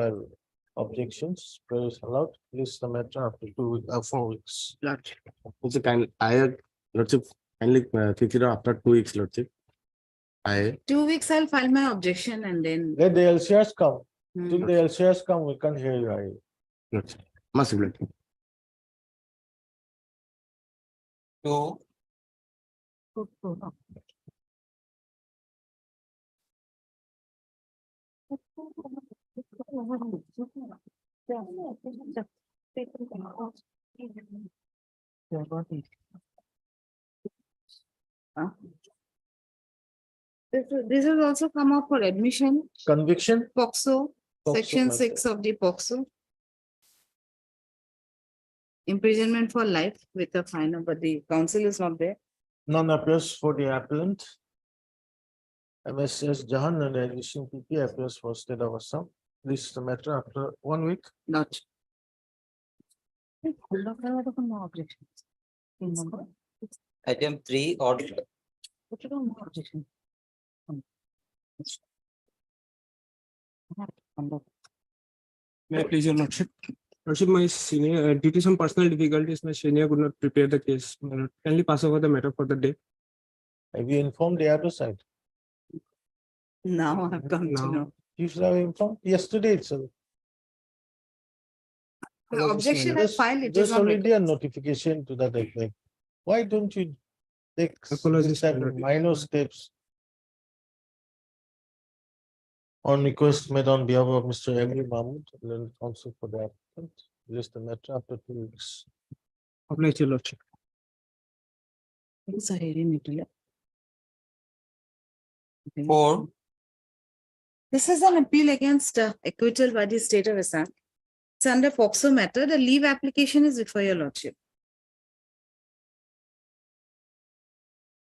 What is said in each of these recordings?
file objections. Prayer is allowed. List the matter after 4 weeks. Lordship. Also, Lordship, kindly consider after 2 weeks, Lordship. 2 weeks, I'll file my objection and then. Let the LCRs come. Hmm. Till the LCRs come, we can't hear you. Lordship. Massive Lordship. Two, This has also come up for admission, Conviction? POXO, POXO section matter. 6 of the POXO. Imprisonment for life with a fine, but the council is not there. None appears for the appellant. MSS Jahan and addition PP appears for state of Assam. List the matter after 1 week. Not. No objections. item three, order, Objection. May I please your lordship? Lordship, my senior, due to some personal difficulties, my senior could not prepare the case. My lord, kindly pass over the matter for the day. Have you informed the other side? Now I've come to Now. know. You should have informed yesterday itself. The objection I There's- filed, it is There's not. already a notification to that effect. Why don't you take Apologies, this type my of lord. minor steps? On request made on behalf of Mr. Emily Mahmood, learned counsel for the applicant, list the matter after 2 weeks. Oblige your lordship. Sorry, Nitya. Okay. four, This is an appeal against acquittal by the state of Assam. It's under POXO matter. The leave application is before your lordship.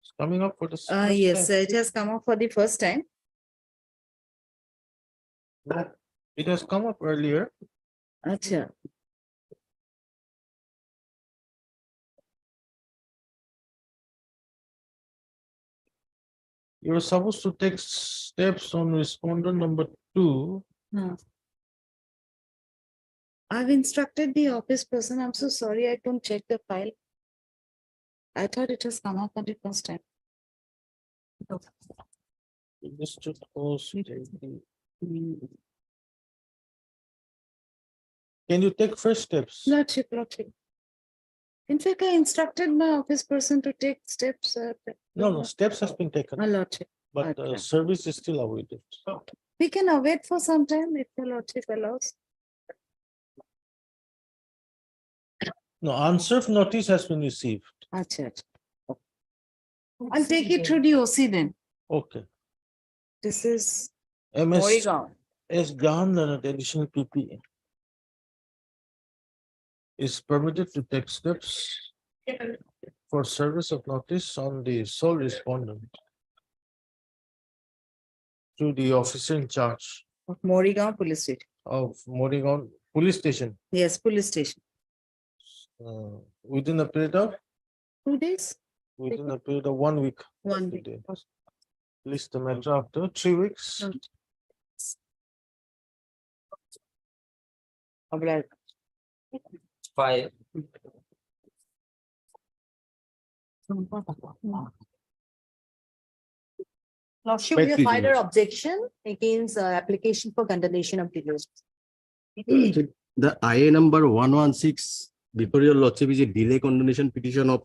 It's coming up for the. Yes, it has come up for the first time. It has come up earlier. Acha. You're supposed to take steps on respondent number 2. No. I've instructed the office person. I'm so sorry, I couldn't check the file. I thought it has come up for the first time. Mr. Post. Can you take first steps? Lordship, lordship. In fact, I instructed my office person to take steps. No, steps has been taken, My lordship. but okay. service is still awaited. We can await for some time if the lordship allows. No, unserved notice has been received. Acha, acha. I'll take it through the OC then. Okay. This is MS Morigaon. S. Jahan and additional PP is permitted to take steps for service of notice on the sole respondent to the officer in charge Morigaon Police Station. of Morigaon Police Station Yes, police station. within a period of 2 days? 1 week. 1 2 week. days. List the matter after 3 weeks. Okay. Obliged. five, Lordship, Wait, we have please, filed our Lordship. objection against application for condemnation of delays. The IA number 116 before your lordship is a delay condemnation petition of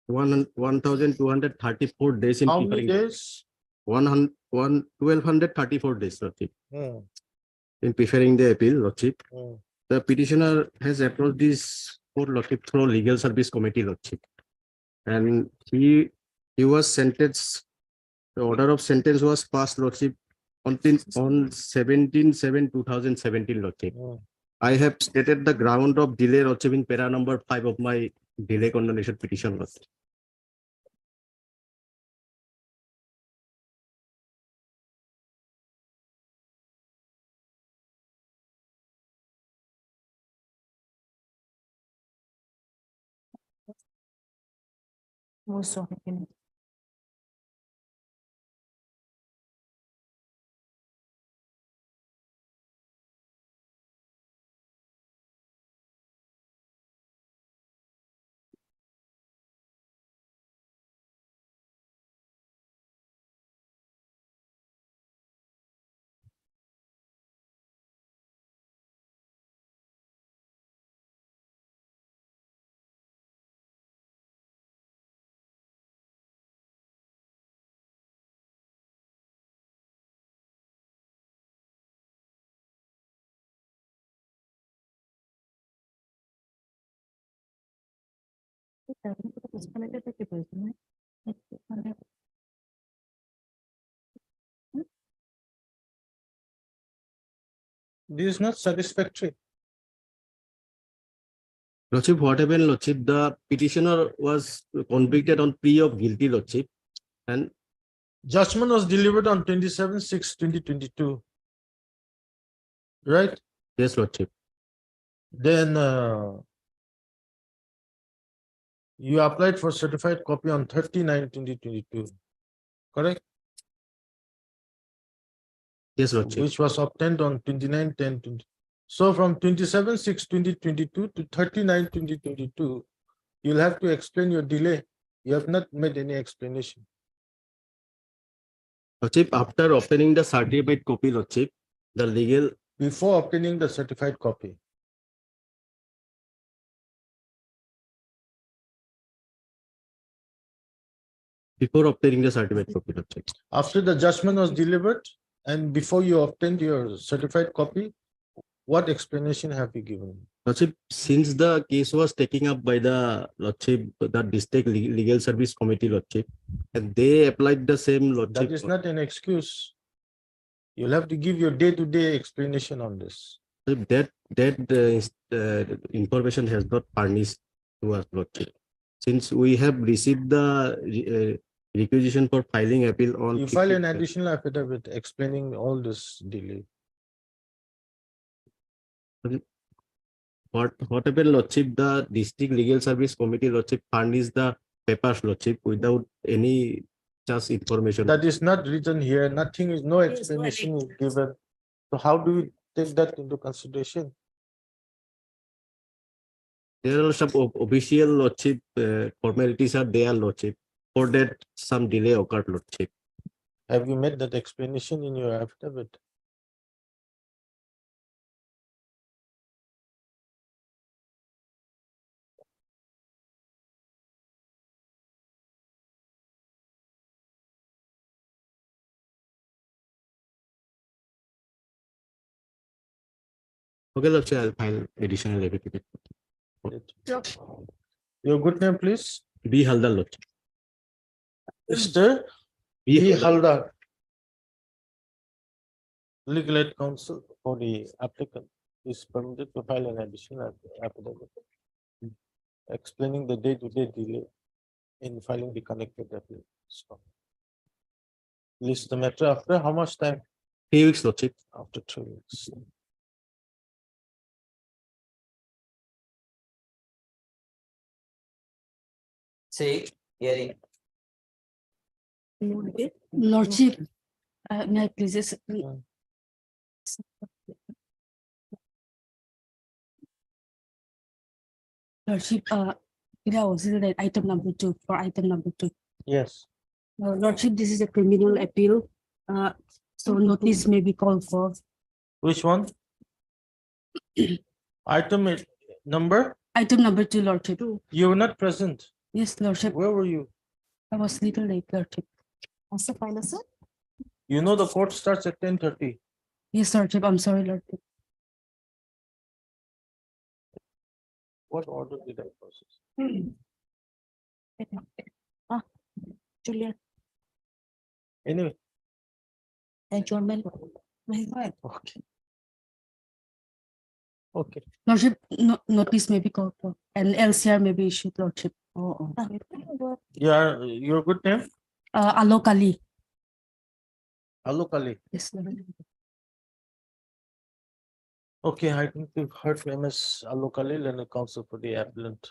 1,234 days in How many preparing. days? 1,234 days, lordship, Hmm, in preparing the appeal, lordship. hmm. The petitioner has approached this court, lordship, through legal service committee, lordship. And he was sentenced, the order of sentence was passed, lordship, on 17/7/2017, lordship. Hmm. I have stated the ground of delay, lordship, in para number 5 of my delay condemnation petition, lordship. Also, This is not satisfactory. Lordship, what happened, Lordship, the petitioner was convicted on plea of guilty, Lordship, and Judgment was delivered on 27/6/2022. Right? yes, Lordship. Then you applied for certified copy on 30/9/2022. Correct? Yes, Lordship. Which was obtained on 29/10/20. So from 27/6/2022 to 30/9/2022, you'll have to explain your delay. You have not made any explanation. Lordship, after obtaining the certified copy, Lordship, the legal, Before obtaining the certified copy. before obtaining the certified copy, Lordship. After the judgment was delivered and before you obtained your certified copy, what explanation have you given? Lordship, since the case was taken up by the Lordship, the district legal service committee, Lordship, and they applied the same That Lordship. is not an excuse. You'll have to give your day-to-day explanation on this. That information has not furnished to us, Lordship. Since we have received the requisition for filing appeal on. You file an 15th. additional affidavit explaining all this delay. What happened, Lordship, the district legal service committee, Lordship, furnished the papers, Lordship, without any just information. That is not written here. Nothing is, no Yes, no explanation is explanation. given. So how do we take that into consideration? There are some official, Lordship, formalities are there, Lordship. For that, some delay occurred, Lordship. Have you made that explanation in your affidavit? Okay, Lordship, I'll file additional affidavit. Your good name, please? B. Haldar, Lordship. Mr. B. B. Haldar. Haldar. Legal aid counsel for the applicant is permitted to file an additional affidavit explaining the day-to-day delay in filing the connected appeal. So, list the matter after how much time? 3 weeks, Lordship. After 3 weeks. Six, hearing. Lordship, may I please just. Mm. Lordship, yeah, was it that item number 2 for item number 2? Yes. Lordship, this is a criminal appeal. So notice may be called for. Which one? Item number? Item number 2, Lordship. You were not present. Yes, Lordship, Where were you? I was little late, Lordship. Also, final, sir. You know the court starts at 10:30. Yes, Lordship, I'm sorry, Lordship. What order did I process? Julia, Anyway, adjournment. okay. Okay. Lordship, notice may be called for and LCR may be issued, Lordship. Yeah, your good name? Alok Ali. Alok Ali. Yes, Lord. Okay, I think we've heard from MS Alok Ali, legal counsel for the appellant.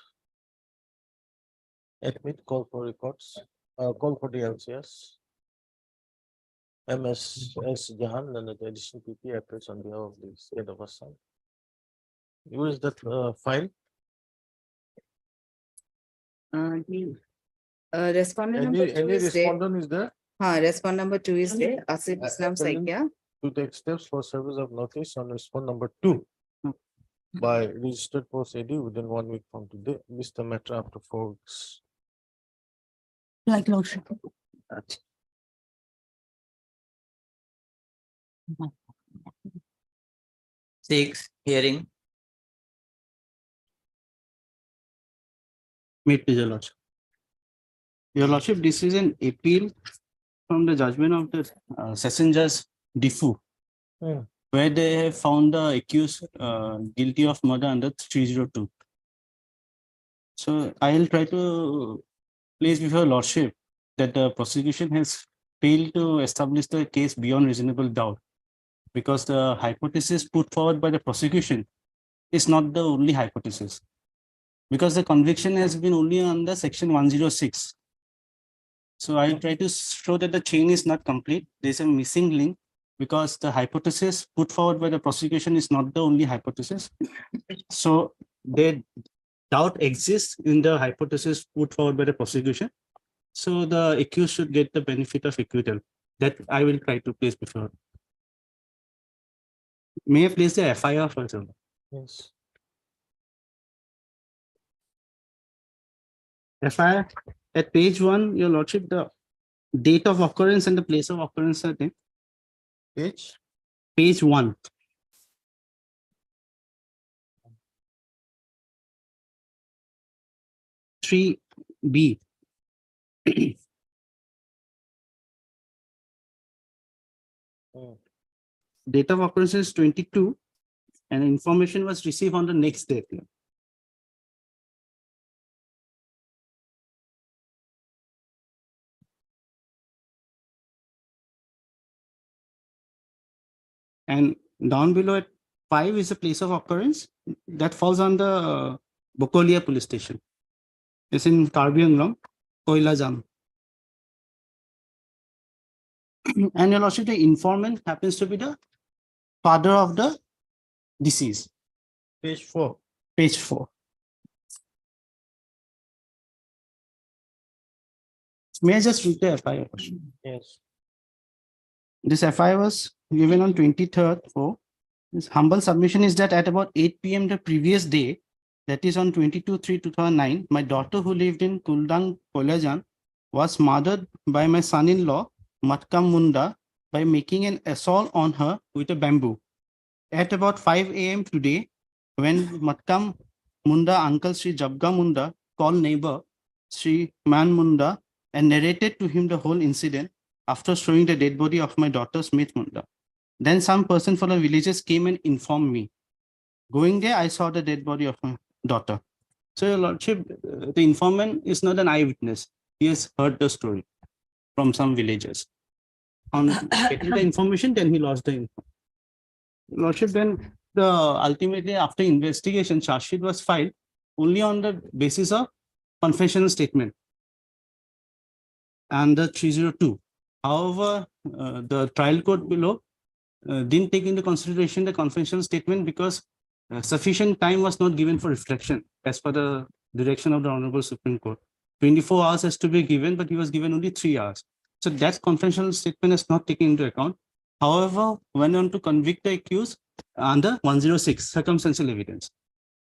Admit, call for records, call for the LCS. MS S Jahan, and the additional PP appears on behalf of the state of Assam. Where is that file? Respondent number Any 2 is there. respondent is there Respondent number 2 is there. Asif Islam appellant Saikia. to take steps for service of notice on respond number 2 by registered post AD within 1 week from today. List the matter after 4 weeks. Like Lordship. Six, hearing. May it please your lordship. Your lordship, this is an appeal from the judgment of the session judge Diffu, Hmm. where they have found the accused guilty of murder under 302. So I will try to place before your lordship that the prosecution has failed to establish the case beyond reasonable doubt, because the hypothesis put forward by the prosecution is not the only hypothesis, because the conviction has been only under section 106. So I try to show that the chain is not complete. There's a missing link, because the hypothesis put forward by the prosecution is not the only hypothesis. So the doubt exists in the hypothesis put forward by the prosecution. So the accused should get the benefit of acquittal. That I will try to place before. May I place the FIR first? Yes. FIR at page 1, your lordship, the date of occurrence and the place of occurrence are there. Page? Page 1. Three B. Hmm. Date of occurrence is 22 and information was received on the next day. And down below at 5 is the place of occurrence that falls on the Bokolia police station. It's in Karbi Anglong, Koilajam. And your lordship, the informant happens to be the father of the deceased. Page 4. Page 4. May I just read the FIR? Yes. This FIR was given on 23rd. This humble submission is that at about 8 p.m. the previous day, that is on 22/3/2009, my daughter who lived in Kuldang, Kolajan, was murdered by my son-in-law, Matkam Munda, by making an assault on her with a bamboo. At about 5 a.m. today, when Matkam Munda uncle Sri Jabga Munda called neighbor Sri Man Munda and narrated to him the whole incident after showing the dead body of my daughter Smith Munda. Then some person from the villages came and informed me. Going there, I saw the dead body of my daughter. So, your lordship, the informant is not an eyewitness. He has heard the story from some villagers. On getting the information, then he lost the info. Lordship, then ultimately after investigation, charge sheet was filed only on the basis of confessional statement and the 302. However, the trial court below didn't take into consideration the confessional statement because sufficient time was not given for reflection as per the direction of the Honorable Supreme Court. 24 hours has to be given, but he was given only 3 hours. So that confessional statement is not taken into account. However, went on to convict the accused under 106 circumstantial evidence.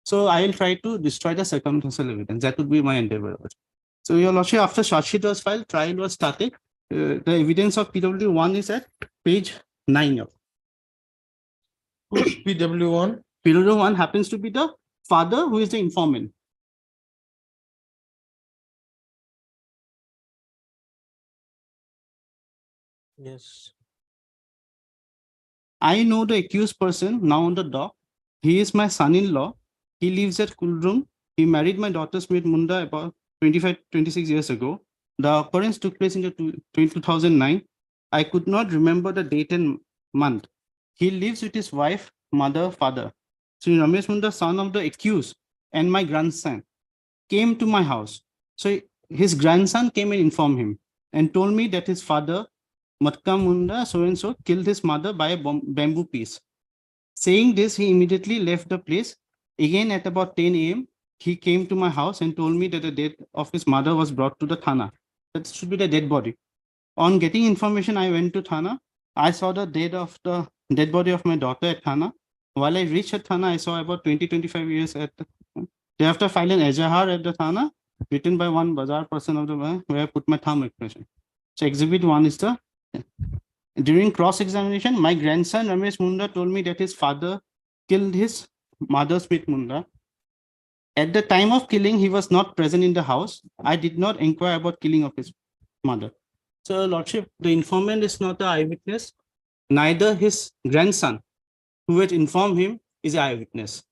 So I will try to destroy the circumstantial evidence. That would be my endeavor. So, your lordship, after charge sheet was filed, trial was started. The evidence of PW1 is at page 9. Who's PW1? PW1 happens to be the father who is the informant. Yes. I know the accused person now on the dock. He is my son-in-law. He lives at Kuldrum. He married my daughter Smith Munda about 26 years ago. The occurrence took place in the 2009. I could not remember the date and month. He lives with his wife, mother, father. Sri Ramesh Munda, son of the accused, and my grandson came to my house. So his grandson came and informed him and told me that his father, Matkam Munda, so-and-so, killed his mother by a bamboo piece. Saying this, he immediately left the place. Again, at about 10 a.m., he came to my house and told me that the death of his mother was brought to the Thana. That should be the dead body. On getting information, I went to Thana. I saw the dead body of my daughter at Thana. While I reached at Thana, I saw about 20-25 years at the. Thereafter, filed an Ejahar at the Thana, written by one Bazaar person of the where I put my thumb impression. So exhibit 1 is the. During cross-examination, my grandson Ramesh Munda told me that his father killed his mother Smith Munda At the time of killing, he was not present in the house. I did not inquire about killing of his mother. So, Your Lordship, the informant is not the eyewitness. Neither his grandson, who had informed him, is an eyewitness.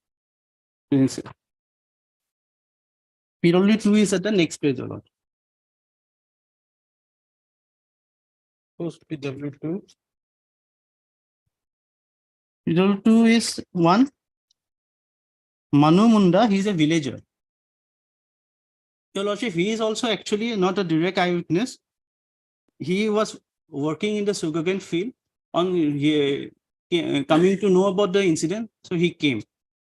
PW2 is at the next page, Your Lordship. Post PW2. PW2 is one. Manu Munda, he is a villager. Your Lordship, he is also actually not a direct eyewitness. He was working in the sugarcane field on coming to know about the incident, so he came.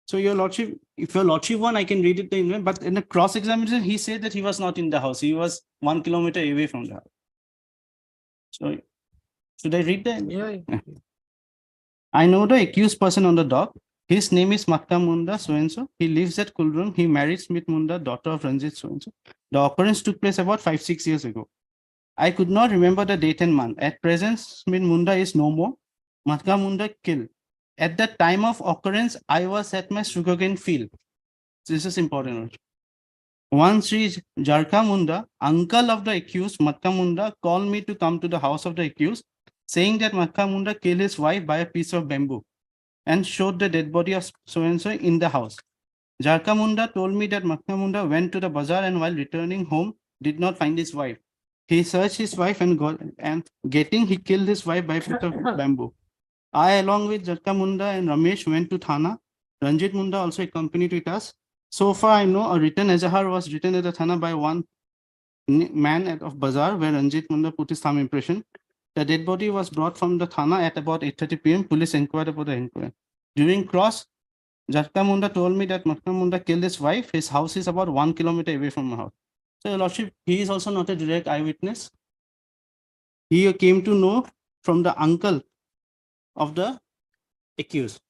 So Your Lordship, if Your Lordship want, I can read it in, but in the cross-examination, he said that he was not in the house. He was 1 kilometer away from the house. So should I read that? Yeah. I know the accused person on the dock. His name is Matka Munda so-and-so. He lives at Kulrung. He married Smith Munda, daughter of Ranjit so-and-so. The occurrence took place about 5-6 years ago. I could not remember the date and month. At present, Smith Munda is no more. Matka Munda killed. At the time of occurrence, I was at my sugarcane field. This is important. One Sri Jarka Munda, uncle of the accused, Matka Munda, called me to come to the house of the accused, saying that Matka Munda killed his wife by a piece of bamboo and showed the dead body of so-and-so in the house. Jarka Munda told me that Matka Munda went to the bazaar and while returning home, did not find his wife. He searched his wife and getting, he killed his wife by a piece of bamboo. I, along with Jarka Munda and Ramesh, went to Thana. Ranjit Munda also accompanied with us. So far, I know a written Azahar was written at the Thana by one man of bazaar where Ranjit Munda put his thumb impression. The dead body was brought from the Thana at about 8:30 p.m. Police inquired about the inquiry. During cross, Jarka Munda told me that Matka Munda killed his wife. His house is about 1 kilometer away from my house. So, Your Lordship, he is also not a direct eyewitness. He came to know from the uncle of the accused.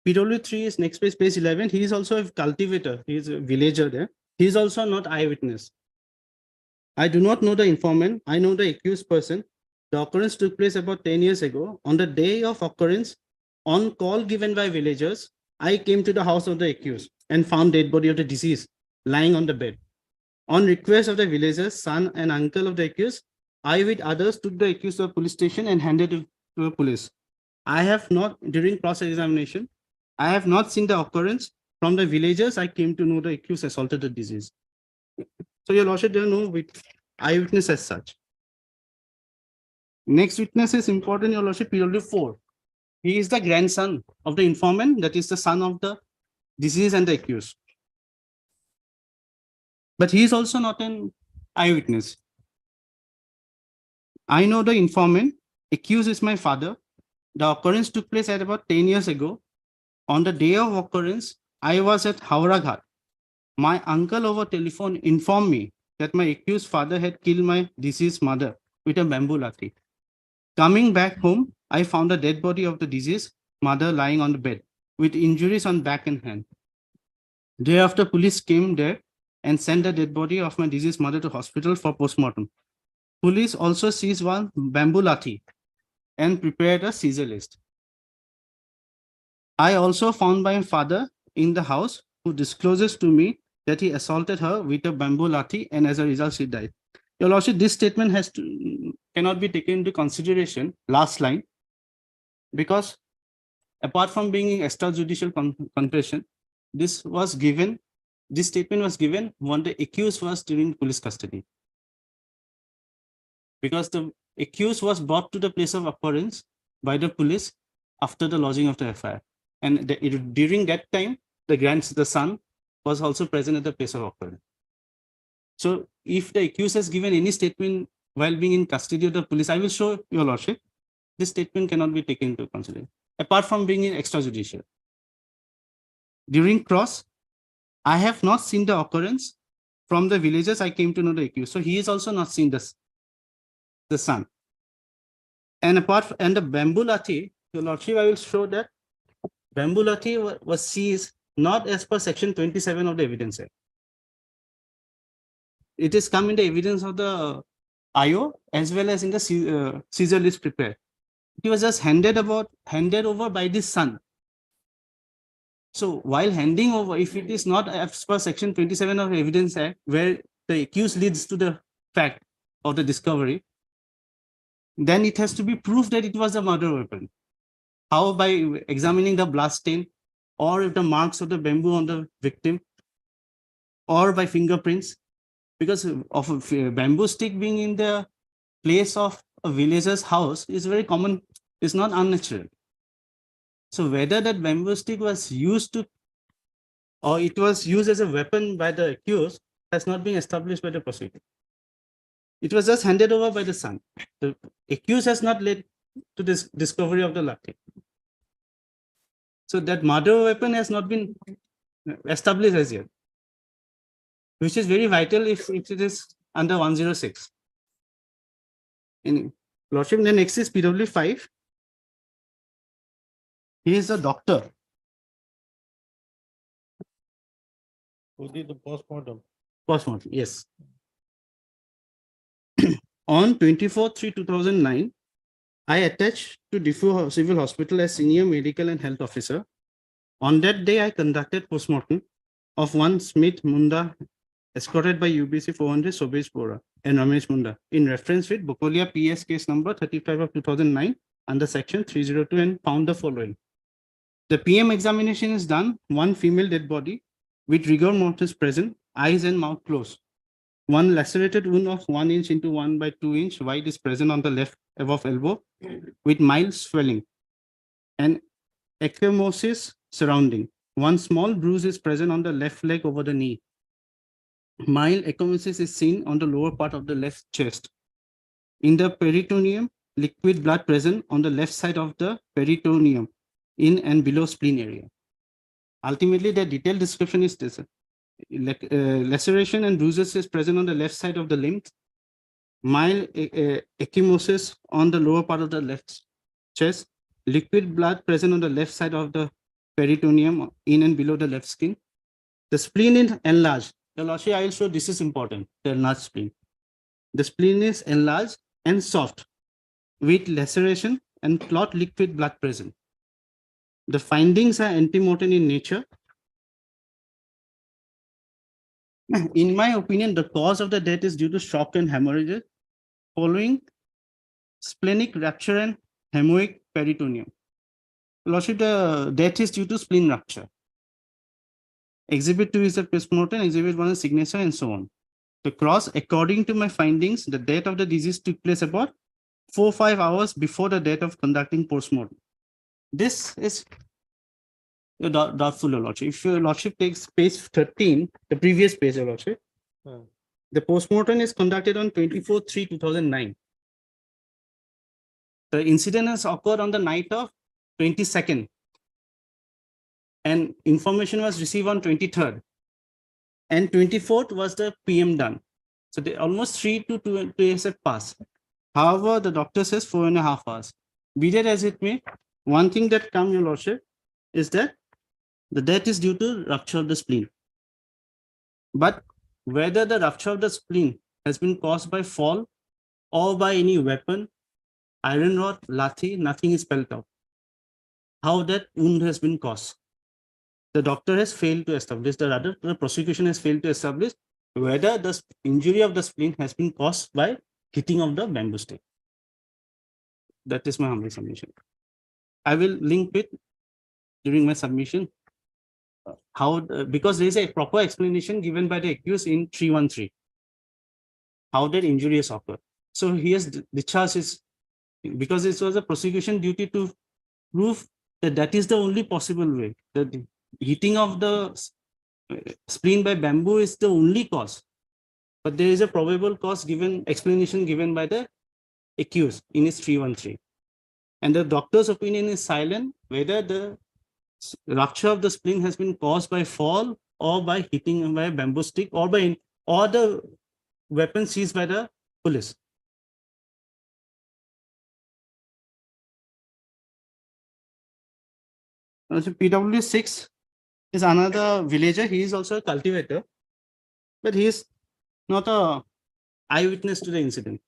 PW3 is next page, page 11. He is also a cultivator. He is a villager there. He is also not eyewitness. I do not know the informant. I know the accused person. The occurrence took place about 10 years ago. On the day of occurrence, on call given by villagers, I came to the house of the accused and found dead body of the deceased lying on the bed. On request of the villagers, son and uncle of the accused, I with others took the accused to a police station and handed it to the police. I have not, during cross-examination, I have not seen the occurrence. From the villagers, I came to know the accused assaulted the deceased. So, Your Lordship, there are no eyewitness as such. Next witness is important, Your Lordship, PW4. He is the grandson of the informant, that is the son of the deceased and the accused. But he is also not an eyewitness. I know the informant, accused is my father. The occurrence took place at about 10 years ago. On the day of occurrence, I was at Howrah Ghat. My uncle over telephone informed me that my accused father had killed my deceased mother with a bamboo lathi. Coming back home, I found the dead body of the deceased mother lying on the bed with injuries on back and hand. Thereafter, police came there and sent the dead body of my deceased mother to hospital for postmortem. Police also seized one bamboo lathi and prepared a seizure list. I also found my father in the house who discloses to me that he assaulted her with a bamboo lathi and as a result she died. Your Lordship, this statement cannot be taken into consideration, last line, because apart from being extrajudicial confession, this statement was given when the accused was during police custody. Because the accused was brought to the place of occurrence by the police after the lodging of the FIR. And during that time, the son was also present at the place of occurrence. So if the accused has given any statement while being in custody of the police, I will show Your Lordship, this statement cannot be taken into consideration, apart from being extrajudicial. During cross, I have not seen the occurrence. From the villagers, I came to know the accused. So he is also not seen the son. And the bamboo lathi, Your Lordship, I will show that bamboo lathi was seized not as per section 27 of the Evidence Act. It is come in the evidence of the IO as well as in the seizure list prepared. it was just handed over by the son. So while handing over, if it is not as per section 27 of Evidence Act, where the accused leads to the fact of the discovery, then it has to be proved that it was a murder weapon. How? By examining the blood stain, or if the marks of the bamboo on the victim, or by fingerprints, because of a bamboo stick being in the place of a villager's house is very common, is not unnatural. So whether that bamboo stick was used to, or it was used as a weapon by the accused, has not been established by the prosecutor. It was just handed over by the son. The accused has not led to this discovery of the lathi. So that murder weapon has not been established as yet, which is very vital if it is under 106. In Lordship, then next is PW 5. He is a doctor. Who did the postmortem? Postmortem, yes. On 24/3/2009, I attached to Diffu Civil Hospital as senior medical and health officer. On that day, I conducted postmortem of one Smith Munda, escorted by UBC 400 Sobesh Bora and Ramesh Munda, in reference with Bokolia PS case number 35 of 2009 under section 302, and found the following. The PM examination is done, one female dead body with rigor mortis present, eyes and mouth closed. One lacerated wound of 1 inch into 1/2 inch wide is present on the left above elbow with mild swelling and ecchymosis surrounding. One small bruise is present on the left leg over the knee. Mild ecchymosis is seen on the lower part of the left chest. In the peritoneum, liquid blood present on the left side of the peritoneum, in and below spleen area. Ultimately, the detailed description is this. Laceration and bruises is present on the left side of the limb. Mild ecchymosis on the lower part of the left chest. Liquid blood present on the left side of the peritoneum, in and below the left skin. The spleen is enlarged. The Lordship, I will show this is important, the enlarged spleen. The spleen is enlarged and soft with laceration and clot liquid blood present. The findings are antemortem in nature. In my opinion, the cause of the death is due to shock and hemorrhage following splenic rupture and hemoic peritoneum. Lordship, the death is due to spleen rupture. Exhibit 2 is the postmortem, exhibit 1 is signature, and so on. The cross, according to my findings, the date of the disease took place about 4 or 5 hours before the date of conducting postmortem. This is doubtful, Your Lordship. If Your Lordship takes page 13, the previous page, Your Lordship, the postmortem is conducted on 24/3/2009. The incident has occurred on the night of 22nd, and information was received on 23rd, and 24th was the PM done. So they almost 3 to 2 days have passed. However, the doctor says 4.5 hours. Be that as it may, one thing that comes, Your Lordship, is that the death is due to rupture of the spleen. But whether the rupture of the spleen has been caused by fall or by any weapon, iron rod, lathi, nothing is spelled out. How that wound has been caused. The doctor has failed to establish, the prosecution has failed to establish whether the injury of the spleen has been caused by hitting of the bamboo stick. That is my humble submission. I will link it during my submission. How, because there is a proper explanation given by the accused in 313. How that injury has occurred. So he has discharged his, because it was a prosecution duty to prove that that is the only possible way. The hitting of the spleen by bamboo is the only cause. But there is a probable cause given, explanation given by the accused in his 313. And the doctor's opinion is silent whether the rupture of the spleen has been caused by fall or by hitting by a bamboo stick or by the weapon seized by the police. So PW6 is another villager. He is also a cultivator, but he is not a eyewitness to the incident.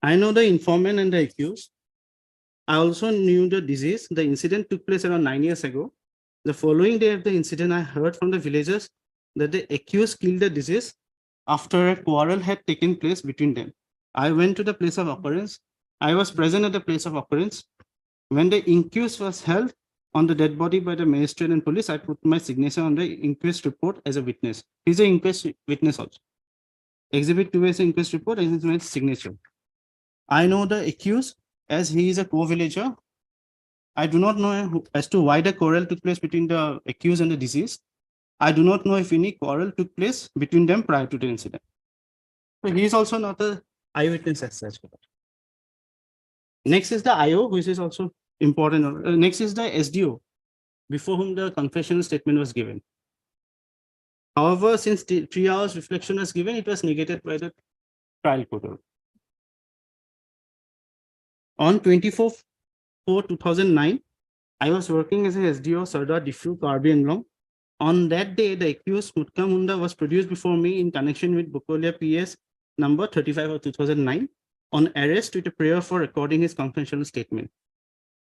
I know the informant and the accused. I also knew the disease. The incident took place around 9 years ago. The following day of the incident, I heard from the villagers that the accused killed the deceased after a quarrel had taken place between them. I went to the place of occurrence. I was present at the place of occurrence. When the inquest was held on the dead body by the magistrate and police, I put my signature on the inquest report as a witness. He's an inquest witness also. Exhibit 2 is an inquest report and his my signature. I know the accused as he is a co-villager. I do not know as to why the quarrel took place between the accused and the deceased. I do not know if any quarrel took place between them prior to the incident. So he is also not an eyewitness as such. Next is the IO, which is also important. Next is the SDO, before whom the confessional statement was given. However, since 3 hours reflection was given, it was negated by the trial court. On 24/4/2009, I was working as a SDO Sardar Diffru Karbi Anglong. On that day, the accused Mutka Munda was produced before me in connection with Bukolia PS number 35 of 2009 on arrest with a prayer for recording his confessional statement.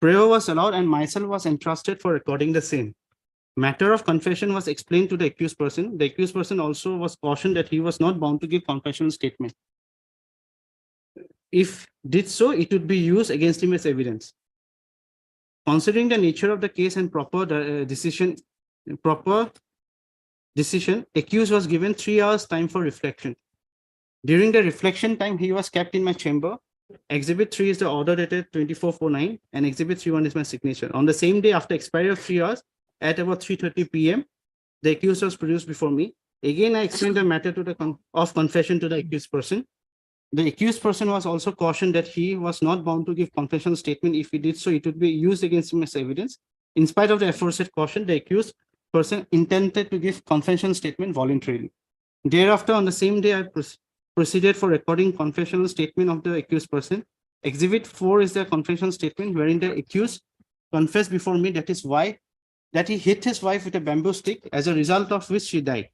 Prayer was allowed and myself was entrusted for recording the same. Matter of confession was explained to the accused person. The accused person also was cautioned that he was not bound to give confessional statement. If did so, it would be used against him as evidence. Considering the nature of the case and proper decision, accused was given 3 hours time for reflection. During the reflection time, he was kept in my chamber. Exhibit 3 is the order dated 24/4/9 and Exhibit 3(1) is my signature. On the same day, after expiry of 3 hours, at about 3:30 PM, the accused was produced before me. Again, I explained the matter to the confession to the accused person. The accused person was also cautioned that he was not bound to give confessional statement. If he did so, it would be used against him as evidence. In spite of the aforesaid caution, the accused person intended to give confessional statement voluntarily. Thereafter, on the same day, I proceeded for recording confessional statement of the accused person. Exhibit 4 is the confessional statement wherein the accused confessed before me that he hit his wife with a bamboo stick, as a result of which she died.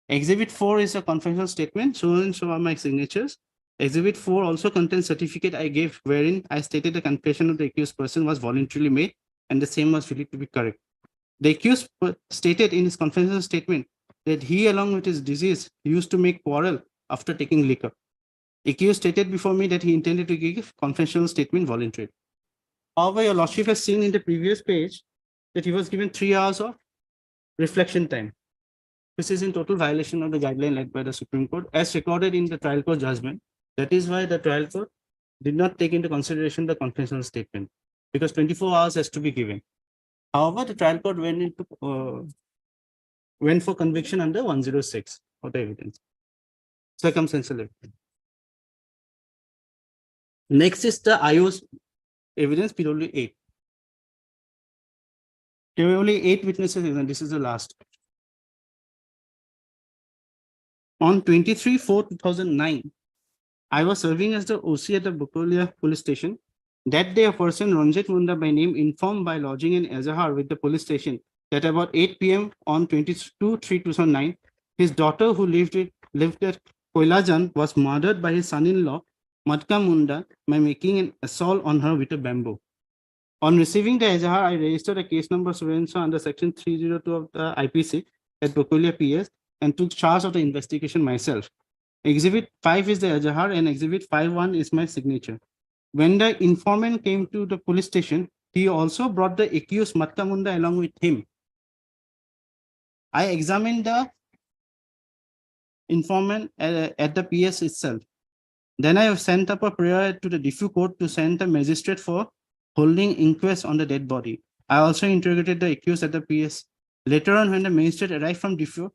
Exhibit 4 is a confessional statement, so and so are my signatures. Exhibit 4 also contains certificate I gave wherein I stated the confession of the accused person was voluntarily made and the same was believed to be correct. The accused stated in his confessional statement that he, along with his deceased, used to make quarrel after taking liquor. Accused stated before me that he intended to give confessional statement voluntarily. However, your lordship has seen in the previous page that he was given 3 hours of reflection time. This is in total violation of the guideline led by the Supreme Court as recorded in the trial court judgment. That is why the trial court did not take into consideration the confessional statement because 24 hours has to be given. However, the trial court went for conviction under 106 for the evidence. Circumstantial evidence. Next is the IO's evidence, PW 8. There were only 8 witnesses, and this is the last. On 23/4/2009, I was serving as the OC at the Bukolia police station. That day, a person, Ranjit Munda by name, informed by lodging in Azahar with the police station that about 8 PM on 22/3/2009, his daughter who lived at Koilajan was murdered by his son-in-law, Matka Munda, by making an assault on her with a bamboo. On receiving the Azahar, I registered a case number so under section 302 of the IPC at Bukolia PS and took charge of the investigation myself. Exhibit 5 is the Azahar and Exhibit 5(1) is my signature. When the informant came to the police station, he also brought the accused Matka Munda along with him. I examined the informant at the PS itself. Then I have sent up a prayer to the Diffu court to send the magistrate for holding inquest on the dead body. I also interrogated the accused at the PS. Later on, when the magistrate arrived from Diffu,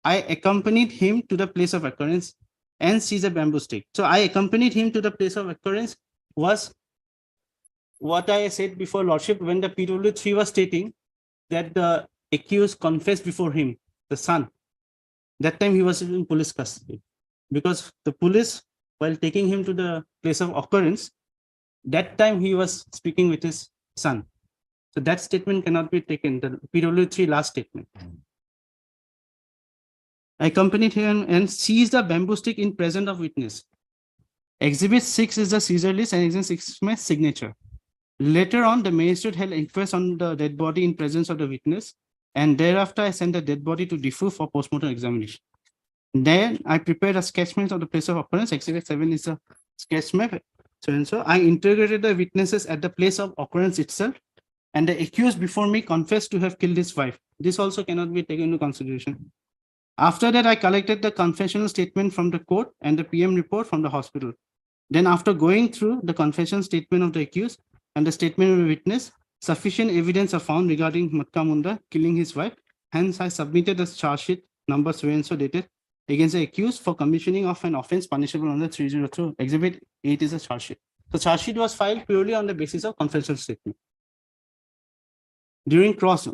I accompanied him to the place of occurrence and seized a bamboo stick. So I accompanied him to the place of occurrence was what I said before, Lordship, when the PW3 was stating that the accused confessed before him, the son. That time he was in police custody because the police, while taking him to the place of occurrence, that time he was speaking with his son. So that statement cannot be taken, the PW3 last statement. I accompanied him and seized a bamboo stick in presence of witness. Exhibit 6 is the seizure list and Exhibit 6 is my signature. Later on, the magistrate held inquest on the dead body in presence of the witness, and thereafter I sent the dead body to DIFU for postmortem examination. Then I prepared a sketch map of the place of occurrence. Exhibit 7 is a sketch map. So I integrated the witnesses at the place of occurrence itself, and the accused before me confessed to have killed his wife. This also cannot be taken into consideration. After that, I collected the confessional statement from the court and the PM report from the hospital. Then after going through the confession statement of the accused and the statement of the witness, sufficient evidence are found regarding Matka Munda killing his wife. Hence, I submitted a charge sheet number so and so dated against the accused for commissioning of an offense punishable under 302. Exhibit 8 is a charge sheet. The charge sheet was filed purely on the basis of confessional statement. During cross,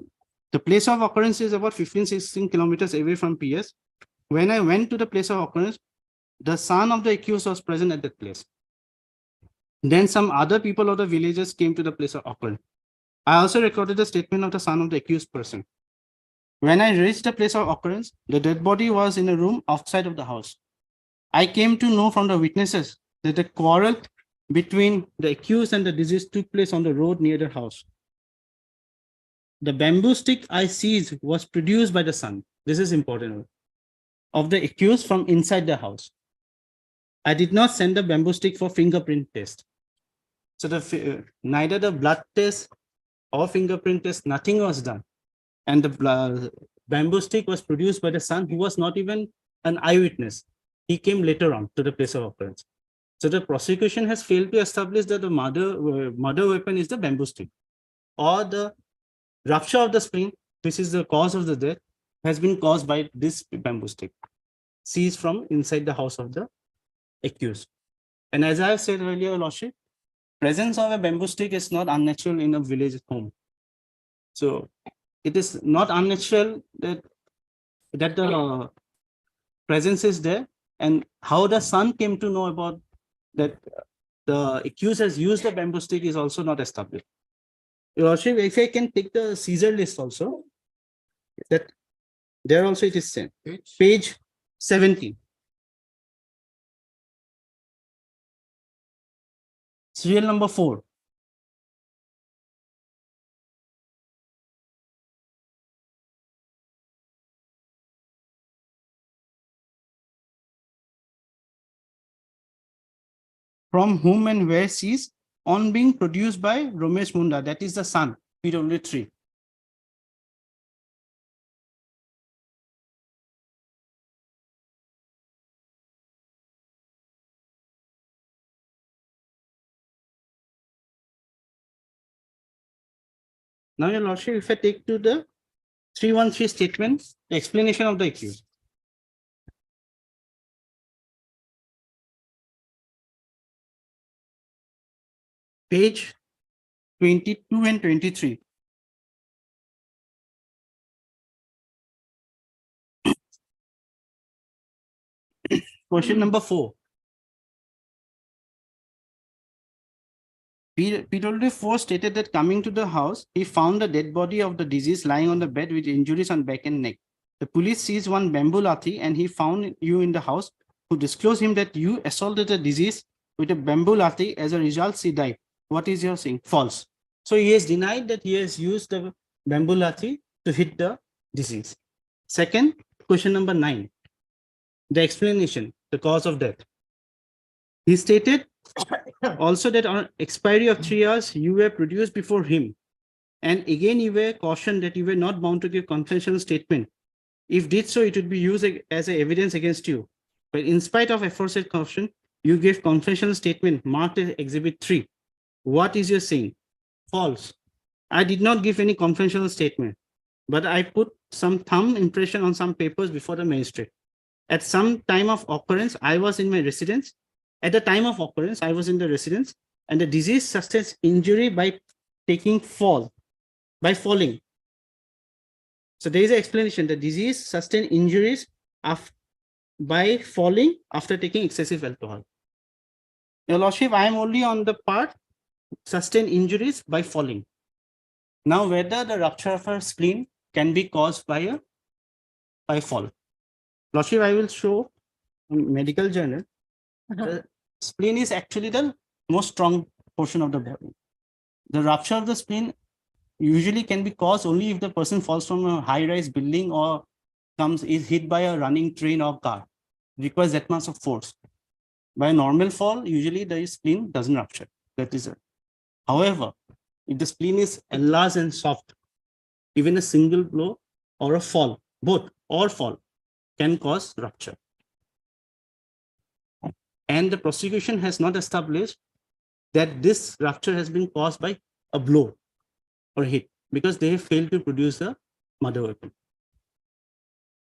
the place of occurrence is about 15-16 kilometers away from PS. When I went to the place of occurrence, the son of the accused was present at that place. Then some other people of the villages came to the place of occurrence. I also recorded the statement of the son of the accused person. When I reached the place of occurrence, the dead body was in a room outside of the house. I came to know from the witnesses that the quarrel between the accused and the deceased took place on the road near the house. The bamboo stick I seized was produced by the son. This is important. Of the accused from inside the house. I did not send the bamboo stick for fingerprint test. So neither the blood test or fingerprint test, nothing was done. And the bamboo stick was produced by the son who was not even an eyewitness. He came later on to the place of occurrence. So the prosecution has failed to establish that the murder weapon is the bamboo stick, or the rupture of the spleen, which is the cause of the death, has been caused by this bamboo stick seized from inside the house of the accused. And as I have said earlier, Lordship, presence of a bamboo stick is not unnatural in a village home. So it is not unnatural that the presence is there, and how the son came to know about that the accused has used the bamboo stick is also not established. Your Lordship, if I can take the seizure list also, that there also it is same. Page 17. Serial number 4. From whom and where seized on being produced by Ramesh Munda, that is the son, PW3. Now, Your Lordship, if I take to the 313 statement, the explanation of the accused. Page 22 and 23. Question number 4. PW4 stated that coming to the house, he found the dead body of the deceased lying on the bed with injuries on back and neck. The police seized one bamboo lathi and he found you in the house, who disclosed him that you assaulted the deceased with a bamboo lathi. As a result, she died. What is your saying? False. So he has denied that he has used the bamboo lathi to hit the deceased. Second, question number 9. The explanation, the cause of death. He stated also that on expiry of 3 hours, you were produced before him. And again, you were cautioned that you were not bound to give confessional statement. If did so, it would be used as a evidence against you. But in spite of aforesaid caution, you gave confessional statement marked as Exhibit 3. What is your saying? False. I did not give any confessional statement, but I put some thumb impression on some papers before the magistrate. At some time of occurrence, I was in my residence. At the time of occurrence, I was in the residence, and the deceased sustained injury by falling. So there is an explanation. The deceased sustained injuries by falling after taking excessive alcohol. Your Lordship, I am only on the part sustained injuries by falling. Now, whether the rupture of her spleen can be caused by fall. Lordship, I will show medical journal. spleen is actually the most strong portion of the body. The rupture of the spleen usually can be caused only if the person falls from a high-rise building or is hit by a running train or car. Requires that much of force. By a normal fall, usually the spleen doesn't rupture. That is it. However, if the spleen is enlarged and soft, even a single blow or a fall, both or fall, can cause rupture. And the prosecution has not established that this rupture has been caused by a blow or hit because they have failed to produce a murder weapon.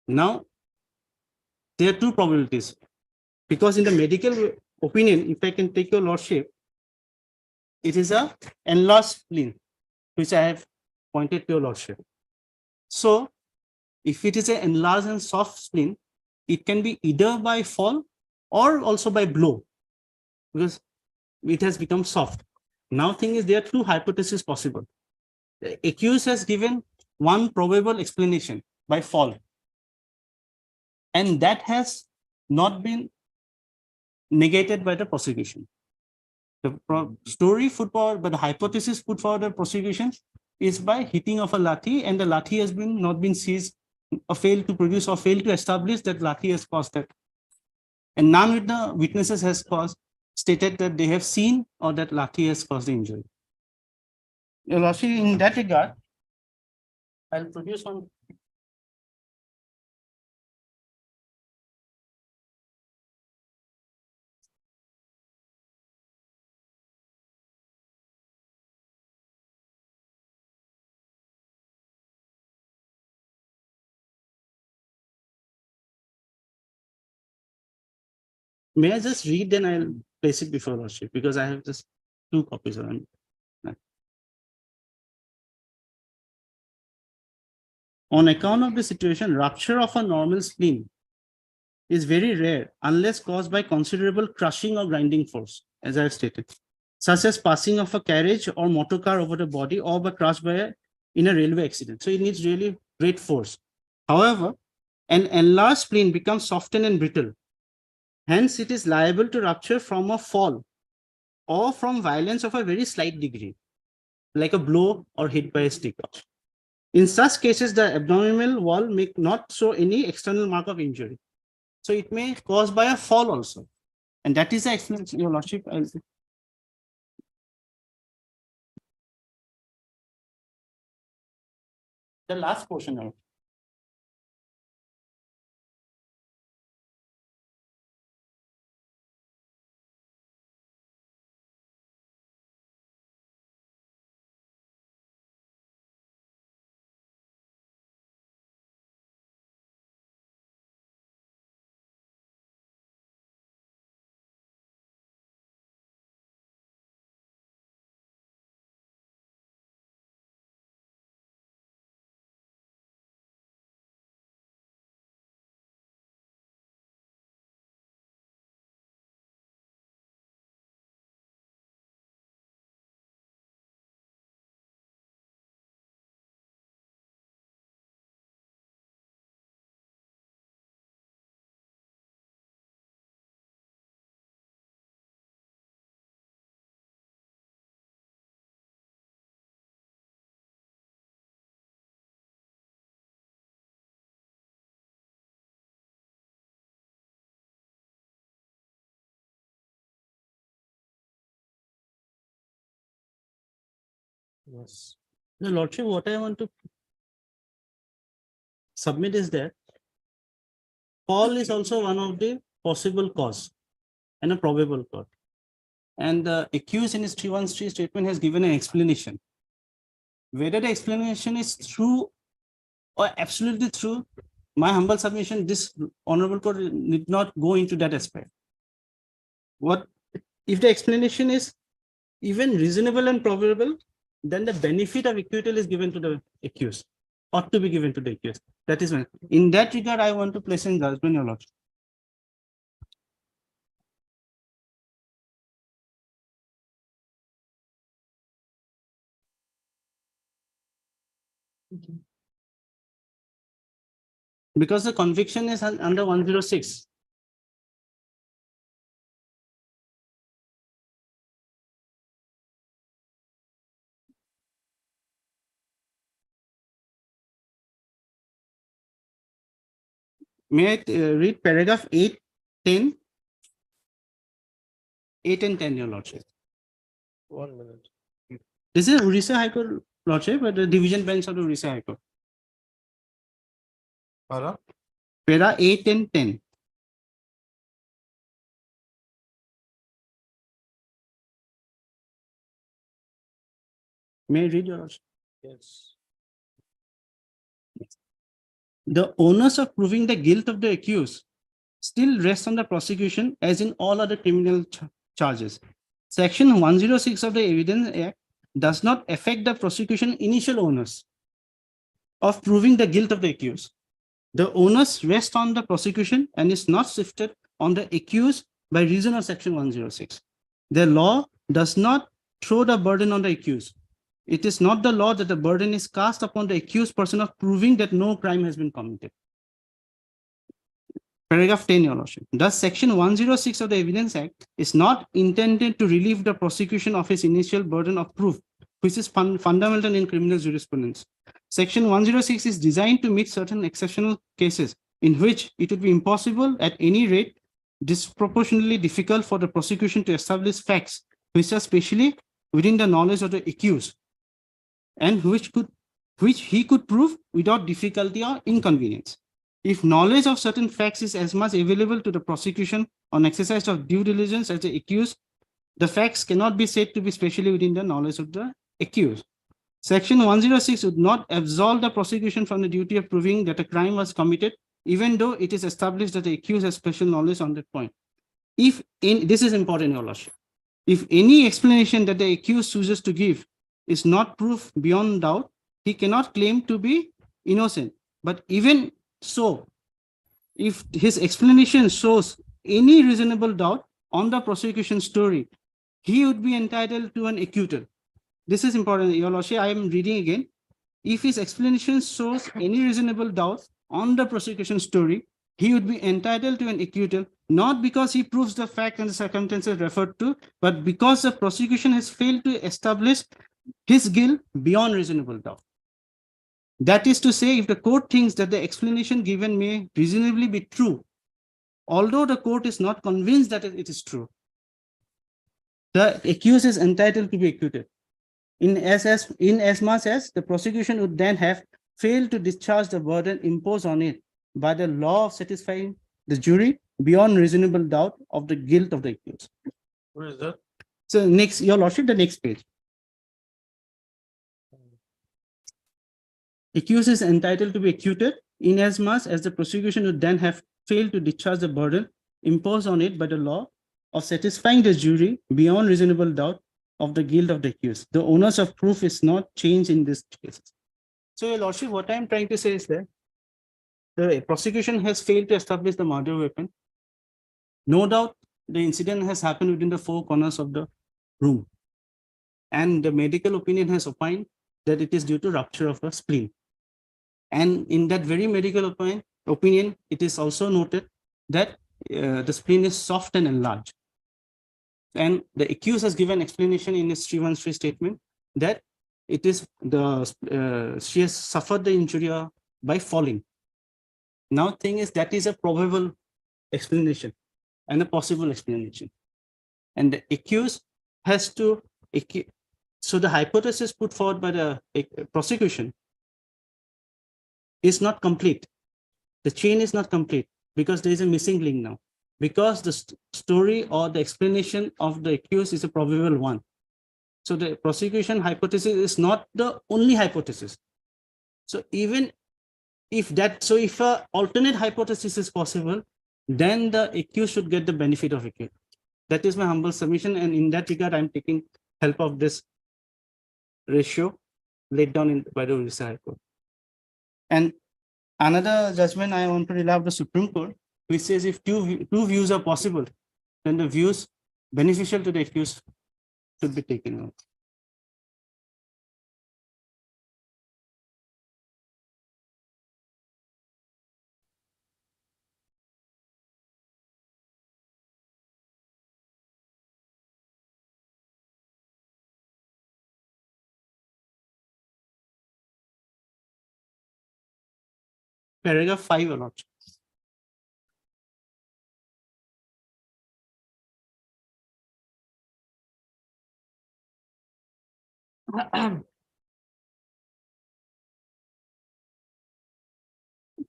Now, there are two probabilities. Because in the medical opinion, if I can take your lordship, it is a enlarged spleen, which I have pointed to your lordship. So if it is an enlarged and soft spleen, it can be either by fall or also by blow, because it has become soft. Now thing is, there are two hypotheses possible. The accused has given one probable explanation by fall, and that has not been negated by the prosecution. The story put forward, but the hypothesis put forward by the prosecution is by hitting of a lathi, and the lathi has been not been seized or failed to produce or failed to establish that lathi has caused that. And none of the witnesses has stated that they have seen or that lathi has caused the injury. Your lordship, in that regard, I'll produce one. May I just read, then I'll place it before lordship, because I have just 2 copies of them. On account of the situation, rupture of a normal spleen is very rare unless caused by considerable crushing or grinding force, as I have stated, such as passing of a carriage or motor car over the body or by crushed by in a railway accident. So it needs really great force. However, an enlarged spleen becomes softened and brittle. Hence, it is liable to rupture from a fall or from violence of a very slight degree, like a blow or hit by a stick. In such cases, the abdominal wall may not show any external mark of injury. So it may cause by a fall also. And that is the explanation, your lordship. The last portion of it. Yes. The lordship, what I want to submit is that fall is also one of the possible cause and a probable cause. And the accused in his 313 statement has given an explanation. Whether the explanation is true or absolutely true, my humble submission, this honorable court need not go into that aspect. What if the explanation is even reasonable and probable, then the benefit of acquittal is given to the accused, ought to be given to the accused. That is when, in that regard, I want to place in judgment, your lordship. Because the conviction is under 106. May I read paragraph 8, 10? 8 and 10, Your Lordship. 1 minute. This is Orissa High Court, Lordship, but the division bench of the Orissa High Court. Para? Para 8 and 10. May I read, Your Lordship? Yes. The onus of proving the guilt of the accused still rests on the prosecution as in all other criminal charges. Section 106 of the Evidence Act does not affect the prosecution initial onus of proving the guilt of the accused. The onus rests on the prosecution and is not shifted on the accused by reason of Section 106. The law does not throw the burden on the accused. It is not the law that the burden is cast upon the accused person of proving that no crime has been committed. Paragraph 10, Your Lordship. Thus, Section 106 of the Evidence Act is not intended to relieve the prosecution of its initial burden of proof, which is fundamental in criminal jurisprudence. Section 106 is designed to meet certain exceptional cases in which it would be impossible, at any rate, disproportionately difficult for the prosecution to establish facts which are specially within the knowledge of the accused and which he could prove without difficulty or inconvenience. If knowledge of certain facts is as much available to the prosecution on exercise of due diligence as the accused, the facts cannot be said to be specially within the knowledge of the accused. Section 106 would not absolve the prosecution from the duty of proving that a crime was committed, even though it is established that the accused has special knowledge on that point. This is important, Your Lordship. If any explanation that the accused chooses to give is not proof beyond doubt, he cannot claim to be innocent. But even so, if his explanation shows any reasonable doubt on the prosecution story, he would be entitled to an acquittal. This is important, Your Lordship. I am reading again. If his explanation shows any reasonable doubt on the prosecution story, he would be entitled to an acquittal, not because he proves the fact and the circumstances referred to, but because the prosecution has failed to establish his guilt beyond reasonable doubt. That is to say, if the court thinks that the explanation given may reasonably be true, although the court is not convinced that it is true, the accused is entitled to be acquitted, in as much as the prosecution would then have failed to discharge the burden imposed on it by the law of satisfying the jury beyond reasonable doubt of the guilt of the accused. Where is that? So next, Your Lordship, the next page. Accused is entitled to be acquitted inasmuch as the prosecution would then have failed to discharge the burden imposed on it by the law of satisfying the jury beyond reasonable doubt of the guilt of the accused. The onus of proof is not changed in this case. So, Your Lordship, what I am trying to say is that the prosecution has failed to establish the murder weapon. No doubt the incident has happened within the four corners of the room. And the medical opinion has opined that it is due to rupture of a spleen. And in that very medical opinion, it is also noted that the spleen is soft and enlarged. And the accused has given explanation in his 313 statement that it is she has suffered the injury by falling. Now, thing is that is a probable explanation and a possible explanation. And the accused has to, so the hypothesis put forward by the prosecution is not complete. The chain is not complete because there is a missing link now. Because the story or the explanation of the accused is a probable one. So the prosecution hypothesis is not the only hypothesis. So even if that, so if an alternate hypothesis is possible, then the accused should get the benefit of acquittal. That is my humble submission. And in that regard, I'm taking help of this ratio laid down by the Orissa High Court. And another judgment I want to rely on the Supreme Court, which says if two views are possible, then the views beneficial to the accused should be taken out. Paragraph 5 or not.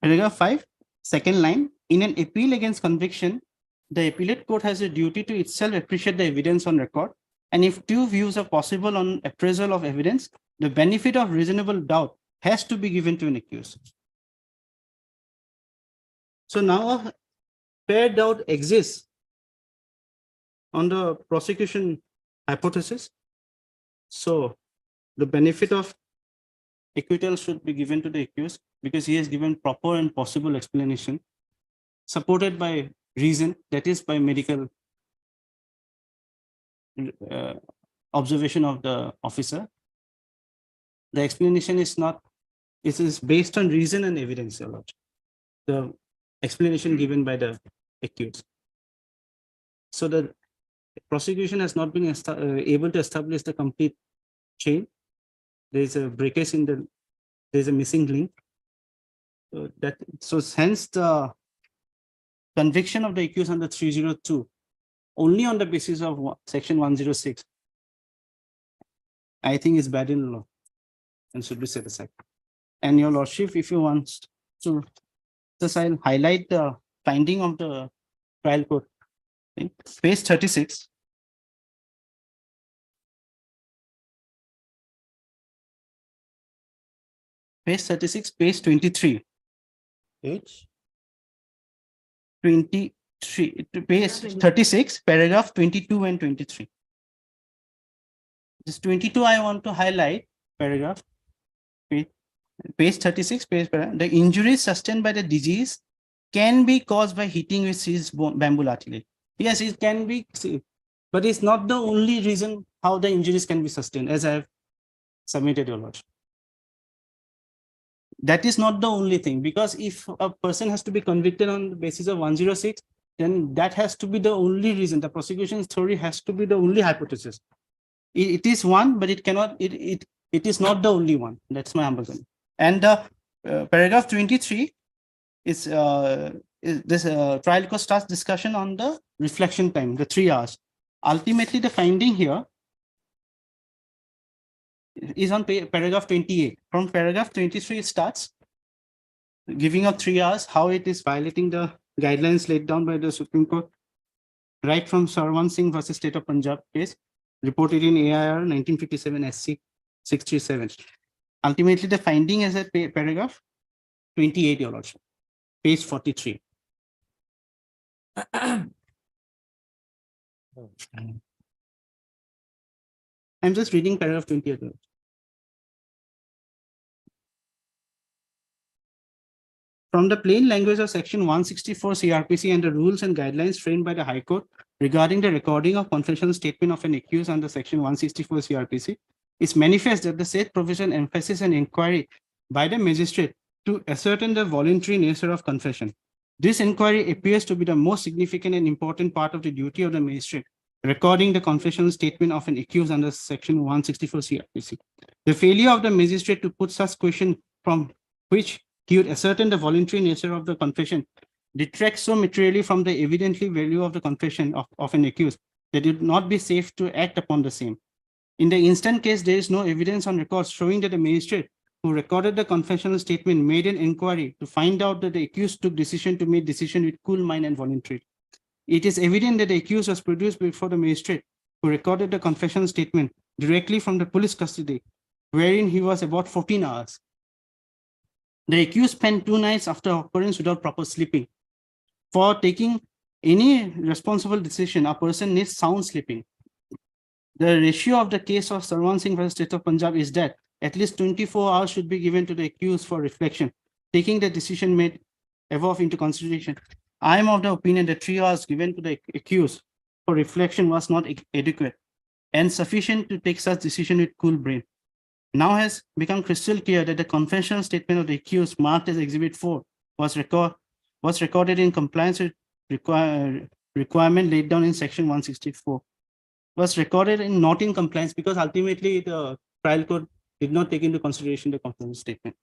Paragraph 5, second line, in an appeal against conviction, the appellate court has a duty to itself appreciate the evidence on record. And if two views are possible on appraisal of evidence, the benefit of reasonable doubt has to be given to an accused. So now a fair doubt exists on the prosecution hypothesis. So the benefit of acquittal should be given to the accused because he has given proper and possible explanation supported by reason, that is by medical observation of the officer. The explanation is not, it is based on reason and evidence, Your Lordship. The explanation given by the accused. So the prosecution has not been able to establish the complete chain. There is a breakage in the, there is a missing link. So hence the conviction of the accused under 302 only on the basis of section 106, I think is bad in law and should be set aside. And Your Lordship, if you want to, just I'll highlight the finding of the trial court. Page 36. Page 36, page 23. H, 23, page 36, paragraph 22 and 23. This 22, I want to highlight paragraph, page 36, the injuries sustained by the disease can be caused by hitting with seized bamboo artillery. Yes, it can be, but it's not the only reason how the injuries can be sustained, as I have submitted, Your Lordship. That is not the only thing, because if a person has to be convicted on the basis of 106, then that has to be the only reason. The prosecution's theory has to be the only hypothesis. It is one, but it cannot, it is not the only one. That's my humble opinion. And paragraph 23 is this trial court starts discussion on the reflection time, the 3 hours. Ultimately, the finding here is on paragraph 28. From paragraph 23, it starts giving up 3 hours, how it is violating the guidelines laid down by the Supreme Court, right from Sarwan Singh versus State of Punjab case, reported in AIR 1957 SC 637. Ultimately, the finding is at paragraph 28, Your Lordship, page 43. I'm just reading paragraph 28. From the plain language of section 164 CRPC and the rules and guidelines framed by the High Court regarding the recording of confessional statement of an accused under section 164 CRPC, it's manifest that the said provision emphasizes an inquiry by the magistrate to ascertain the voluntary nature of confession. This inquiry appears to be the most significant and important part of the duty of the magistrate recording the confessional statement of an accused under section 164 CRPC. The failure of the magistrate to put such question from which he would ascertain the voluntary nature of the confession detracts so materially from the evidently value of the confession of an accused that it would not be safe to act upon the same. In the instant case, there is no evidence on record showing that the magistrate who recorded the confessional statement made an inquiry to find out that the accused took decision to make decision with cool mind and voluntary. It is evident that the accused was produced before the magistrate who recorded the confessional statement directly from the police custody, wherein he was about 14 hours. The accused spent 2 nights after occurrence without proper sleeping. For taking any responsible decision, a person needs sound sleeping. The ratio of the case of Sarwan Singh versus State of Punjab is that at least 24 hours should be given to the accused for reflection, taking the decision made above into consideration. I am of the opinion that 3 hours given to the accused for reflection was not adequate and sufficient to take such decision with cool brain. Now has become crystal clear that the confessional statement of the accused marked as Exhibit 4 was recorded in compliance with requirement laid down in section 164. Was recorded in not in compliance because ultimately the trial court did not take into consideration the confessional statement.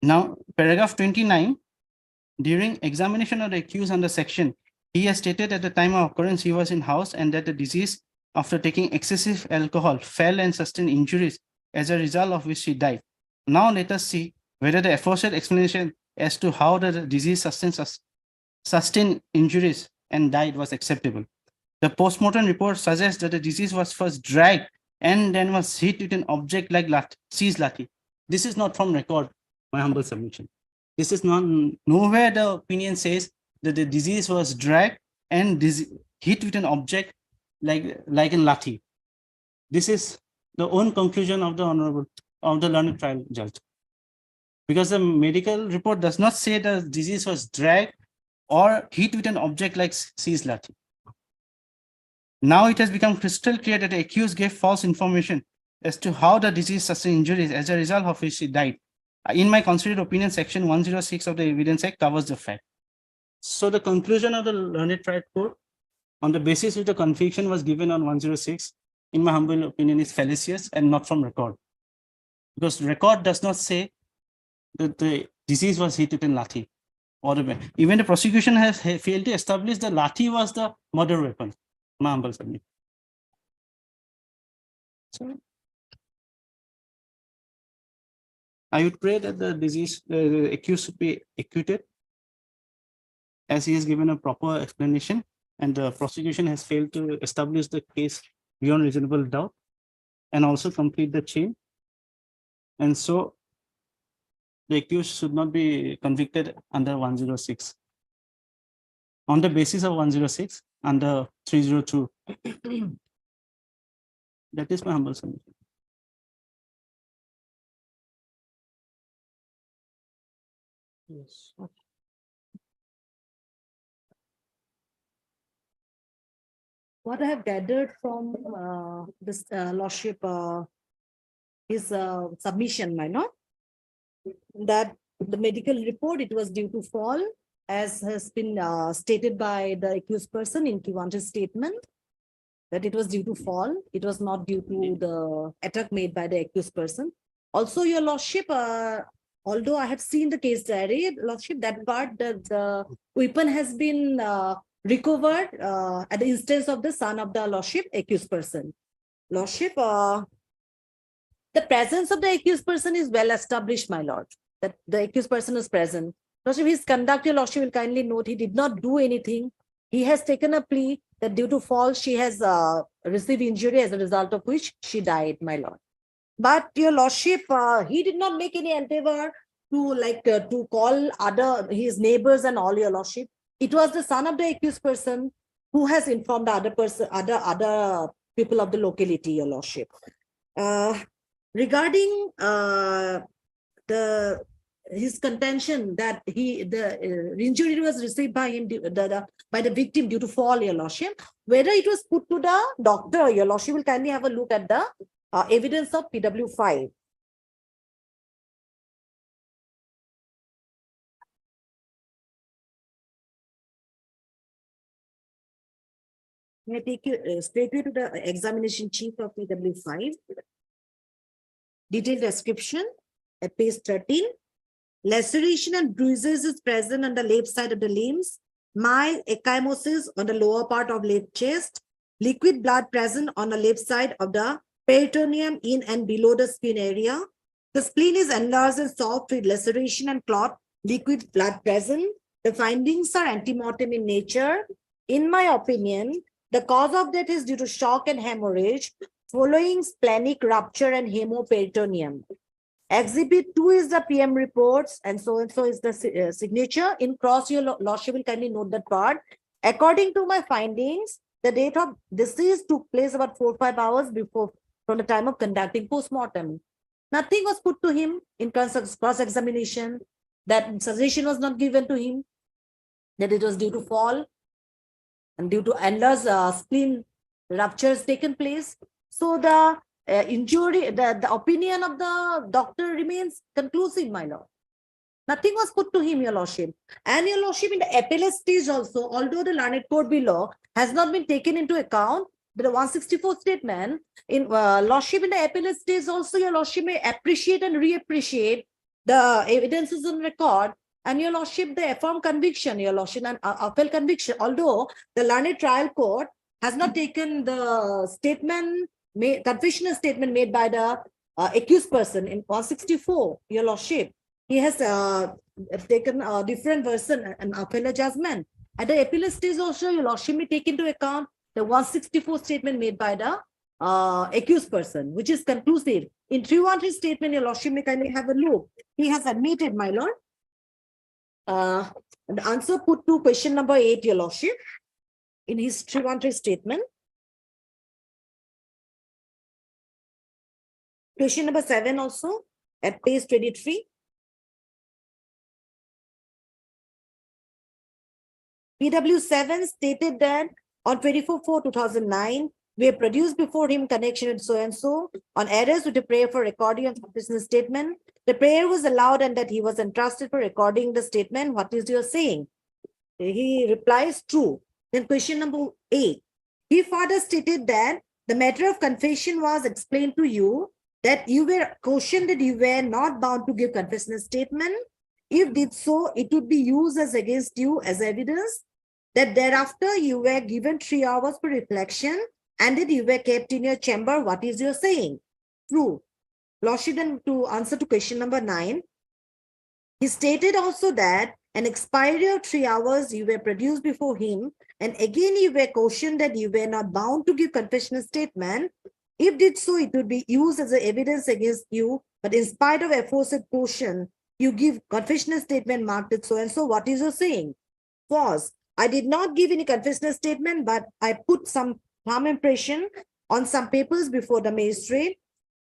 Now, paragraph 29, during examination of the accused under section, He has stated at the time of occurrence, he was in house and that the disease after taking excessive alcohol fell and sustained injuries as a result of which he died. Now let us see whether the aforesaid explanation as to how the disease sustained injuries and died was acceptable. The postmortem report suggests that the disease was first dragged and then was hit with an object like seized lathi. This is not from record, my humble submission. This is not, nowhere the opinion says that the disease was dragged and hit with an object like in lathi. This is the own conclusion of the learned trial judge. Because the medical report does not say the disease was dragged or hit with an object like seized lathi. Now it has become crystal clear that the accused gave false information as to how the disease sustained injuries as a result of which he died. In my considered opinion, section 106 of the Evidence Act covers the fact. So the conclusion of the learned trial court on the basis which the conviction was given on 106, in my humble opinion, is fallacious and not from record. Because record does not say that the disease was hit with a lathi. Or even the prosecution has failed to establish the lathi was the murder weapon. My humble submission. So I would pray that the accused should be acquitted, as he has given a proper explanation and the prosecution has failed to establish the case beyond reasonable doubt and also complete the chain. And so the accused should not be convicted under 106. On the basis of 106, under 302. That is my humble submission. Yes. What I have gathered from this lordship, his submission, my lord, that the medical report, it was due to fall, as has been stated by the accused person in Kiwanja's statement, that it was due to fall. It was not due to the attack made by the accused person. Also, your lordship, although I have seen the case diary, lordship, that part, the weapon has been recovered at the instance of the son of the lordship accused person. Lordship, the presence of the accused person is well established, my lord, that the accused person is present. Lordship, his conduct, your lordship will kindly note, he did not do anything. He has taken a plea that due to fall, she has received injury as a result of which she died, my lord. But your lordship, he did not make any endeavor to call his neighbors and all, your lordship. It was the son of the accused person who has informed the other people of the locality, your lordship. Regarding his contention that the injury was received by him by the victim due to fall, your lordship, whether it was put to the doctor, your lordship will kindly have a look at the evidence of PW5. May I take you straight to the examination chief of PW5. Detailed description at page 13. Laceration and bruises is present on the left side of the limbs. Mild ecchymosis on the lower part of left chest. Liquid blood present on the left side of the peritoneum in and below the skin area. The spleen is enlarged and soft with laceration and clot. Liquid blood present. The findings are antemortem in nature. In my opinion, the cause of death is due to shock and hemorrhage following splenic rupture and hemoperitoneum. Exhibit 2 is the PM reports, and so is the signature. In cross, your lordship will kindly note that part. According to my findings, the date of decease took place about 4 or 5 hours before from the time of conducting postmortem. Nothing was put to him in cross-examination. That suggestion was not given to him that it was due to fall and due to enlarged spleen ruptures taken place. So the injury, the opinion of the doctor remains conclusive, my lord. Nothing was put to him, your lordship. And your lordship, in the appellate stage also, although the learned court below has not been taken into account, the 164 statement, in lordship in the appellate stage also, your lordship may appreciate and reappreciate the evidences on record And your lordship, the affirmed conviction, your lordship, and upheld conviction, although the learned trial court has not taken the statement, confessional statement made by the accused person in 164, your lordship. He has taken a different version and upheld a judgment. At the appellate stage also, your lordship may take into account the 164 statement made by the accused person, which is conclusive. In 313 statement, your lordship may kindly have a look. He has admitted, my lord. The answer put to question number 8, your lordship, in his 313 statement. Question number 7 also at page 23. PW7 stated that on 24/4/2009, we have produced before him connection with so-and-so on errors with a prayer for recording of the business statement. The prayer was allowed and that he was entrusted for recording the statement. What is your saying? He replies true. Then question number 8. He further stated that the matter of confession was explained to you, that you were cautioned that you were not bound to give confessional statement. If did so, it would be used as against you as evidence, that thereafter you were given 3 hours for reflection and that you were kept in your chamber. What is your saying? True. Lordship, then to answer to question number 9, he stated also that an expiry of 3 hours you were produced before him, and again you were cautioned that you were not bound to give confessional statement. If did so, it would be used as a evidence against you, but in spite of aforesaid caution, you give confessional statement marked with so-and-so. What is your saying? False. I did not give any confessional statement, but I put some palm impression on some papers before the magistrate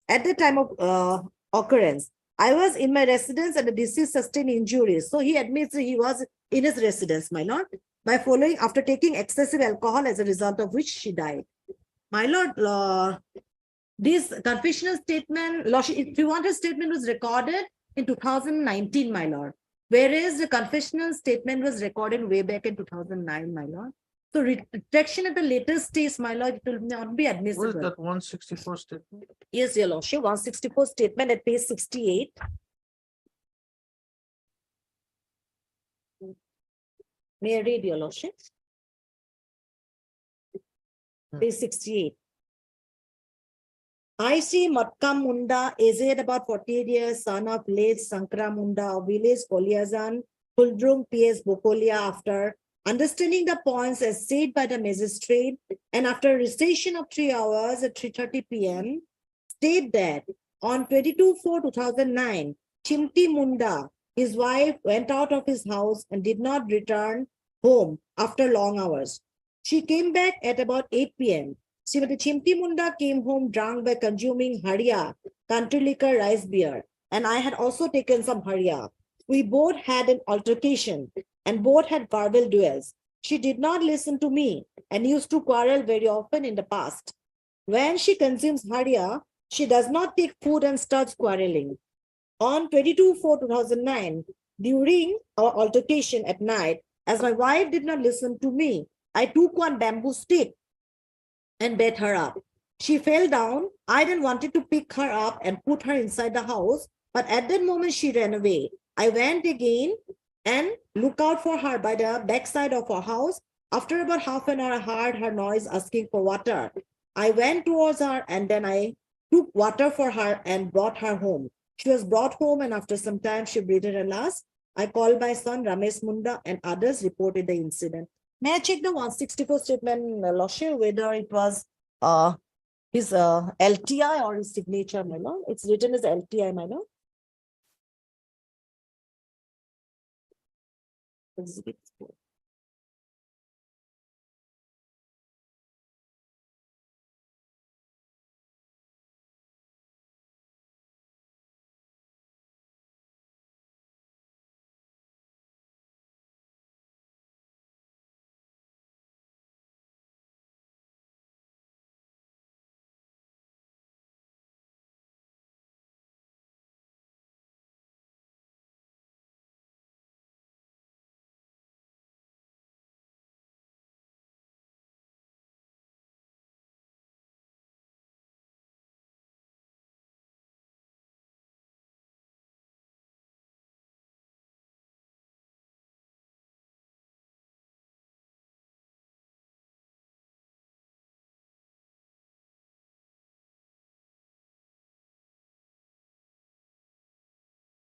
at the time of occurrence. I was in my residence and the deceased sustained injuries. So he admits he was in his residence, my lord, by following after taking excessive alcohol, as a result of which she died. My lord, this confessional statement, lordship, if you want a statement, was recorded in 2019, my lord. Whereas the confessional statement was recorded way back in 2009, my lord. So retraction at the later stage, my lord, it will not be What is admissible. that 164 statement? Yes, your lordship, 164 statement at page 68. May I read, your lordship? Page 68. I see Matka Munda, aged about 48 years, son of late Sankara Munda of village Koliazan, Kuldrum PS Bokolia, after understanding the points as said by the magistrate and after recitation of 3 hours at 3:30 p.m., state that on 22/4/2009, Chimti Munda, his wife, went out of his house and did not return home after long hours. She came back at about 8 p.m. Srimati Chimti Munda came home drunk by consuming haria, country liquor, rice beer, and I had also taken some haria. We both had an altercation and both had verbal duels. She did not listen to me and used to quarrel very often in the past. When she consumes haria, she does not take food and starts quarreling. On 22/4/2009, during our altercation at night, as my wife did not listen to me, I took one bamboo stick and beat her up. She fell down. I then wanted to pick her up and put her inside the house, but at that moment she ran away. I went again and looked out for her by the backside of our house. After about half an hour, I heard her noise asking for water. I went towards her and then I took water for her and brought her home. She was brought home and after some time she breathed her last. I called my son Ramesh Munda and others reported the incident. May I check the 164 statement, lordship, whether it was his LTI or his signature, my lord? It's written as LTI, my lord. Exhibit 4.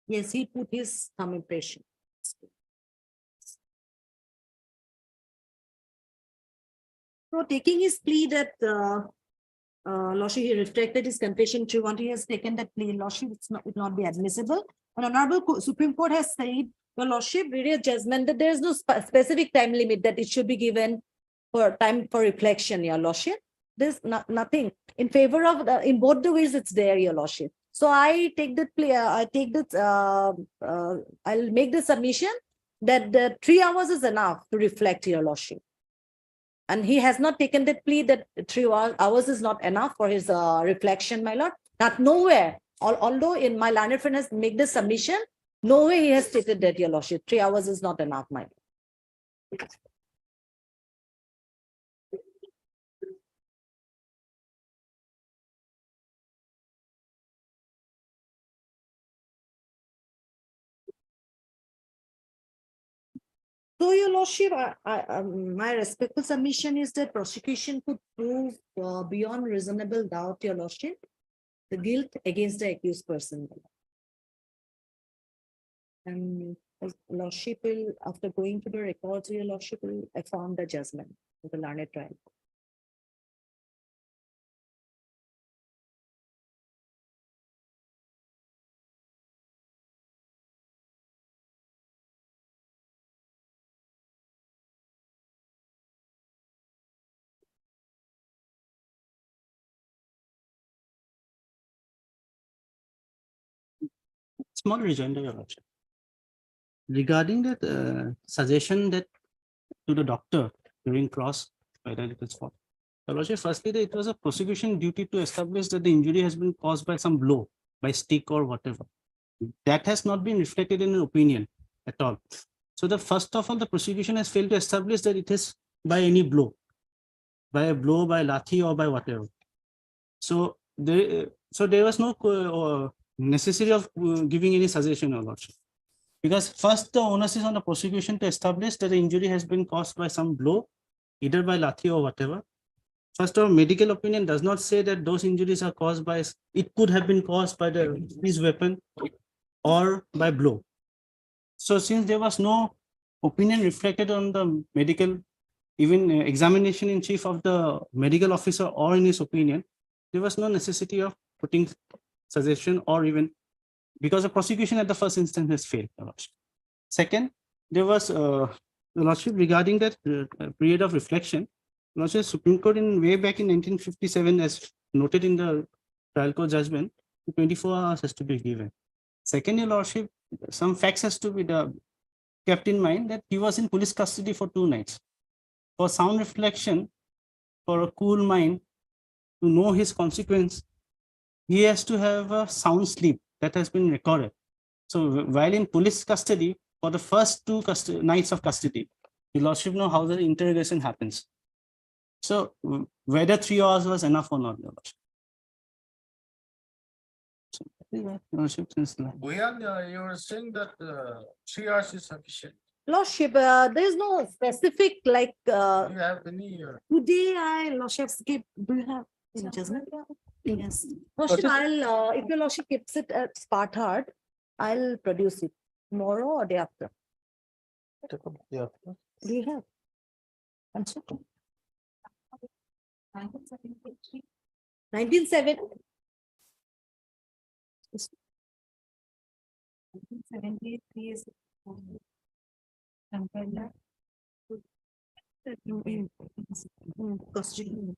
Yes, he put his thumb impression. So taking his plea that Lordship, he retracted his confession to what he has taken that plea, Lordship, would not be admissible. And Honorable Supreme Court has said, Your Lordship, various judgment that there is no specific time limit that it should be given for time for reflection, Your Lordship. There's nothing in favor of in both the ways it's there, Your Lordship. So I take that plea, I'll make the submission that the 3 hours is enough to reflect, Your Lordship. And he has not taken that plea that 3 hours is not enough for his reflection, my lord. Not nowhere. Although in my learned friend has made the submission, nowhere he has stated that, Your Lordship. 3 hours is not enough, my lord. So, Your Lordship, my respectful submission is that prosecution could prove beyond reasonable doubt, Your Lordship, the guilt against the accused person. And Lordship will, after going to the records, Your Lordship will affirm the judgment of the learned trial. Small rejoinder, Your Lordship. Regarding that suggestion that to the doctor during cross, whether it is for. Your Lordship, firstly, that it was a prosecution duty to establish that the injury has been caused by some blow, by stick or whatever. That has not been reflected in an opinion at all. So the first of all, the prosecution has failed to establish that it is by any blow, by a blow, by lathi or by whatever. So there was no necessity of giving any suggestion, Your Lordship. Because first the onus is on the prosecution to establish that the injury has been caused by some blow, either by lathi or whatever. First of all, medical opinion does not say that those injuries are caused by, it could have been caused by his weapon or by blow. So since there was no opinion reflected on the medical, even examination in chief of the medical officer or in his opinion, there was no necessity of putting suggestion or even because the prosecution at the first instance has failed. Second, there was the Lordship regarding that period of reflection. Lordship, Supreme Court in way back in 1957, as noted in the trial court judgment, 24 hours has to be given. Second, Your Lordship, some facts has to be kept in mind that he was in police custody for 2 nights. For sound reflection, for a cool mind, to know his consequence, he has to have a sound sleep that has been recorded. So while in police custody, for the first 2 nights of custody, Your Lordship know how the interrogation happens. So whether 3 hours was enough or not, Your Lordship. So, Your Lordship, since You were saying that 3 hours is sufficient. Lordship, there is no specific like Do you have any? today Lordship skip. Do you have any judgment? Yes. Lordship, I'll if your Lordship keeps it at Sparta, I'll produce it tomorrow or day after. Yeah. Do you have? Answer. 1970. 1973 is. Constitution.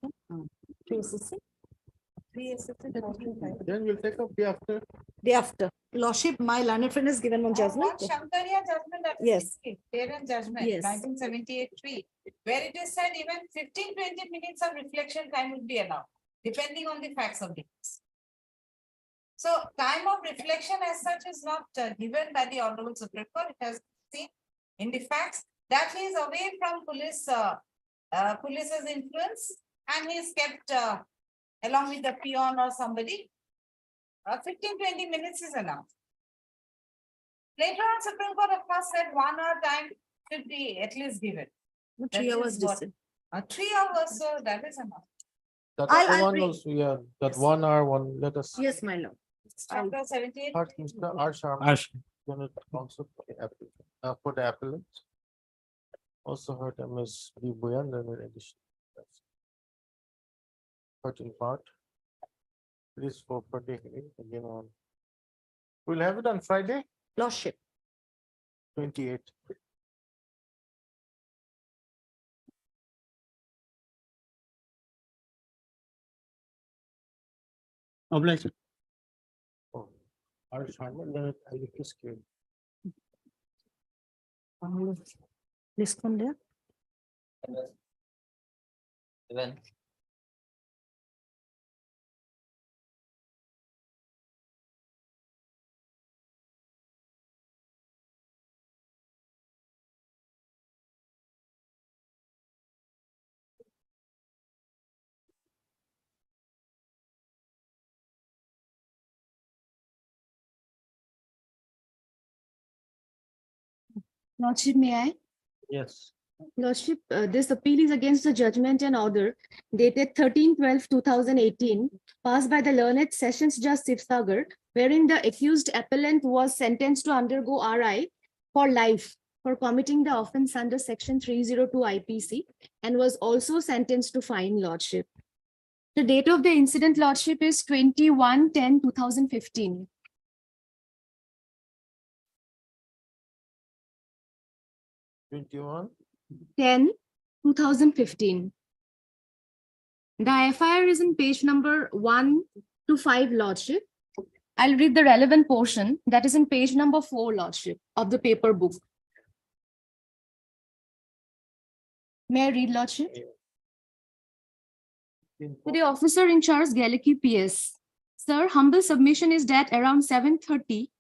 Then we'll take up the after. Day after. Lordship, my learned friend has given one judgment. Shankaria judgment. that is Yes. 60, parent judgment, Yes. 1978-3, where it is said even 15-20 minutes of reflection time would be allowed, depending on the facts of the case. So time of reflection as such is not given by the Honorable Supreme Court. It has seen in the facts that he is away from police's influence and he is kept along with the peon or somebody. 15-20 minutes is enough. Later on, Supreme Court of course said 1 hour time should be at least given. 3 That hours is what- distance. 3 hours, so that is enough. That I'll other one bring- was, yeah, that Yes. 1 hour one, let us. Yes, my lord. Chapter 78. Mr. R. Sharma. Ash, General counsel for the applicant, for the appellant. Also heard Ms. B. Boyan in addition. 13 part. Please for per day hearing again on. We'll have it on Friday, Lordship, 28. Obliged. Oh, R. Sharma, then I request you. List from there. Even. Lordship, may I? Yes. Lordship, this appeal is against the judgment and order dated 13/12/2018, passed by the learned Sessions Judge Sivsagar, wherein the accused appellant was sentenced to undergo RI for life for committing the offence under section 302 IPC and was also sentenced to fine, Lordship. The date of the incident, Lordship, is 21/10/2015. 21. 10/2015. The FIR is in page number 1 to 5, Lordship. I'll read the relevant portion that is in page number 4, Lordship, of the paper book. May I read, Lordship? To the officer in charge, Galaki PS. Sir, humble submission is that around 7:30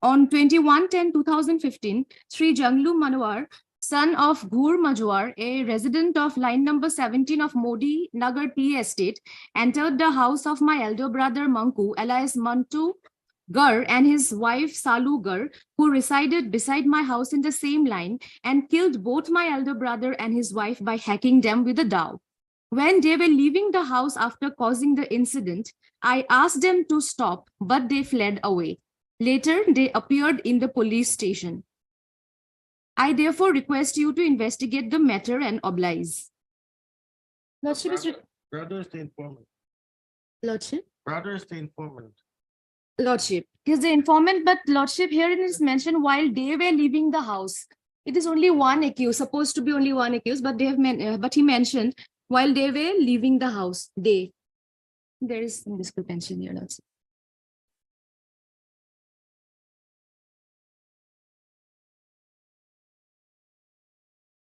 on 21/10/2015, Sri Janglu Manwar, son of Ghur Majwar, a resident of line number 17 of Modi Nagar Tea Estate, entered the house of my elder brother Manku, alias Mantu Gar, and his wife Salu Gar, who resided beside my house in the same line, and killed both my elder brother and his wife by hacking them with a dao. When they were leaving the house after causing the incident, I asked them to stop, but they fled away. Later, they appeared in the police station. I therefore request you to investigate the matter and oblige. Lordship is Brother is the informant. Lordship. Brother is the informant. Lordship, he is the informant, but Lordship, here it is mentioned while they were leaving the house. It is only one accused, supposed to be only one accused, but they have but he mentioned while they were leaving the house. There is some discrepancy here, Lordship.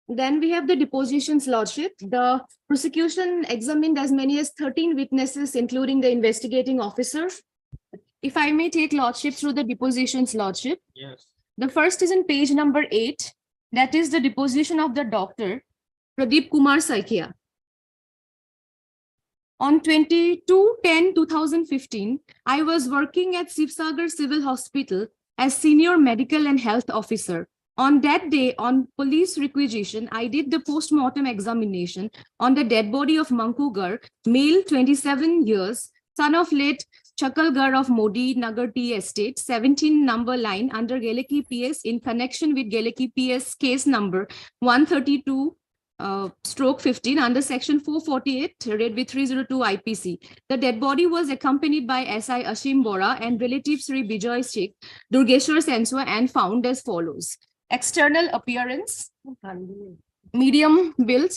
Then we have the depositions, Lordship. The prosecution examined as many as 13 witnesses, including the investigating officer. If I may take Lordship through the depositions, Lordship. Yes. The first is in page number 8. That is the deposition of the doctor, Pradeep Kumar Saikia. On 22/10/2015, I was working at Sivsagar Civil Hospital as senior medical and health officer. On that day, on police requisition, I did the post-mortem examination on the dead body of Manku Gar, male 27 years, son of late Chakal Gar of Modi Nagar Tea Estate, 17 number line under Galaki PS in connection with Galaki PS case number 132/15 under section 448 read with 302 IPC. The dead body was accompanied by SI Ashim Bora and relative Sri Bijoy Sheikh, Durgeshwar Senswa, and found as follows. External appearance, medium build,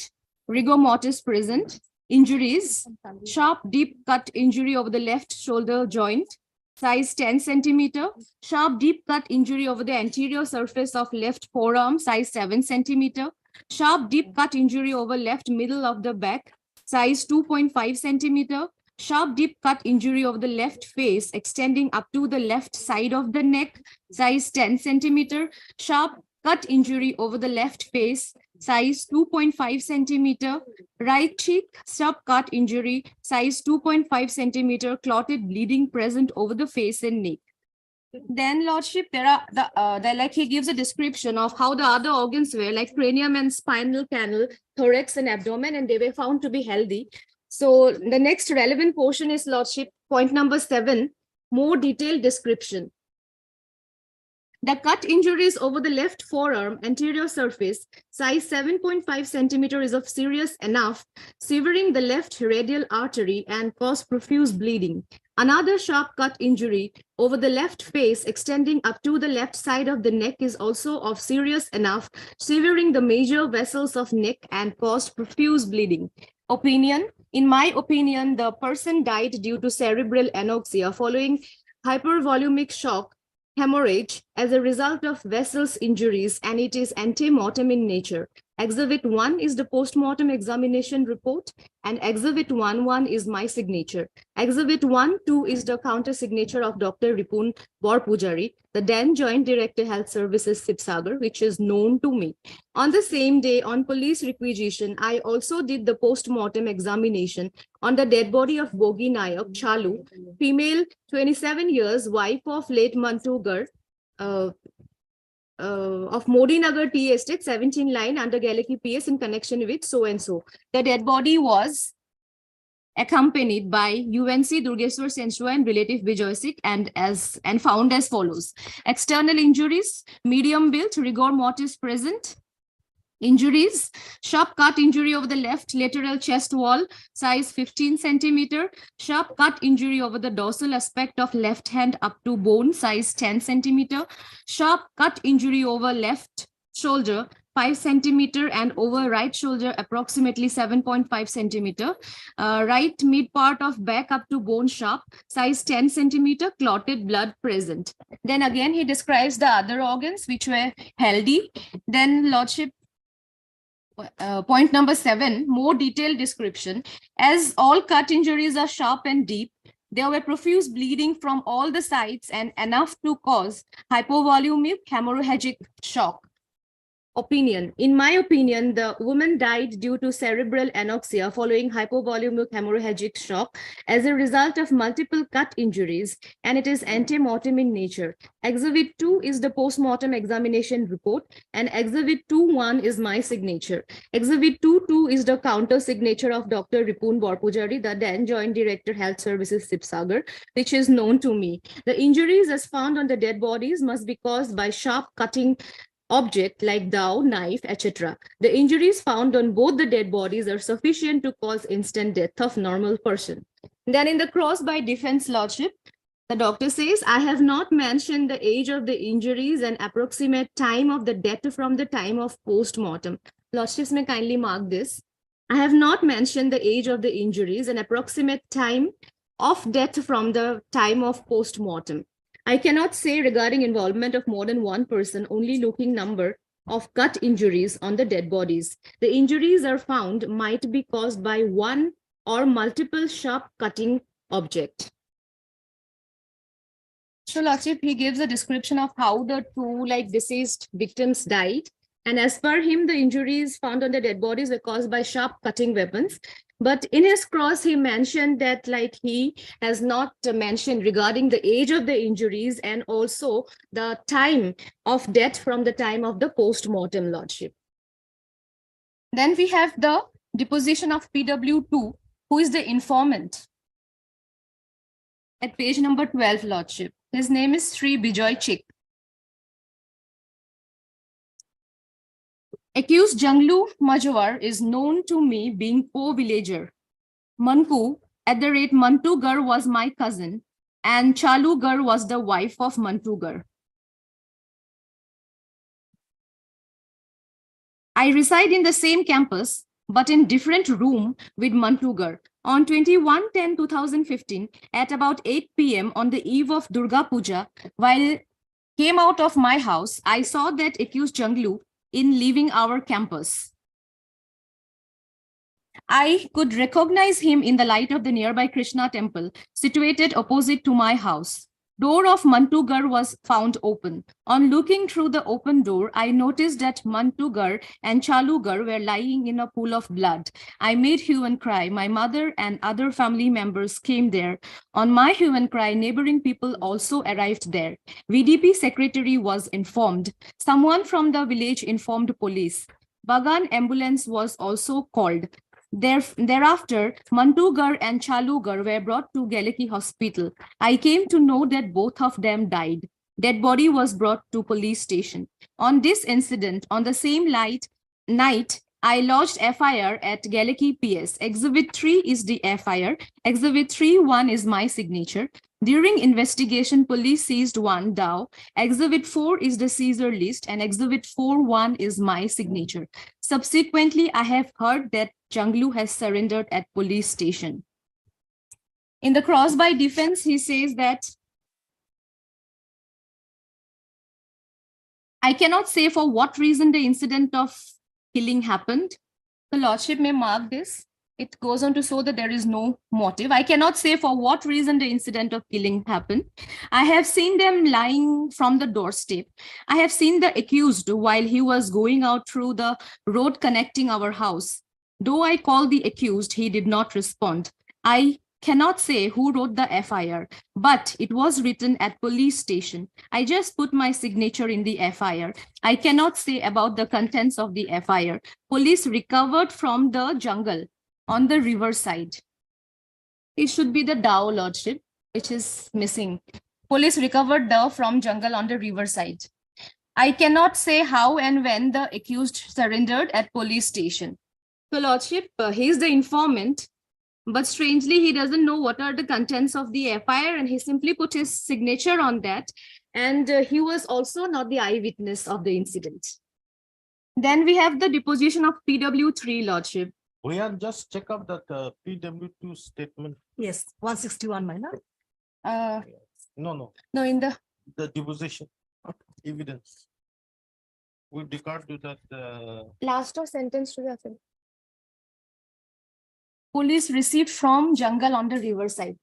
rigor mortis present, injuries, sharp deep cut injury over the left shoulder joint, size 10 centimeter, sharp deep cut injury over the anterior surface of left forearm, size 7 centimeter, sharp deep cut injury over left middle of the back, size 2.5 centimeter, sharp deep cut injury over the left face extending up to the left side of the neck, size 10 centimeter, sharp cut injury over the left face, size 2.5 centimeter, right cheek, sharp cut injury, size 2.5 centimeter, clotted bleeding present over the face and neck. Then, Lordship, there are like he gives a description of how the other organs were, like cranium and spinal canal, thorax and abdomen, and they were found to be healthy. So the next relevant portion is, Lordship, point number 7. More detailed description. The cut injuries over the left forearm anterior surface, size 7.5 centimeter, is of serious enough, severing the left radial artery and cause profuse bleeding. Another sharp cut injury over the left face extending up to the left side of the neck is also of serious enough, severing the major vessels of neck and caused profuse bleeding. Opinion. In my opinion, the person died due to cerebral anoxia following hypervolumic shock hemorrhage as a result of vessels injuries, and it is ante-mortem in nature. Exhibit 1 is the post-mortem examination report, and Exhibit 1.1 is my signature. Exhibit 1.2 is the counter signature of Dr. Ripun Borpujari, the then Joint Director Health Services Sibsagar, which is known to me. On the same day, on police requisition, I also did the post-mortem examination on the dead body of Bogi Nayak Chalu, female, 27 years, wife of late Mantu Gar, of Modi Nagar Tea Estate, 17 line under Galaki PS in connection with so-and-so. The dead body was accompanied by UNC Durgeswar Sensua and relative Bijoy Sikh and found as follows. External injuries, medium built, rigor mortis present. Injuries, sharp cut injury over the left lateral chest wall, size 15 centimeter, sharp cut injury over the dorsal aspect of left hand up to bone, size 10 centimeter, sharp cut injury over left shoulder, 5 centimeter, and over right shoulder, approximately 7.5 centimeter, right mid part of back up to bone sharp, size 10 centimeter, clotted blood present. Then again, he describes the other organs which were healthy. Then Lordship, point number 7, more detailed description. As all cut injuries are sharp and deep, there were profuse bleeding from all the sides and enough to cause hypovolumic hemorrhagic shock. Opinion. In my opinion, the woman died due to cerebral anoxia following hypovolumic hemorrhagic shock as a result of multiple cut injuries, and it is ante-mortem in nature. Exhibit 2 is the post-mortem examination report, and Exhibit 2.1 is my signature. Exhibit 2.2 is the counter signature of Dr. Ripun Borpujari, the then Joint Director Health Services Sibsagar, which is known to me. The injuries as found on the dead bodies must be caused by sharp cutting object like dowel, knife, etc. The injuries found on both the dead bodies are sufficient to cause instant death of normal person. Then in the cross by defense lordship, the doctor says, I have not mentioned the age of the injuries and approximate time of the death from the time of post-mortem. Lordships may kindly mark this. I have not mentioned the age of the injuries and approximate time of death from the time of post-mortem. I cannot say regarding involvement of more than one person, only looking number of cut injuries on the dead bodies. The injuries are found might be caused by one or multiple sharp cutting object. So Lordship, he gives a description of how the two deceased victims died. And as per him, the injuries found on the dead bodies were caused by sharp cutting weapons. But in his cross, he mentioned that he has not mentioned regarding the age of the injuries and also the time of death from the time of the post-mortem lordship. Then we have the deposition of PW2, who is the informant. At page number 12, lordship. His name is Sri Bijoy Chik. Accused Janglu Majwar is known to me being co-villager. Manku @Mantu Gar was my cousin, and Chalu Gar was the wife of Mantu Gar. I reside in the same campus, but in different room with Mantu Gar. On 21/10/2015, at about 8 p.m. on the eve of Durga Puja, while came out of my house, I saw that accused Janglu in leaving our campus. I could recognize him in the light of the nearby Krishna temple situated opposite to my house. Door of Mantu Gar was found open. On looking through the open door, I noticed that Mantu Gar and Chalu Gar were lying in a pool of blood. I made hue and cry. My mother and other family members came there. On my hue and cry, neighboring people also arrived there. VDP secretary was informed. Someone from the village informed police. Bagan ambulance was also called. Thereafter, Mantugar and Chalugar were brought to Galaki Hospital. I came to know that both of them died. Dead body was brought to police station. On this incident, on the same night, I lodged FIR at Galaki PS. Exhibit 3 is the FIR. Exhibit 3.1 is my signature. During investigation, police seized one DAO. Exhibit 4 is the seizure list and Exhibit 4.1 is my signature. Subsequently, I have heard that Junglu has surrendered at police station. In the cross-by defense, he says that I cannot say for what reason the incident of killing happened. The Lordship may mark this. It goes on to show that there is no motive. I cannot say for what reason the incident of killing happened. I have seen them lying from the doorstep. I have seen the accused while he was going out through the road connecting our house. Though I called the accused, he did not respond. I cannot say who wrote the FIR, but it was written at police station. I just put my signature in the FIR. I cannot say about the contents of the FIR. Police recovered from the jungle on the riverside. It should be the DAO, Lordship, which is missing. Police recovered the from jungle on the riverside. I cannot say how and when the accused surrendered at police station. So, Lordship, he is the informant, but strangely, he doesn't know what are the contents of the FIR and he simply put his signature on that. And he was also not the eyewitness of the incident. Then we have the deposition of PW3, Lordship. We have just check up that PW2 statement. Yes, 161 minor. No, No, in the the deposition evidence. With regard to that, last of sentence to the police received from jungle on the riverside.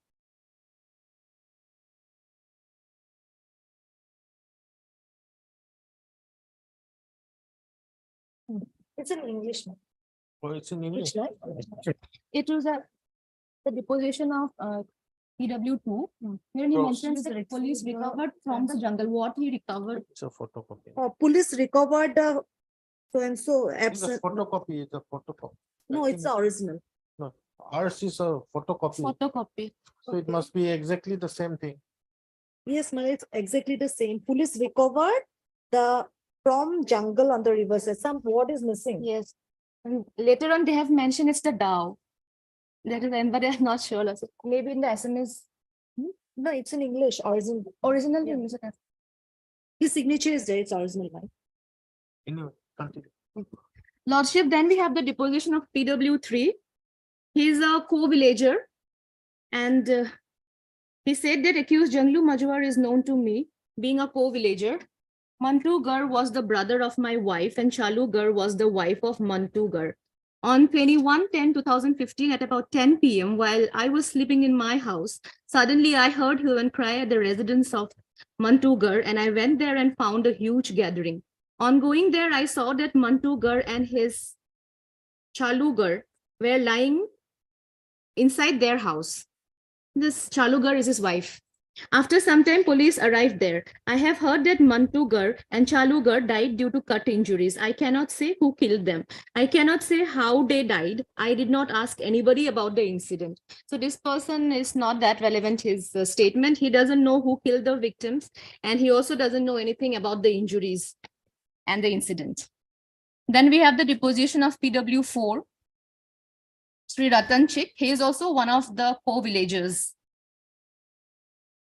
It's in English. No? oh, it's in English. Which line? It was the deposition of PW2, where he Oh. mentions that police recovered from the jungle. What he recovered? It's a photocopy. Police recovered so and so It's a absent. photocopy, it's a photocopy. No, it's the original. Ours is a photocopy, Photocopy. so it must be exactly the same thing. Yes, man, it's exactly the same. Police recovered the from jungle on the riverside. Some word is missing. Yes. And later on, they have mentioned it's the DAO. That is, but I'm not sure. Also. Maybe in the SMS. No, it's in English. Original. Original. Yeah. His signature is there. It's original, right? Anyway, continue. Lordship, then we have the deposition of PW3. He is a co-villager and he said that accused Junglu Majwar is known to me, being a co-villager. Mantu Gar was the brother of my wife and Chalu Gar was the wife of Mantu Gar. On 21/10/2015 at about 10 p.m. while I was sleeping in my house, suddenly I heard hue and cry at the residence of Mantu Gar and I went there and found a huge gathering. On going there, I saw that Mantu Gar and his Chalu Gar were lying inside their house. This Chalugar is his wife. After some time, police arrived there. I have heard that Mantugar and Chalugar died due to cut injuries. I cannot say who killed them. I cannot say how they died. I did not ask anybody about the incident. So this person is not that relevant, his statement. He doesn't know who killed the victims, and he also doesn't know anything about the injuries and the incident. Then we have the deposition of PW4. Sri Ratan Chik, he is also one of the co-villagers.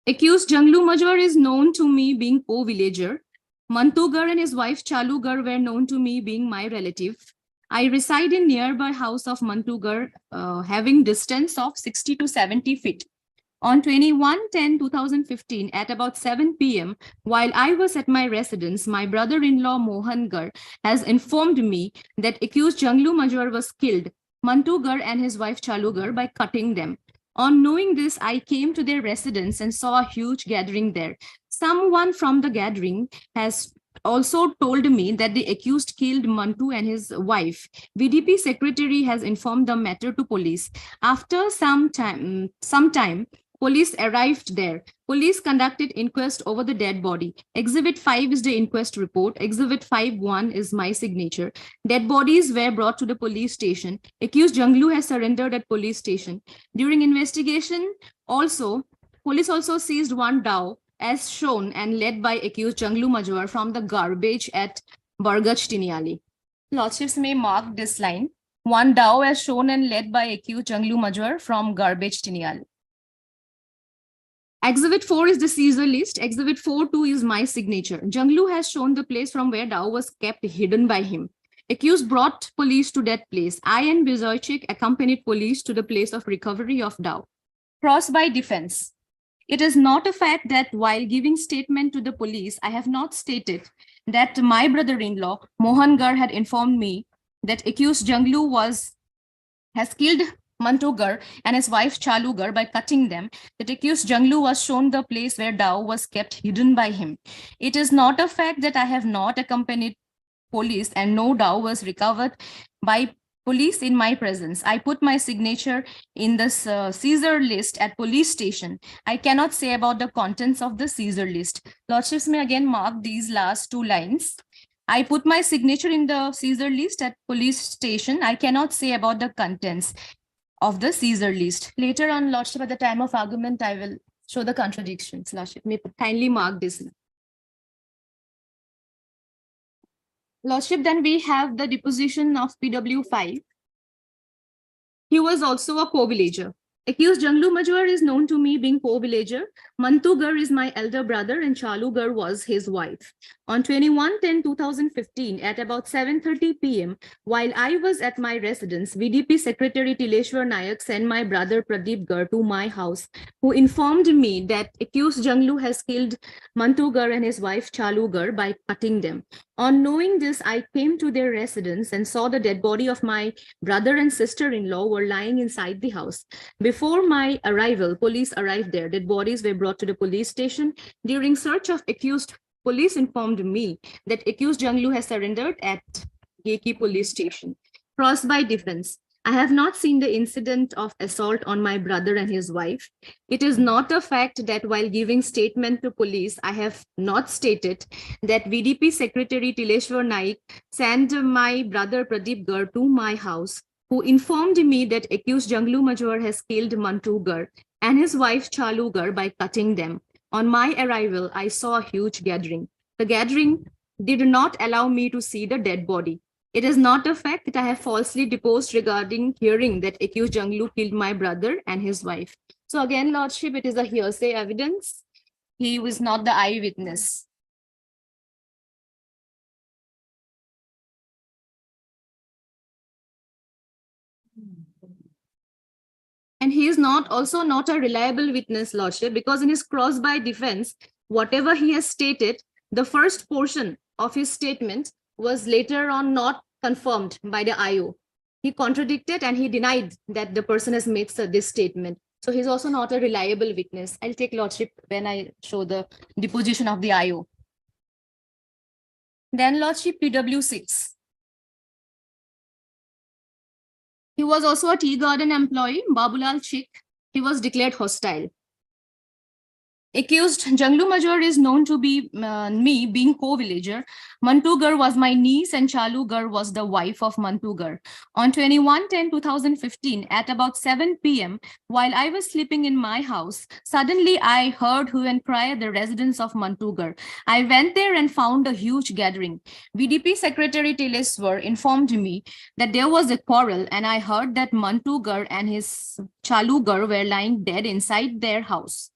Accused Junglu Majwar is known to me being co-villager. Mantugar and his wife Chalugar were known to me being my relative. I reside in nearby house of Mantugar, having distance of 60 to 70 feet. On 21/10/2015 at about 7 p.m., while I was at my residence, my brother-in-law Mohan Gar has informed me that accused Junglu Majwar was killed, Mantugar and his wife Chalugar, by cutting them. On knowing this, I came to their residence and saw a huge gathering there. Someone from the gathering has also told me that the accused killed Mantu and his wife. VDP secretary has informed the matter to police. After some time, Police arrived there. Police conducted inquest over the dead body. Exhibit 5 is the inquest report. Exhibit 5.1 is my signature. Dead bodies were brought to the police station. Accused Junglu has surrendered at police station. During investigation, police also seized one dhow as shown and led by accused Junglu Majwar from the garbage at Bargach Tiniali. Lordships may mark this line. One dhow as shown and led by accused Junglu Majwar from garbage Tiniali. Exhibit 4 is the seizure list. Exhibit 4.2 is my signature. Junglu has shown the place from where dhow was kept hidden by him. Accused brought police to that place. I and Bizoychik accompanied police to the place of recovery of dhow. Cross by defense. It is not a fact that while giving statement to the police, I have not stated that my brother-in-law, Mohan Gar, had informed me that accused Junglu has killed Mantu Gar and his wife Chalu Gar by cutting them. That accused Junglu was shown the place where dhow was kept hidden by him. It is not a fact that I have not accompanied police and no dhow was recovered by police in my presence. I put my signature in this seizure list at police station. I cannot say about the contents of the seizure list. Lordships may again mark these last two lines. I put my signature in the seizure list at police station. I cannot say about the contents of the seizure list. Later on, Lordship, at the time of argument, I will show the contradictions. Lordship may kindly mark this. Lordship, then we have the deposition of PW5. He was also a co-villager. Accused Junglu Majwar is known to me being co-villager. Mantu Gar is my elder brother and Chalu Gar was his wife. On 21/10/2015 at about 7:30 p.m., while I was at my residence, VDP Secretary Tileshwar Nayak sent my brother Pradeep Gar to my house, who informed me that accused Junglu has killed Mantu Gar and his wife Chalu Gar by cutting them. On knowing this, I came to their residence and saw the dead body of my brother and sister-in-law were lying inside the house. Before my arrival, police arrived there. Dead bodies were brought to the police station. During search of accused, police informed me that accused Junglu has surrendered at Geki police station. Cross by defense. I have not seen the incident of assault on my brother and his wife. It is not a fact that while giving statement to police, I have not stated that VDP Secretary Tileshwar Naik sent my brother Pradeep Gar to my house, who informed me that accused Junglu Majwar has killed Mantu Gar and his wife Chalu Gar by cutting them. On my arrival, I saw a huge gathering. The gathering did not allow me to see the dead body. It is not a fact that I have falsely deposed regarding hearing that accused Junglu killed my brother and his wife. So again, Lordship, it is a hearsay evidence. He was not the eyewitness. And he is also not a reliable witness, Lordship, because in his cross-by defense, whatever he has stated, the first portion of his statement was later on not confirmed by the IO. He contradicted and he denied that the person has made this statement. So he's also not a reliable witness. I'll take Lordship when I show the deposition of the IO. Then Lordship PW6. He was also a tea garden employee, Babulal Chik. He was declared hostile. Accused Junglu Majwar is known to be me being co-villager. Mantu Gar was my niece and Chalu Gar was the wife of Mantu Gar. On 21/10/2015 at about 7 p.m. while I was sleeping in my house, suddenly I heard hue and cry at the residence of Mantu Gar. I went there and found a huge gathering. VDP Secretary Tileshwar informed me that there was a quarrel and I heard that Mantu Gar and his Chalu Gar were lying dead inside their house.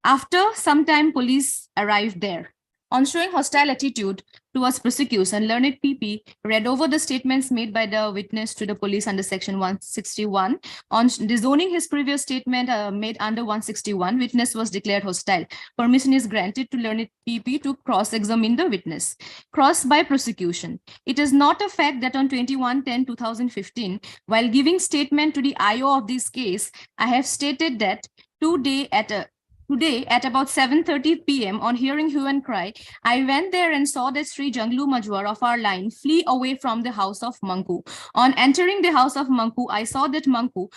After some time, police arrived there. On showing hostile attitude towards prosecution, learned PP read over the statements made by the witness to the police under section 161. On disowning his previous statement made under 161, witness was declared hostile. Permission is granted to learned PP to cross-examine the witness. Cross by prosecution. It is not a fact that on 21/10/2015, while giving statement to the IO of this case, I have stated that Today at about 7:30 p.m. on hearing hue and cry, I went there and saw that Sri Junglu Majwar of our line flee away from the house of Manku. On entering the house of Manku, I saw that Manku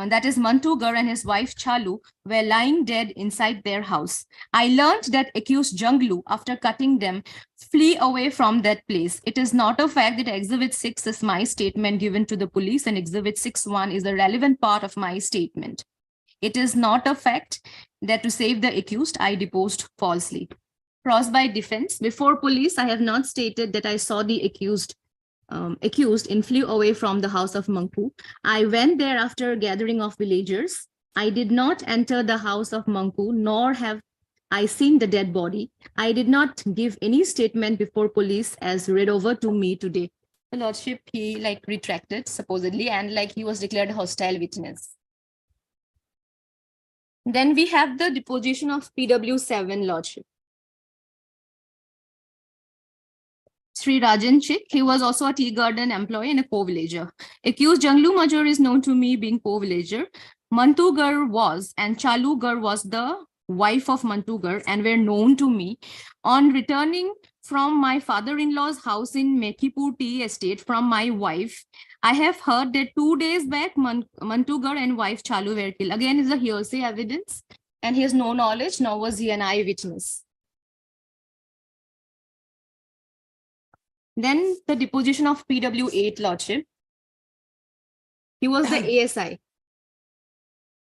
that is Mantugar and his wife Chalu, were lying dead inside their house. I learned that accused Junglu, after cutting them, flee away from that place. It is not a fact that Exhibit 6 is my statement given to the police and Exhibit 6.1 is the relevant part of my statement. It is not a fact that to save the accused, I deposed falsely. Cross by defense. Before police, I have not stated that I saw the accused and flew away from the house of Manku. I went there after a gathering of villagers. I did not enter the house of Manku, nor have I seen the dead body. I did not give any statement before police as read over to me today. The Lordship, he retracted supposedly and he was declared a hostile witness. Then we have the deposition of PW7, Lordship. Sri Rajan Chik, he was also a tea garden employee and a co-villager. Accused Junglu Major is known to me being co-villager. Mantugar was and Chalugar was the wife of Mantugar and were known to me. On returning from my father-in-law's house in Mekhipur Tea Estate from my wife, I have heard that 2 days back Mantugar and wife Chalu were killed. Again, is a hearsay evidence and he has no knowledge, nor was he an eyewitness. Then the deposition of PW8, Lordship. He was the ASI.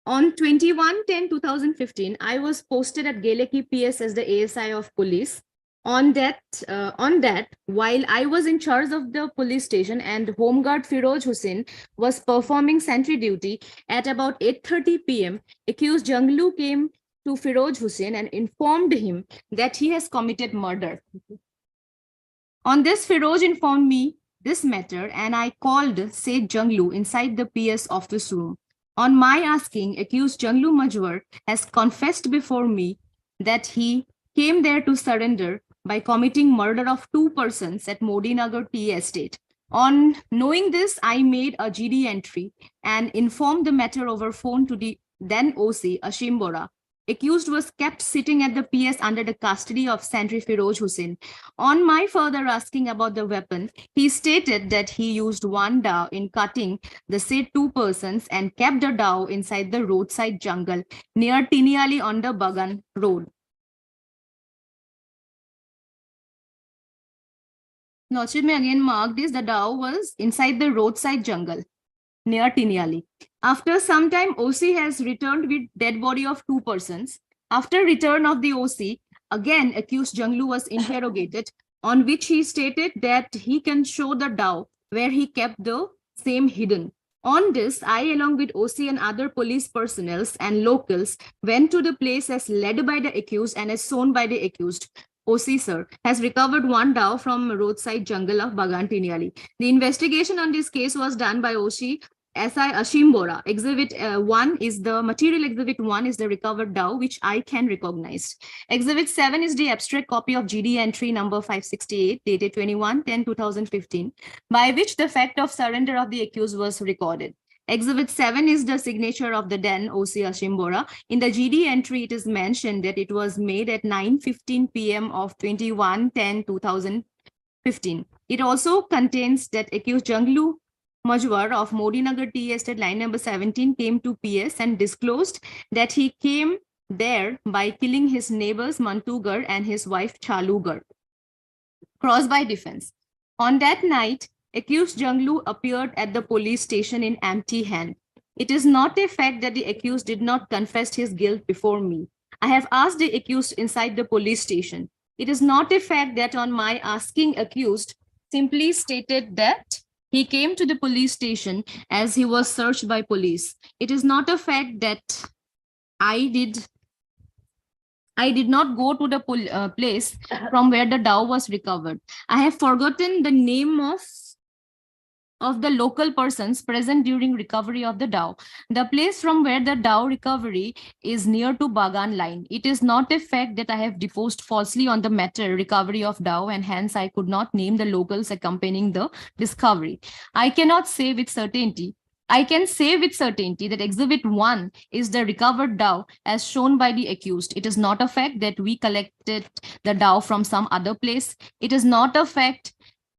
On 21/10/2015, I was posted at Geleki PS as the ASI of police. On that, while I was in charge of the police station and Homeguard Firoz Hussain was performing sentry duty at about 8:30 p.m., accused Junglu came to Firoz Hussain and informed him that he has committed murder. On this, Firoz informed me this matter and I called Said Junglu inside the PS office room. On my asking, accused Junglu Majwar has confessed before me that he came there to surrender by committing murder of 2 persons at Modinagar Tea Estate. On knowing this, I made a GD entry and informed the matter over phone to the then OC, Ashim Bora. Accused was kept sitting at the PS under the custody of Sentry Firoz Hussain. On my further asking about the weapon, he stated that he used one dao in cutting the said 2 persons and kept the dao inside the roadside jungle near Tiniali on the Bagan Road. Lordship may again mark this, the dao was inside the roadside jungle near Tiniali. After some time, OC has returned with dead body of 2 persons. After return of the OC, again accused Junglu was interrogated, on which he stated that he can show the dao where he kept the same hidden. On this, I along with OC and other police personnel and locals went to the place as led by the accused and as shown by the accused. OC sir has recovered 1 dao from roadside jungle of Bagan Tiniali. The investigation on this case was done by OC SI Ashim Bora. Exhibit 1 is the material exhibit 1 is the recovered dao, which I can recognize. Exhibit 7 is the abstract copy of GD entry number 568 dated 21/10/2015, by which the fact of surrender of the accused was recorded. Exhibit 7 is the signature of the then OC Ashim Bora. In the GD entry, it is mentioned that it was made at 9:15 p.m. of 21/10/2015. It also contains that accused Junglu Majwar of Modinagar Tea Estate line number 17 came to PS and disclosed that he came there by killing his neighbors Mantugar and his wife Chalugar. Cross by defense. On that night, accused Junglu appeared at the police station in empty hand. It is not a fact that the accused did not confess his guilt before me. I have asked the accused inside the police station. It is not a fact that on my asking, accused simply stated that he came to the police station as he was searched by police. It is not a fact that I did not go to the place from where the dao was recovered. I have forgotten the name of the local persons present during recovery of the dao. The place from where the dao recovery is near to Bagan line. It is not a fact that I have deposed falsely on the matter recovery of dao, and hence I could not name the locals accompanying the discovery. I cannot say with certainty. I can say with certainty that Exhibit 1 is the recovered dao as shown by the accused. It is not a fact that we collected the dao from some other place. It is not a fact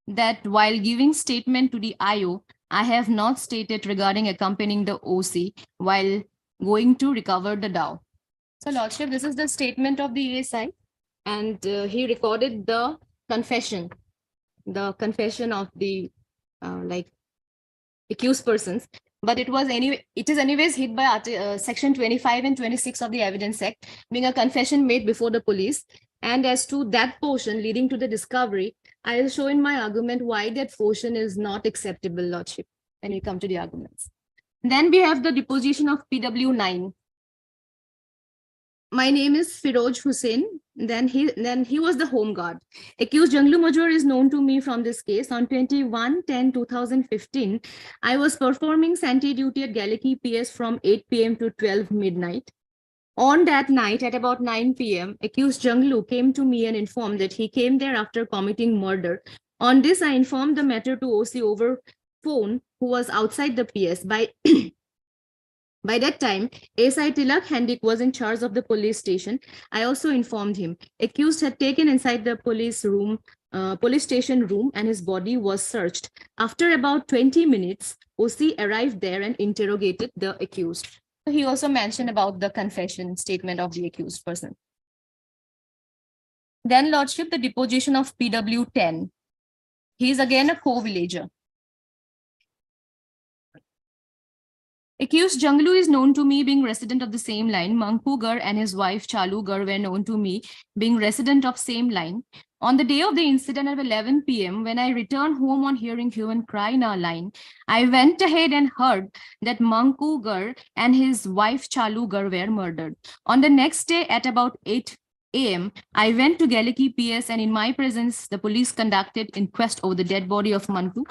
that while giving statement to the IO, I have not stated regarding accompanying the OC while going to recover the DAO. So Lordship, this is the statement of the ASI, and he recorded the confession of the accused persons. But it is anyways hit by section 25 and 26 of the Evidence Act, being a confession made before the police. And as to that portion leading to the discovery, I will show in my argument why that portion is not acceptable, Lordship, when we come to the arguments. Then we have the deposition of PW9. My name is Firoj Hussain. Then he was the home guard. Accused Janglu Major is known to me from this case. On 21/10/2015, I was performing sentry duty at Galliki PS from 8 p.m. to 12 midnight. On that night at about 9 p.m., accused Janglu came to me and informed that he came there after committing murder. On this, I informed the matter to OC over phone, who was outside the PS. By that time, ASI Tilak Handik was in charge of the police station. I also informed him. Accused had taken inside the police station room, and his body was searched. After about 20 minutes, OC arrived there and interrogated the accused. He also mentioned about the confession statement of the accused person. Then, Lordship, the deposition of PW10. He is again a co-villager. Accused Janglu is known to me being resident of the same line. Manku Gar and his wife Chalu Gar were known to me being resident of same line. On the day of the incident at 11 p.m., when I returned home on hearing hue and cry in our line, I went ahead and heard that Manku Gar and his wife Chalu Gar were murdered. On the next day at about 8 a.m., I went to Galliki PS, and in my presence, the police conducted inquest over the dead body of Mantu.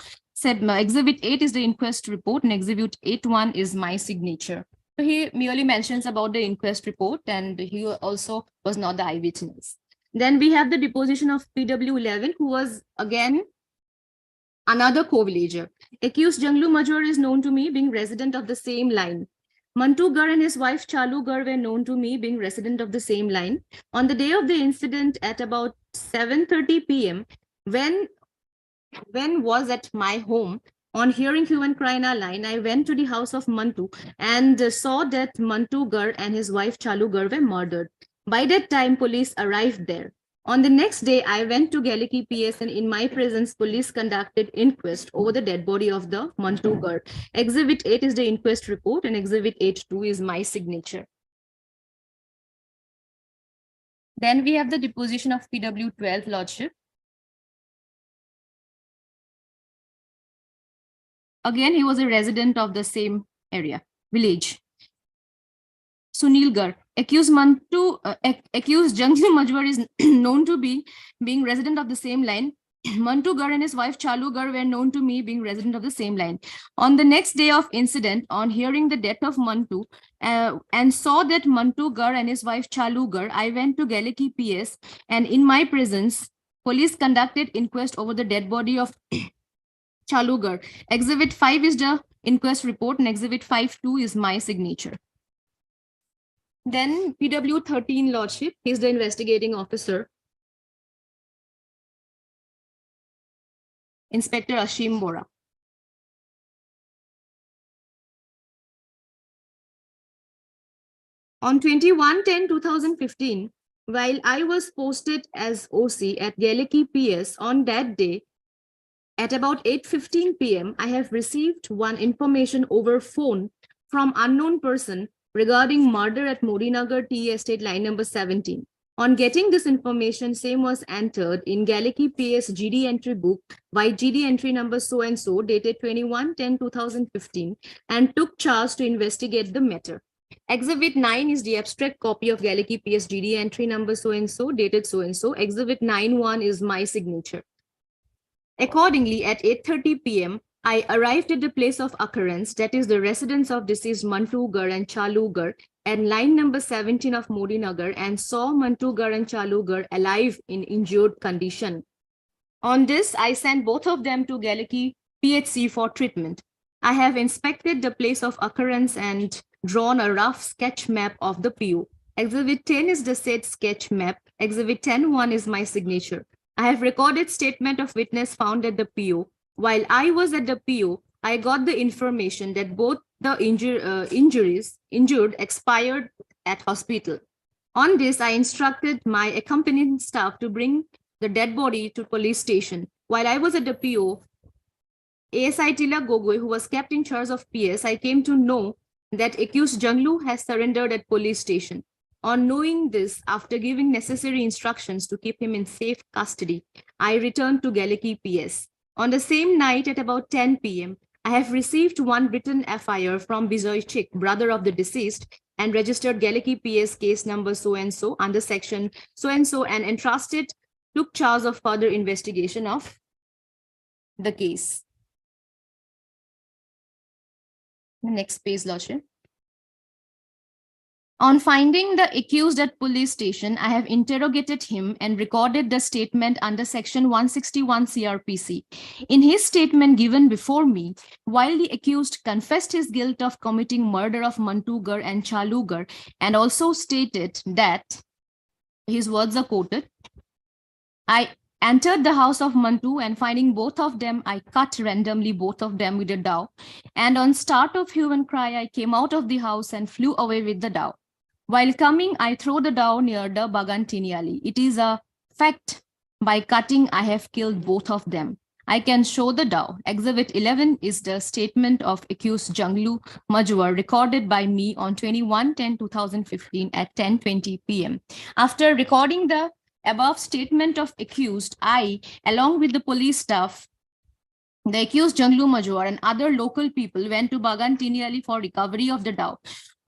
Exhibit 8 is the inquest report, and Exhibit 8.1 is my signature. So he merely mentions about the inquest report, and he also was not the eyewitness. Then we have the deposition of PW11, who was again another co-villager. Accused Janglu Major is known to me being resident of the same line. Mantu Gar and his wife Chalu Gar were known to me being resident of the same line. On the day of the incident at about 7:30 p.m., when was at my home, on hearing hue and cry in our line, I went to the house of Mantu and saw that Mantu Gar and his wife Chalu Gar were murdered. By that time, police arrived there. On the next day, I went to Galliki PS, and in my presence, police conducted inquest over the dead body of the Mantu Gar. Exhibit 8 is the inquest report, and Exhibit 8.2 is my signature. Then we have the deposition of PW12, Lordship. Again, he was a resident of the same area, village. Sunil Gar. Accused Janglu Majwar is known to be being resident of the same line. Mantu Gar and his wife Chalu Gar were known to me being resident of the same line. On the next day of incident, on hearing the death of Mantu and saw that Mantu Gar and his wife Chalu Gar, I went to Galliki PS, and in my presence, police conducted inquest over the dead body of Chalu Gar. Exhibit 5 is the inquest report, and Exhibit 5.2 is my signature. Then PW13, Lordship, he's the investigating officer. Inspector Ashim Bora. On 21/10/2015, while I was posted as OC at Galliki PS on that day, at about 8:15 p.m., I have received one information over phone from unknown person regarding murder at Modinagar Tea Estate, line number 17. On getting this information, same was entered in Galliki PS GD entry book by GD entry number so-and-so dated 21/10/2015 and took charge to investigate the matter. Exhibit 9 is the abstract copy of Galliki PS GD entry number so-and-so dated so-and-so. Exhibit 9.1 is my signature. Accordingly, at 8:30 p.m., I arrived at the place of occurrence, that is the residence of deceased Mantu Gar and Chalu Gar, at line number 17 of Modinagar, and saw Mantu Gar and Chalu Gar alive in injured condition. On this, I sent both of them to Galliki PHC for treatment. I have inspected the place of occurrence and drawn a rough sketch map of the PO. Exhibit 10 is the said sketch map. Exhibit 10.1 is my signature. I have recorded statement of witness found at the PO. While I was at the PO, I got the information that both the injured expired at hospital. On this, I instructed my accompanying staff to bring the dead body to police station. While I was at the PO, ASI Tila Gogoi, who was kept in charge of PS, I came to know that accused Junglu has surrendered at police station. On knowing this, after giving necessary instructions to keep him in safe custody, I returned to Galiki PS. On the same night at about 10 p.m., I have received one written FIR from Bijoy Chik, brother of the deceased, and registered Galiki PS case number so-and-so under section so-and-so and entrusted took charge of further investigation of the case. Next page, Lordship. On finding the accused at police station, I have interrogated him and recorded the statement under section 161 CRPC. In his statement given before me, while the accused confessed his guilt of committing murder of Mantugar and Chalugar and also stated that, his words are quoted, I entered the house of Mantu and finding both of them, I cut randomly both of them with a dao. And on start of hue and cry, I came out of the house and flew away with the dao. While coming, I throw the dao near the Bagan Tiniali. It is a fact. By cutting, I have killed both of them. I can show the dao. Exhibit 11 is the statement of accused Junglu Majwar recorded by me on 21/10/2015 at 10:20 p.m. After recording the above statement of accused, I, along with the police staff, the accused Junglu Majwar and other local people went to Bagan Tiniali for recovery of the dao.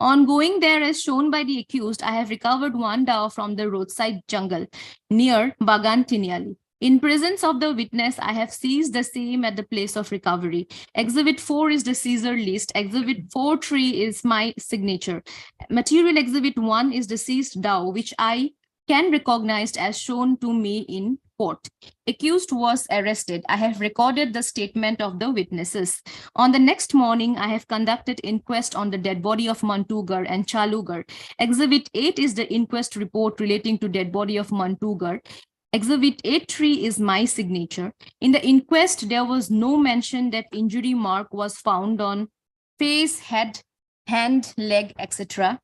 On going there, as shown by the accused, I have recovered one dao from the roadside jungle near Bagan Tiniali. In presence of the witness, I have seized the same at the place of recovery. Exhibit 4 is the seizure list. Exhibit 4.3 is my signature. Material Exhibit 1 is the seized dao, which I can recognize as shown to me in court. Accused was arrested. I have recorded the statement of the witnesses. On the next morning, I have conducted inquest on the dead body of Mantugar and Chalugar. Exhibit 8 is the inquest report relating to dead body of Mantugar. Exhibit 8.3 is my signature. In the inquest, there was no mention that injury mark was found on face, head, hand, leg, etc.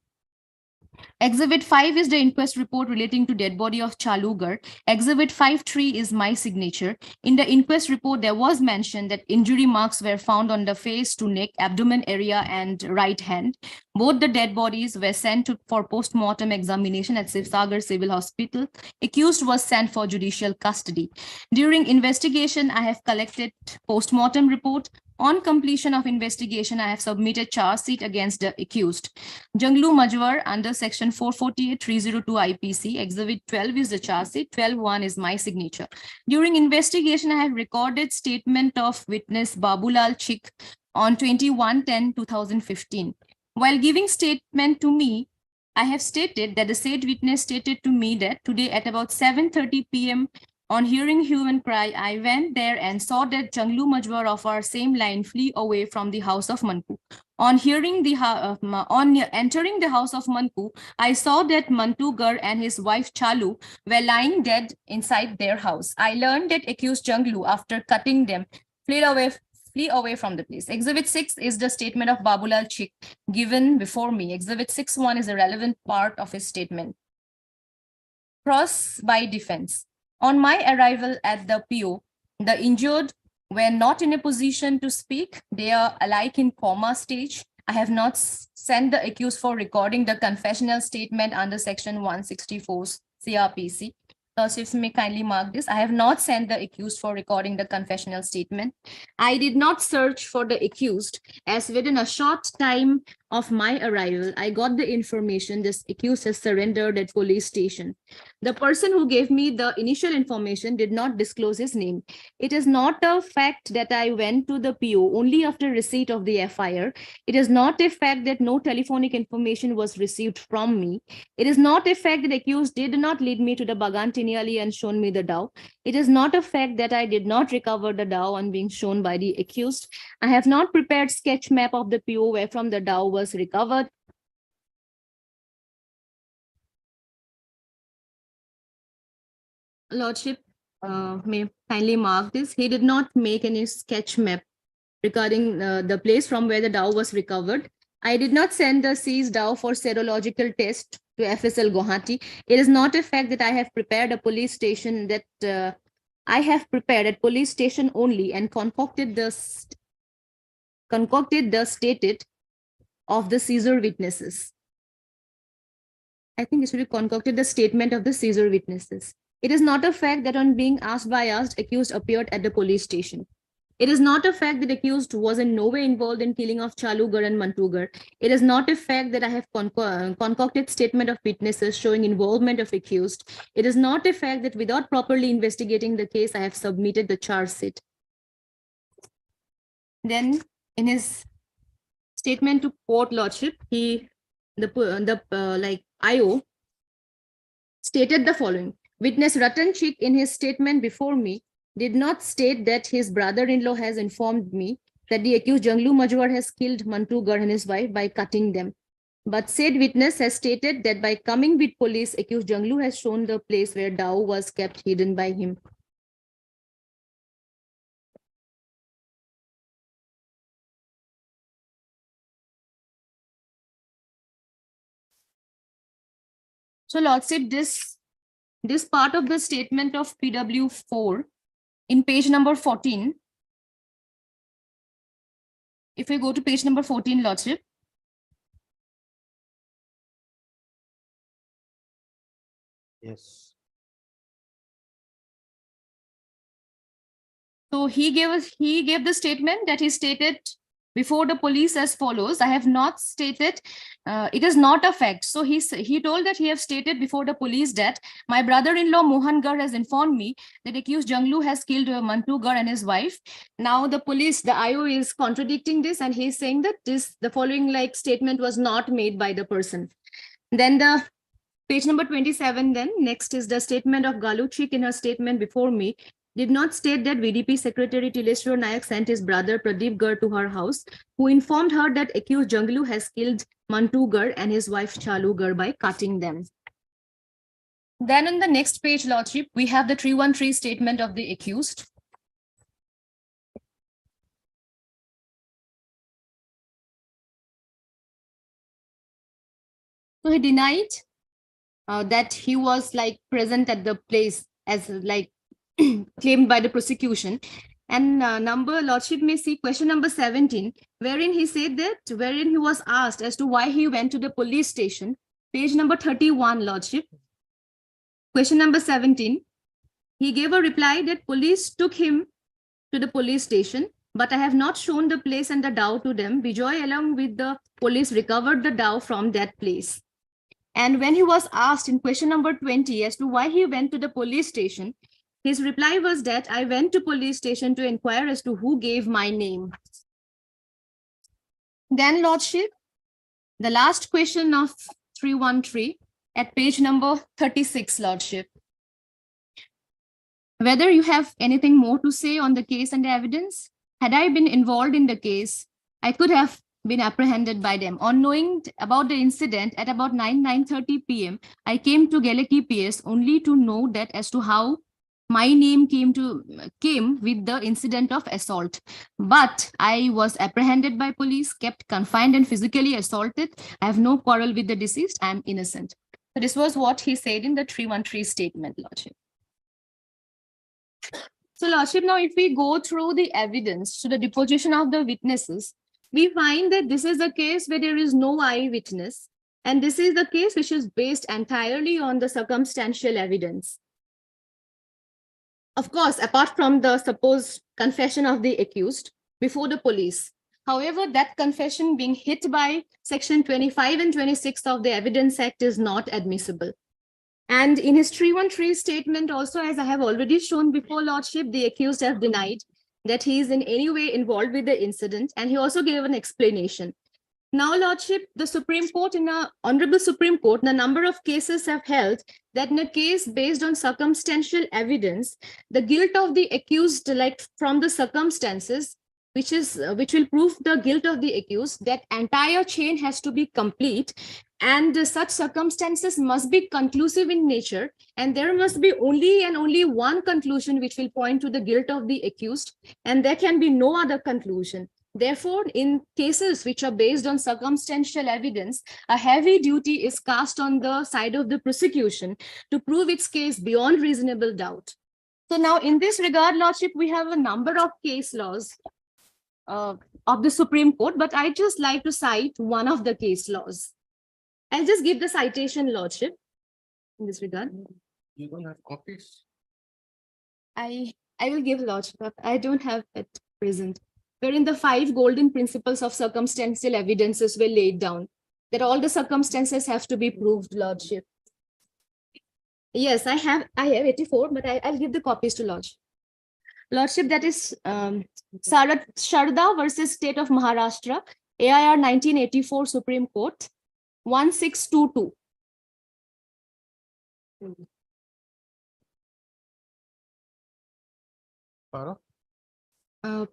Exhibit 5 is the inquest report relating to dead body of Chalugar. Exhibit 5.3 is my signature. In the inquest report, there was mention that injury marks were found on the face to neck, abdomen area, and right hand. Both the dead bodies were sent for post-mortem examination at Sivsagar Civil Hospital. Accused was sent for judicial custody. During investigation, I have collected post-mortem report. On completion of investigation, I have submitted charge sheet against the accused. Junglu Majwar under section 448-302 IPC. Exhibit 12 is the charge sheet. 12.1 is my signature. During investigation, I have recorded statement of witness Babulal Chik on 21/10/2015. While giving statement to me, I have stated that the said witness stated to me that today at about 7:30 p.m. on hearing hue and cry, I went there and saw that Junglu Majwar of our same line flee away from the house of Manpu. On entering the house of Manpu, I saw that Mantugar and his wife Chalu were lying dead inside their house. I learned that accused Junglu, after cutting them, flee away from the place. Exhibit 6 is the statement of Babulal Chik given before me. Exhibit 6.1 is a relevant part of his statement. Cross by defense. On my arrival at the PO, the injured were not in a position to speak. They are alike in coma stage. I have not sent the accused for recording the confessional statement under section 164 CRPC. If may kindly mark this. I have not sent the accused for recording the confessional statement. I did not search for the accused, as within a short time of my arrival, I got the information this accused has surrendered at police station. The person who gave me the initial information did not disclose his name. It is not a fact that I went to the PO only after receipt of the FIR. It is not a fact that no telephonic information was received from me. It is not a fact that accused did not lead me to the Bagan Tiniali and shown me the dao. It is not a fact that I did not recover the dao on being shown by the accused. I have not prepared sketch map of the PO where from the dao was recovered. Lordship may kindly mark this. He did not make any sketch map regarding the place from where the dhow was recovered. I did not send the seized dhow for serological test to FSL Guwahati. It is not a fact that I have prepared a police station that I have prepared at police station only and concocted the stated of the seizure witnesses. I think it should be concocted the statement of the seizure witnesses. It is not a fact that on being asked by us, accused appeared at the police station. It is not a fact that accused was in no way involved in killing of Chalugar and Mantugar. It is not a fact that I have concocted statement of witnesses showing involvement of accused. It is not a fact that without properly investigating the case, I have submitted the charge sheet. Then in his statement to court lordship, IO stated the following. Witness Ratan Chik in his statement before me did not state that his brother-in-law has informed me that the accused Janglu Majwar has killed Mantugar and his wife by cutting them. But said witness has stated that by coming with police, accused Janglu has shown the place where dhow was kept hidden by him. So lordship, this part of the statement of PW4 in page number 14. If we go to page number 14, lordship. Yes. So he gave the statement that he stated before the police as follows. I have not stated, it is not a fact. So he told that he have stated before the police that my brother-in-law Mohan Gar has informed me that accused Janglu has killed Mantu Gar and his wife. Now the police, the IO is contradicting this and he's saying that the following statement was not made by the person. Then the page number 27, then next is the statement of Galu Chik in her statement before me. Did not state that VDP Secretary Tileshwar Nayak sent his brother Pradeep Gar to her house, who informed her that accused Janglu has killed Mantu Gar and his wife Chalu Gar by cutting them. Then on the next page, lordship, we have the 313 statement of the accused. So he denied that he was present at the place as claimed by the prosecution. And lordship may see question number 17, wherein he said that, wherein he was asked as to why he went to the police station. Page number 31, lordship. Question number 17. He gave a reply that police took him to the police station, but I have not shown the place and the dhow to them. Bijoy along with the police recovered the dhow from that place. And when he was asked in question number 20 as to why he went to the police station, his reply was that I went to police station to inquire as to who gave my name. Then, lordship, the last question of 313 at page number 36, lordship. Whether you have anything more to say on the case and the evidence? Had I been involved in the case, I could have been apprehended by them. On knowing about the incident at about 9:30 p.m., I came to Geleki PS only to know that as to how my name came with the incident of assault. But I was apprehended by police, kept confined and physically assaulted. I have no quarrel with the deceased. I am innocent. So this was what he said in the 313 statement, lordship. So lordship, now if we go through the evidence to the deposition of the witnesses, we find that this is a case where there is no eyewitness. And this is the case which is based entirely on the circumstantial evidence. Of course, apart from the supposed confession of the accused before the police. However, that confession being hit by section 25 and 26 of the Evidence Act is not admissible. And in his 313 statement also, as I have already shown before, lordship, the accused have denied that he is in any way involved with the incident, and he also gave an explanation. Now, lordship, the Supreme Court, in a Honorable Supreme Court, a number of cases have held that in a case based on circumstantial evidence, the guilt of the accused, from the circumstances, which will prove the guilt of the accused, that entire chain has to be complete, and such circumstances must be conclusive in nature, and there must be only and only one conclusion which will point to the guilt of the accused, and there can be no other conclusion. Therefore, in cases which are based on circumstantial evidence, a heavy duty is cast on the side of the prosecution to prove its case beyond reasonable doubt. So now in this regard, Lordship, we have a number of case laws of the Supreme Court, but I just like to cite one of the case laws. I'll just give the citation, Lordship, in this regard. You don't have copies? I will give Lordship, but I don't have it present, wherein the 5 golden principles of circumstantial evidences were laid down, that all the circumstances have to be proved, Lordship. Yes, I have 84, but I'll give the copies to Lordship. Lordship, that is Sharda versus State of Maharashtra, AIR 1984 Supreme Court, 1622.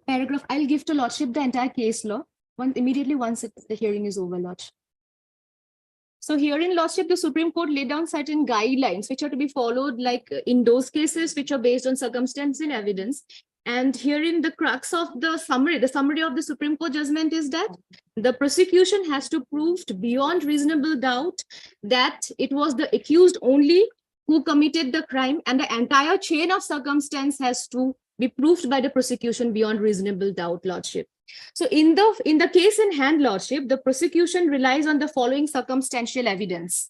Paragraph, I'll give to Lordship the entire case law immediately once the hearing is over, Lordship. So herein, Lordship, the Supreme Court laid down certain guidelines which are to be followed, like in those cases which are based on circumstantial evidence. And herein, the crux of the summary of the Supreme Court judgment is that the prosecution has to prove beyond reasonable doubt that it was the accused only who committed the crime, and the entire chain of circumstance has to be proved by the prosecution beyond reasonable doubt, Lordship. So in the case in hand, Lordship, the prosecution relies on the following circumstantial evidence.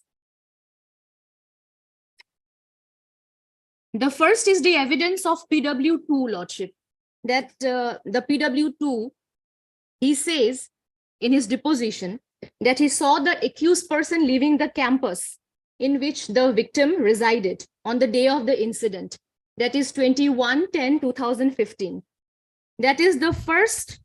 The first is the evidence of PW2, Lordship, that the PW2, he says in his deposition that he saw the accused person leaving the campus in which the victim resided on the day of the incident, that is 21/10/2015. That is the first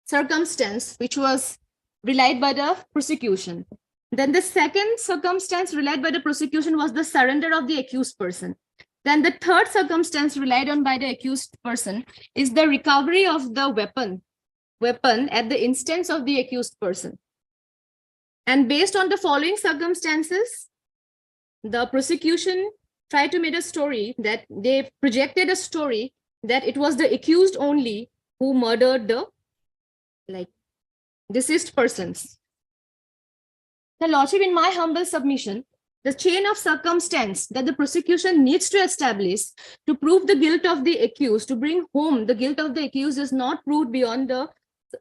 circumstance which was relied by the prosecution. Then the second circumstance relied by the prosecution was the surrender of the accused person. Then the third circumstance relied on by the accused person is the recovery of the weapon at the instance of the accused person. And based on the following circumstances, the prosecution tried to make a story that they projected a story that it was the accused only who murdered the deceased persons. The Lordship, in my humble submission, the chain of circumstance that the prosecution needs to establish to prove the guilt of the accused, to bring home the guilt of the accused, is not proved beyond the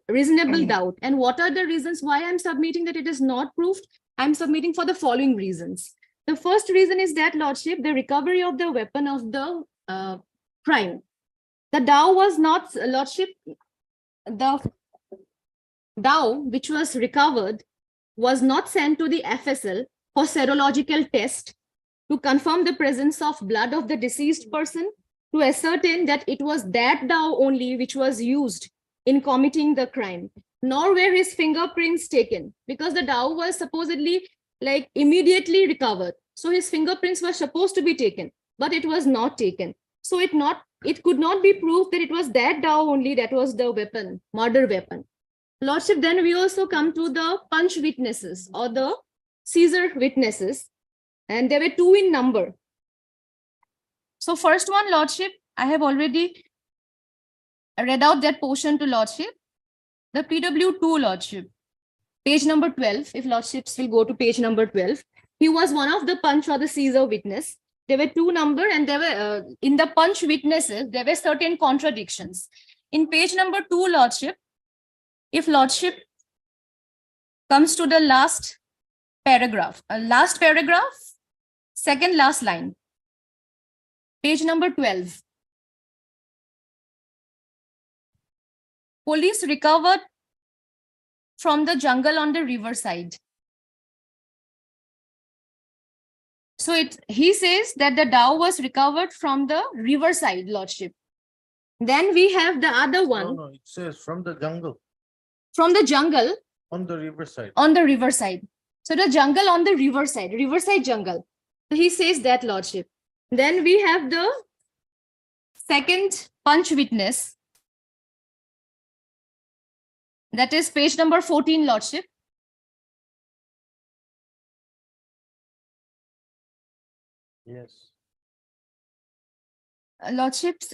reasonable doubt. And what are the reasons why I'm submitting that it is not proved? I'm submitting for the following reasons. The first reason is that, Lordship, the recovery of the weapon of the crime. The dao was not, Lordship, the dao which was recovered was not sent to the FSL for serological test to confirm the presence of blood of the deceased person, to ascertain that it was that dao only which was used in committing the crime, nor were his fingerprints taken, because the dao was supposedly immediately recovered. So his fingerprints were supposed to be taken, but it was not taken. So it could not be proved that it was that dao only that was the weapon, murder weapon. Lordship, then we also come to the punch witnesses or the Caesar witnesses, and there were 2 in number. So first one, Lordship, I have already read out that portion to Lordship. The PW2, Lordship, page number 12, if Lordships will go to page number 12, he was one of the punch or the Caesar witness. There were 2 number, and there were in the punch witnesses, there were certain contradictions. In page number 2, Lordship, if Lordship comes to the last paragraph, second last line, page number 12. Police recovered from the jungle on the riverside. So he says that the dao was recovered from the riverside, Lordship. Then we have the other one. No, it says from the jungle, From the jungle on the riverside. on the riverside. So the jungle on the riverside jungle. So he says that, Lordship. Then we have the second punch witness. That is page number 14, Lordship. Yes. Lordships,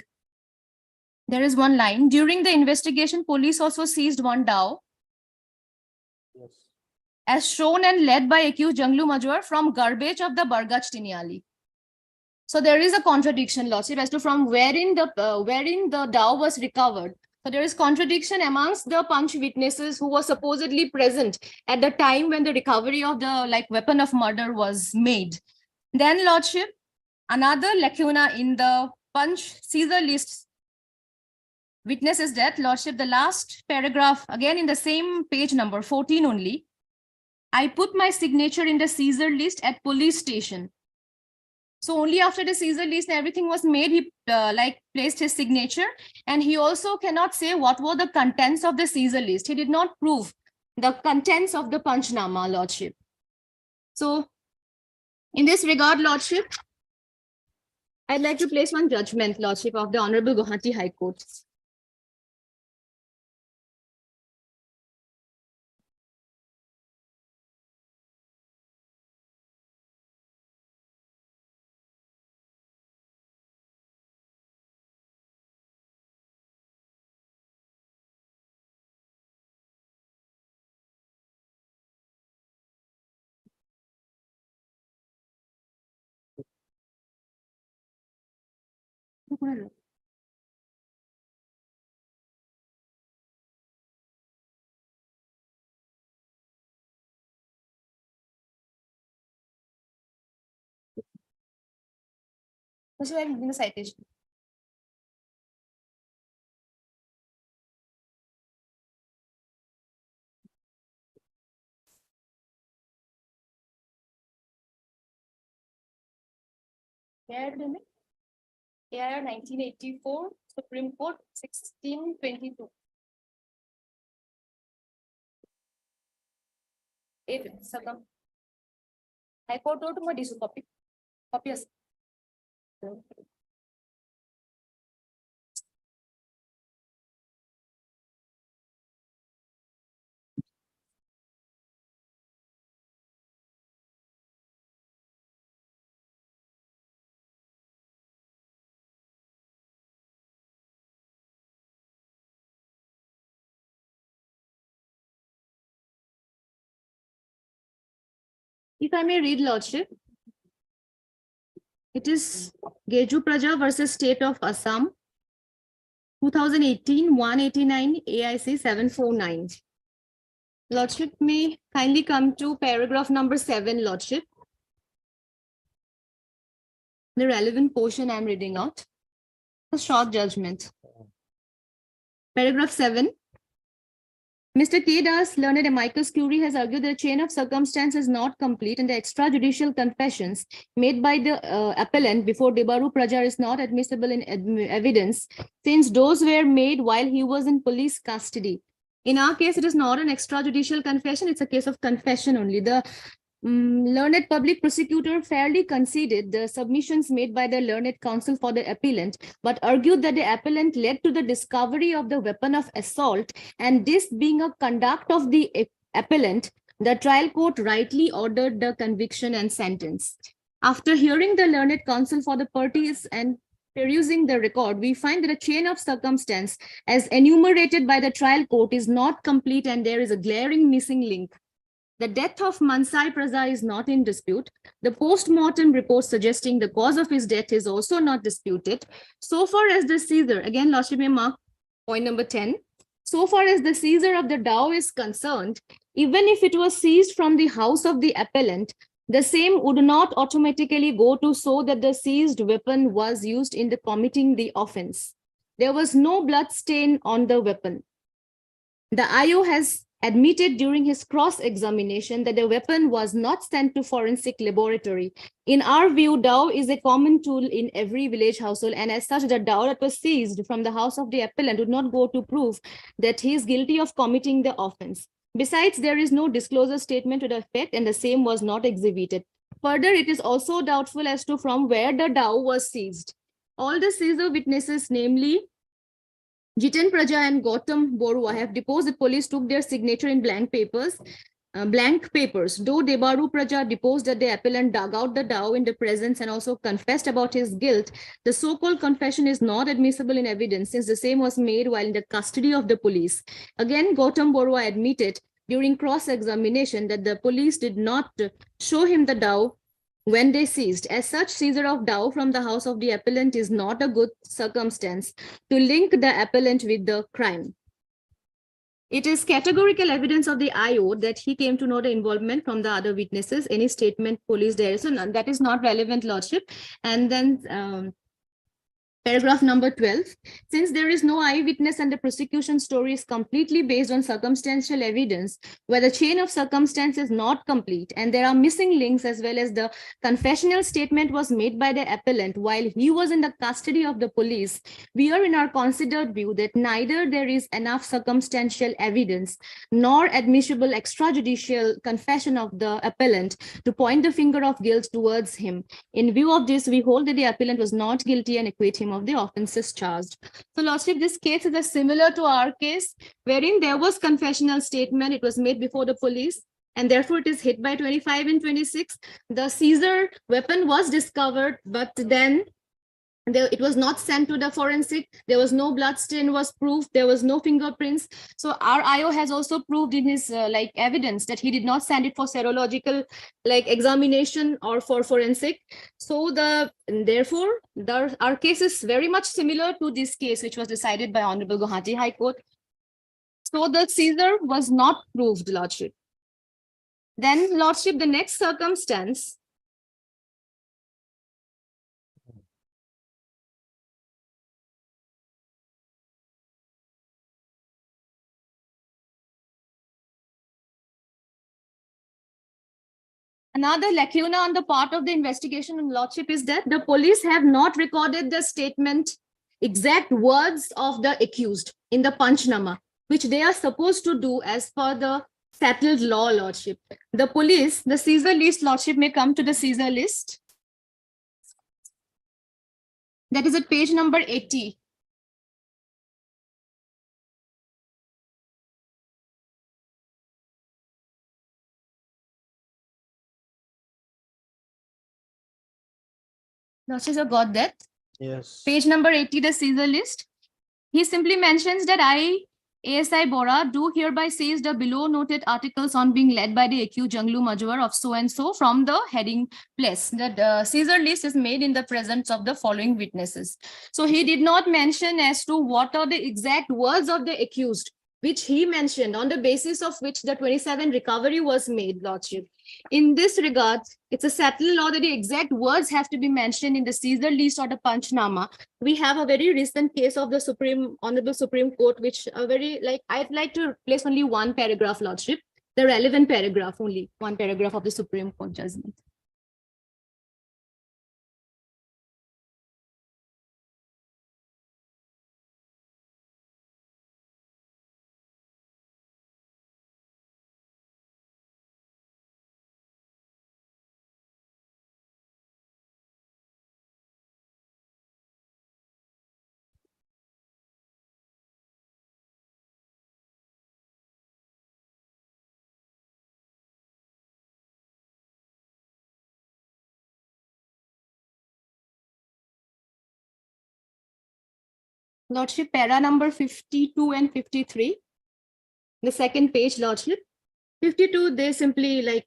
there is one line. During the investigation, police also seized one dhow Yes. as shown and led by accused Janglu Majwar from garbage of the Bargach Tiniali. So there is a contradiction, Lordship, as to from wherein the dhow was recovered. So there is contradiction amongst the Punch witnesses who were supposedly present at the time when the recovery of the weapon of murder was made. Then, Lordship, another lacuna in the Punch Caesar list witnesses death, Lordship, the last paragraph, again in the same page number 14 only. I put my signature in the Caesar list at police station. So only after the Caesar list everything was made, he placed his signature, and he also cannot say what were the contents of the Caesar list. He did not prove the contents of the Panchnama, Lordship. So in this regard, Lordship, I'd like to place one judgment, Lordship, of the Honorable Guwahati High Court. That's why I'm giving the citation. AIR 1984, Supreme Court 1622. High Court wrote my issue copy. Copy us. If I may read, Lordship, it is Geju Praja versus State of Assam, 2018, 189, AIC 749. Lordship, may kindly come to paragraph number 7, Lordship. The relevant portion I'm reading out. A short judgment. Paragraph 7. Mr. K. Das, learned amicus curiae, has argued that the chain of circumstance is not complete and the extrajudicial confessions made by the appellant before Debaru Praja is not admissible in evidence, since those were made while he was in police custody. In our case, it is not an extrajudicial confession, it's a case of confession only. The learned public prosecutor fairly conceded the submissions made by the learned counsel for the appellant, but argued that the appellant led to the discovery of the weapon of assault, and this being a conduct of the appellant, the trial court rightly ordered the conviction and sentence. After hearing the learned counsel for the parties and perusing the record, we find that a chain of circumstance as enumerated by the trial court is not complete and there is a glaring missing link. The death of Mansai Praja is not in dispute. The post-mortem report suggesting the cause of his death is also not disputed. So far as the seizure, again, Lordship may mark point number 10. So far as the seizure of the dhow is concerned, even if it was seized from the house of the appellant, the same would not automatically go to show that the seized weapon was used in the committing the offense. There was no blood stain on the weapon. The IO has admitted during his cross-examination that the weapon was not sent to forensic laboratory. In our view, dhow is a common tool in every village household, and as such, the dhow that was seized from the house of the appellant would not go to prove that he is guilty of committing the offense. Besides, there is no disclosure statement to the effect, and the same was not exhibited. Further, it is also doubtful as to from where the dhow was seized. All the seizure witnesses, namely Jiten Praja and Gautam Borua have deposed the police took their signature in blank papers. Though Debaru Praja deposed that the appellant dug out the dao in the presence and also confessed about his guilt, the so-called confession is not admissible in evidence since the same was made while in the custody of the police. Again, Gautam Borua admitted during cross-examination that the police did not show him the dao when they seized. As such, seizure of dao from the house of the appellant is not a good circumstance to link the appellant with the crime. It is categorical evidence of the IO that he came to know the involvement from the other witnesses, any statement, police direction, and that is not relevant, Lordship. And then paragraph number 12, since there is no eyewitness and the prosecution story is completely based on circumstantial evidence, where the chain of circumstance is not complete and there are missing links as well as the confessional statement was made by the appellant while he was in the custody of the police, we are in our considered view that neither there is enough circumstantial evidence nor admissible extrajudicial confession of the appellant to point the finger of guilt towards him. In view of this, we hold that the appellant was not guilty and acquit him of the offenses charged. So, Lordship, this case is similar to our case, wherein there was confessional statement, it was made before the police, and therefore it is hit by 25 and 26. The seizure weapon was discovered, but then it was not sent to the forensic. There was no blood stain was proved. There was no fingerprints. So our IO has also proved in his evidence that he did not send it for serological examination or for forensic. So therefore our case is very much similar to this case which was decided by Honorable Guwahati High Court. So the seizure was not proved, Lordship. Then, Lordship, the next circumstance. Another lacuna on the part of the investigation and Lordship is that the police have not recorded the statement, exact words of the accused in the Panchnama, which they are supposed to do as per the settled law, Lordship. The police, the seizure list, Lordship, may come to the seizure list. That is at page number 80. Lordship, you got that? Yes. Page number 80, the seizure list. He simply mentions that I, ASI Bora, do hereby seize the below noted articles on being led by the accused Janglu Majwar of so and so from the heading place. The seizure list is made in the presence of the following witnesses. So he did not mention as to what are the exact words of the accused, which he mentioned on the basis of which the 27 recovery was made, Lordship. In this regard, it's a settled law that the exact words have to be mentioned in the seizure list or the Panchnama. We have a very recent case of the Honorable Supreme Court, which I'd like to place only one paragraph, Lordship, the relevant paragraph, only one paragraph of the Supreme Court judgment. Lordship, para number 52 and 53, the second page, Lordship. 52, they simply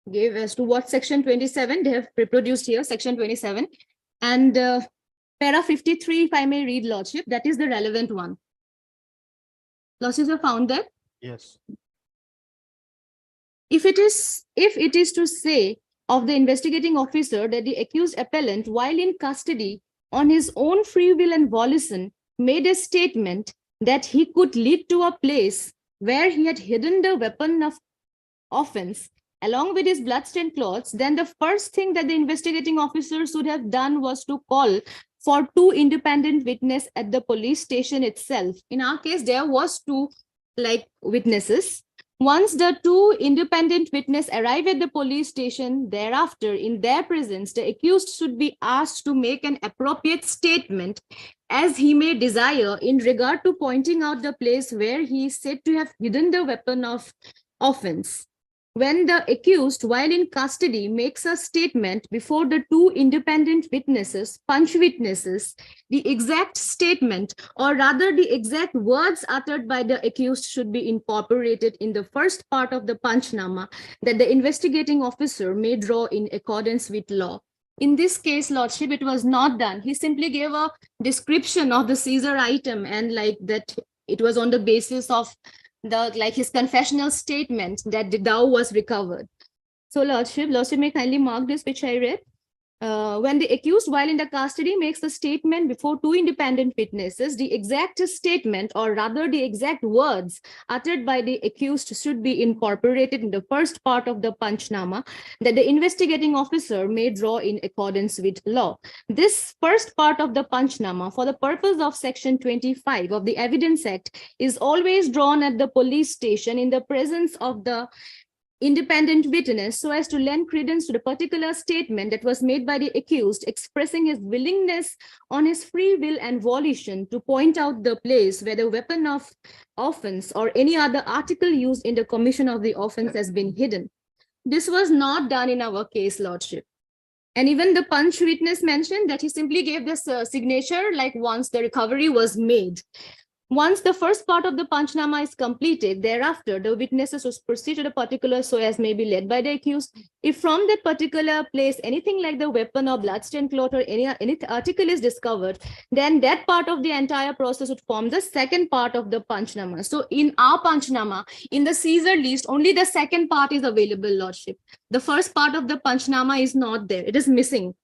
gave as to what section 27, they have reproduced here, section 27. And para 53, if I may read, Lordship, that is the relevant one. Lordship, you found that? Yes. If it is to say of the investigating officer that the accused appellant, while in custody, on his own free will and volition, made a statement that he could lead to a place where he had hidden the weapon of offense along with his bloodstained clothes, then the first thing that the investigating officer should have done was to call for 2 independent witnesses at the police station itself. In our case, there was 2 witnesses. Once the two independent witnesses arrive at the police station, thereafter, in their presence, the accused should be asked to make an appropriate statement as he may desire in regard to pointing out the place where he is said to have hidden the weapon of offense. When the accused, while in custody, makes a statement before the two independent witnesses, punch witnesses, the exact statement, or rather the exact words uttered by the accused should be incorporated in the first part of the Panchnama that the investigating officer may draw in accordance with law. In this case, Lordship, it was not done. He simply gave a description of the Caesar item and like that it was on the basis of his confessional statement that the dowry was recovered. So Lordship may kindly mark this which I read. When the accused, while in the custody, makes a statement before two independent witnesses, the exact statement, or rather the exact words uttered by the accused should be incorporated in the first part of the Panchnama that the investigating officer may draw in accordance with law. This first part of the Panchnama, for the purpose of Section 25 of the Evidence Act, is always drawn at the police station in the presence of the independent witness so as to lend credence to the particular statement that was made by the accused, expressing his willingness on his free will and volition to point out the place where the weapon of offense or any other article used in the commission of the offense has been hidden. This was not done in our case, Lordship. And even the punch witness mentioned that he simply gave this signature like once the recovery was made. Once the first part of the Panchnama is completed, thereafter, the witnesses will proceed to the particular so as may be led by the accused. If from that particular place, anything like the weapon or bloodstained cloth or any article is discovered, then that part of the entire process would form the second part of the Panchnama. So in our Panchnama, in the Caesar list, only the second part is available, Lordship. The first part of the Panchnama is not there. It is missing.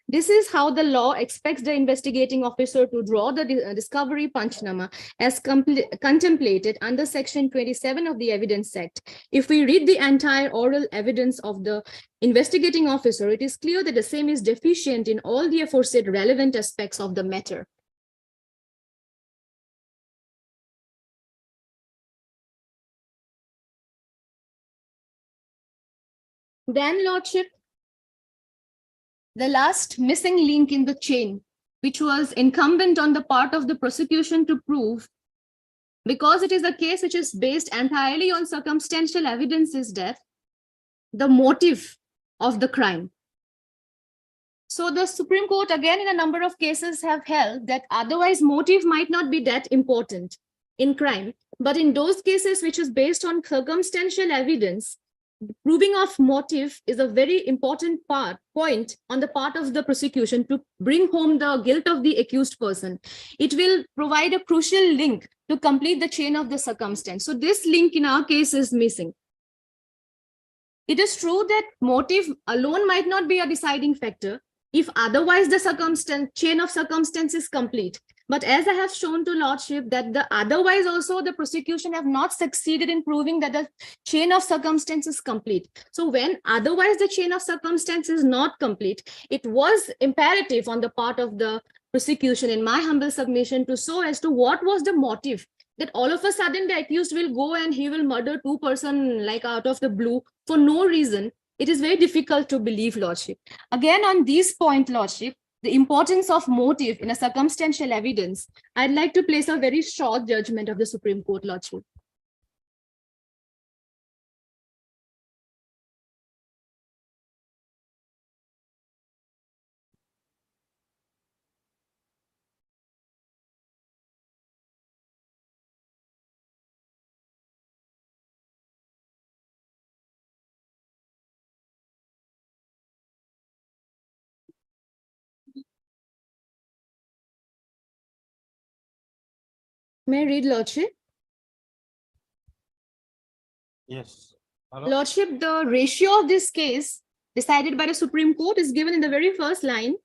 This is how the law expects the investigating officer to draw the discovery Panchnama as contemplated under Section 27 of the Evidence Act. If we read the entire oral evidence of the investigating officer, it is clear that the same is deficient in all the aforesaid relevant aspects of the matter. Then, Lordship, the last missing link in the chain, which was incumbent on the part of the prosecution to prove, because it is a case which is based entirely on circumstantial evidence, is that the motive of the crime. So the Supreme Court, again, in a number of cases have held that otherwise motive might not be that important in crime. But in those cases which is based on circumstantial evidence, proving of motive is a very important point on the part of the prosecution to bring home the guilt of the accused person. It will provide a crucial link to complete the chain of the circumstance. So this link in our case is missing. It is true that motive alone might not be a deciding factor if otherwise the chain of circumstance is complete. But as I have shown to Lordship that the otherwise also the prosecution have not succeeded in proving that the chain of circumstance is complete. So when otherwise the chain of circumstance is not complete, it was imperative on the part of the prosecution, in my humble submission, to show as to what was the motive, that all of a sudden the accused will go and he will murder two persons like out of the blue for no reason. It is very difficult to believe, Lordship. Again, on this point, Lordship, the importance of motive in a circumstantial evidence, I'd like to place a very short judgment of the Supreme Court, Lordship. May I read, Lordship? Yes. Hello? Lordship, the ratio of this case decided by the Supreme Court is given in the very first line.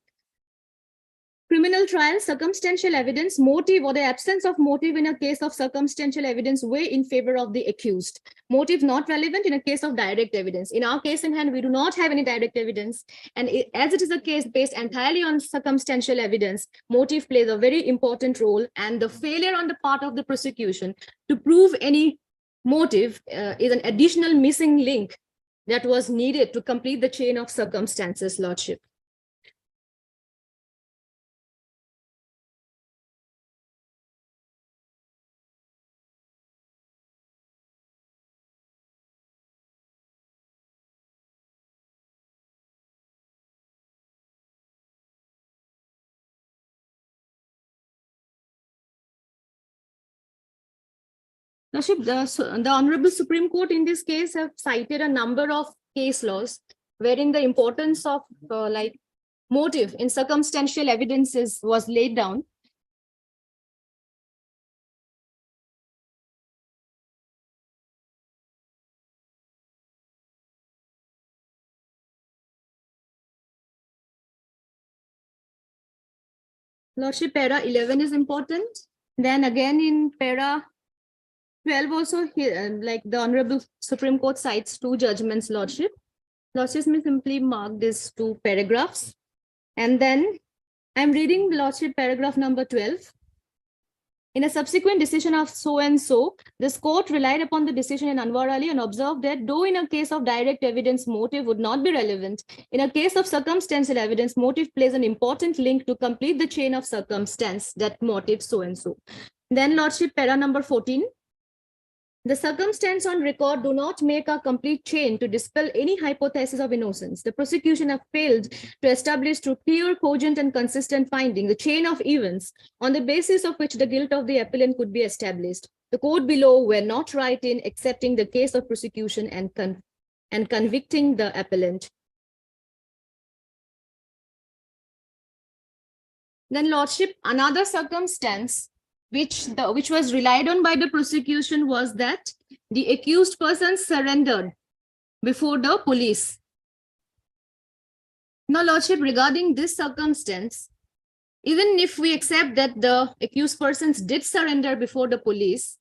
Criminal trial, circumstantial evidence, motive or the absence of motive in a case of circumstantial evidence weigh in favor of the accused. Motive not relevant in a case of direct evidence. In our case in hand, we do not have any direct evidence. And as it is a case based entirely on circumstantial evidence, motive plays a very important role, and the failure on the part of the prosecution to prove any motive is an additional missing link that was needed to complete the chain of circumstances, Lordship. Lordship, the Honorable Supreme Court in this case have cited a number of case laws wherein the importance of like motive in circumstantial evidences was laid down. Lordship, para 11 is important. Then again in para 12 also, like the Honorable Supreme Court cites two judgments, Lordship. Lordship may simply mark these two paragraphs. And then I'm reading Lordship paragraph number 12. In a subsequent decision of so and so, this court relied upon the decision in Anwar Ali and observed that though in a case of direct evidence, motive would not be relevant, in a case of circumstantial evidence, motive plays an important link to complete the chain of circumstance, that motive so and so. Then Lordship para number 14. The circumstances on record do not make a complete chain to dispel any hypothesis of innocence. The prosecution have failed to establish through clear, cogent, and consistent finding the chain of events on the basis of which the guilt of the appellant could be established. The court below were not right in accepting the case of prosecution and convicting the appellant. Then, Lordship, another circumstance which was relied on by the prosecution was that the accused person surrendered before the police. Now, Lordship, regarding this circumstance, even if we accept that the accused persons did surrender before the police,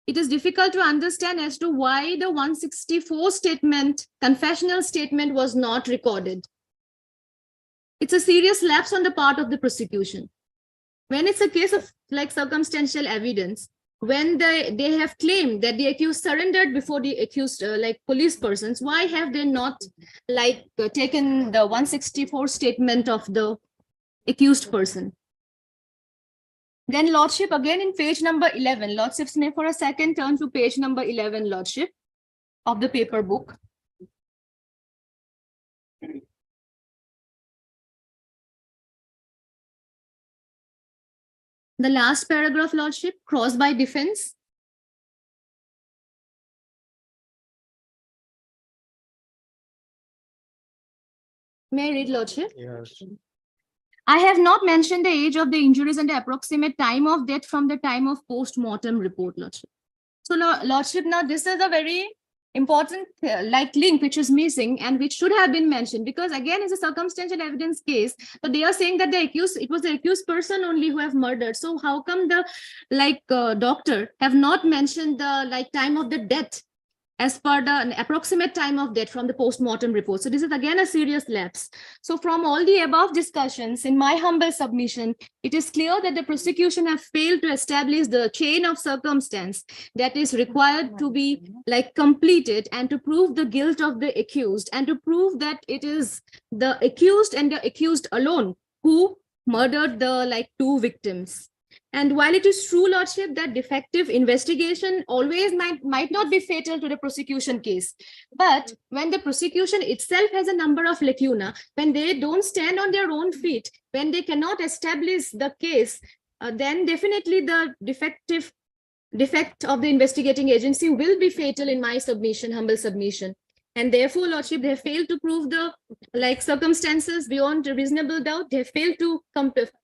it is difficult to understand as to why the 164 statement, confessional statement, was not recorded. It's a serious lapse on the part of the prosecution. When it's a case of like circumstantial evidence, when they have claimed that the accused surrendered before the accused like police persons, why have they not like taken the 164 statement of the accused person? Then Lordship, again in page number 11, Lordships may for a second turn to page number 11, Lordship, of the paper book. The last paragraph, Lordship, cross by defense. May I read, Lordship? Yes. I have not mentioned the age of the injuries and the approximate time of death from the time of post-mortem report, Lordship. So, Lordship, now this is a very important like link which is missing and which should have been mentioned, because again it's a circumstantial evidence case, but they are saying that the accused, it was the accused person only who have murdered. So how come the like doctor have not mentioned the like time of the death as per the approximate time of death from the post-mortem report? So this is again a serious lapse. So from all the above discussions, in my humble submission, it is clear that the prosecution have failed to establish the chain of circumstance that is required to be like completed and to prove the guilt of the accused and to prove that it is the accused and the accused alone who murdered the like two victims. And while it is true, Lordship, that defective investigation always might not be fatal to the prosecution case, but when the prosecution itself has a number of lacuna, when they don't stand on their own feet, when they cannot establish the case, then definitely the defect of the investigating agency will be fatal in my submission, humble submission. And therefore, Lordship, they have failed to prove the like circumstances beyond a reasonable doubt. They have failed to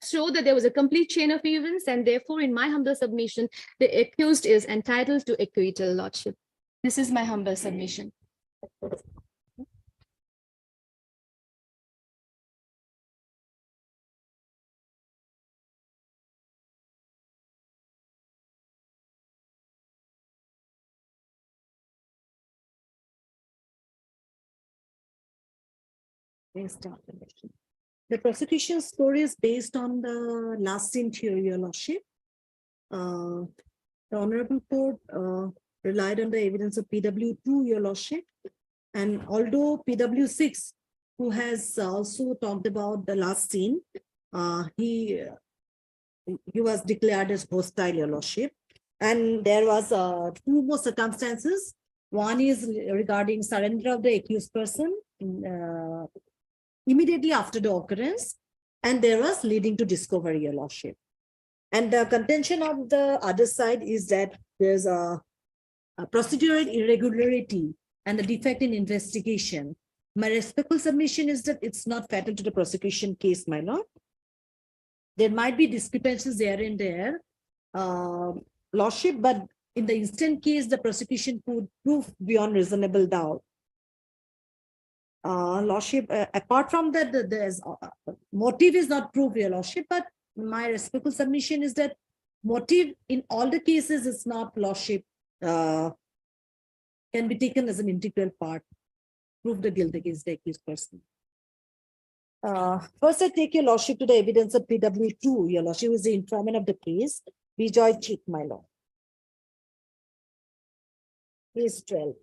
show that there was a complete chain of events, and therefore, in my humble submission, the accused is entitled to acquittal, Lordship. This is my humble submission. The prosecution score is based on the last seen theory, Your Lordship. The Honorable Court relied on the evidence of PW2, Your Lordship. And although PW6, who has also talked about the last scene, he was declared as hostile, Your Lordship. And there was two more circumstances. One is regarding surrender of the accused person immediately after the occurrence, and there was leading to discovery, Your Lordship. And the contention of the other side is that there's a procedural irregularity and the defect in investigation. My respectful submission is that it's not fatal to the prosecution case, my lord. There might be discrepancies there and there, Lordship, but in the instant case, the prosecution could prove beyond reasonable doubt. Lordship, apart from that, there's motive is not proved, Your Lordship, but my respectful submission is that motive in all the cases is not, Lordship, can be taken as an integral part, prove the guilt against the accused person. First, I take Your Lordship to the evidence of PW2, Your Lordship, who is the informant of the case, Bijoy Chik, my lord. Case 12.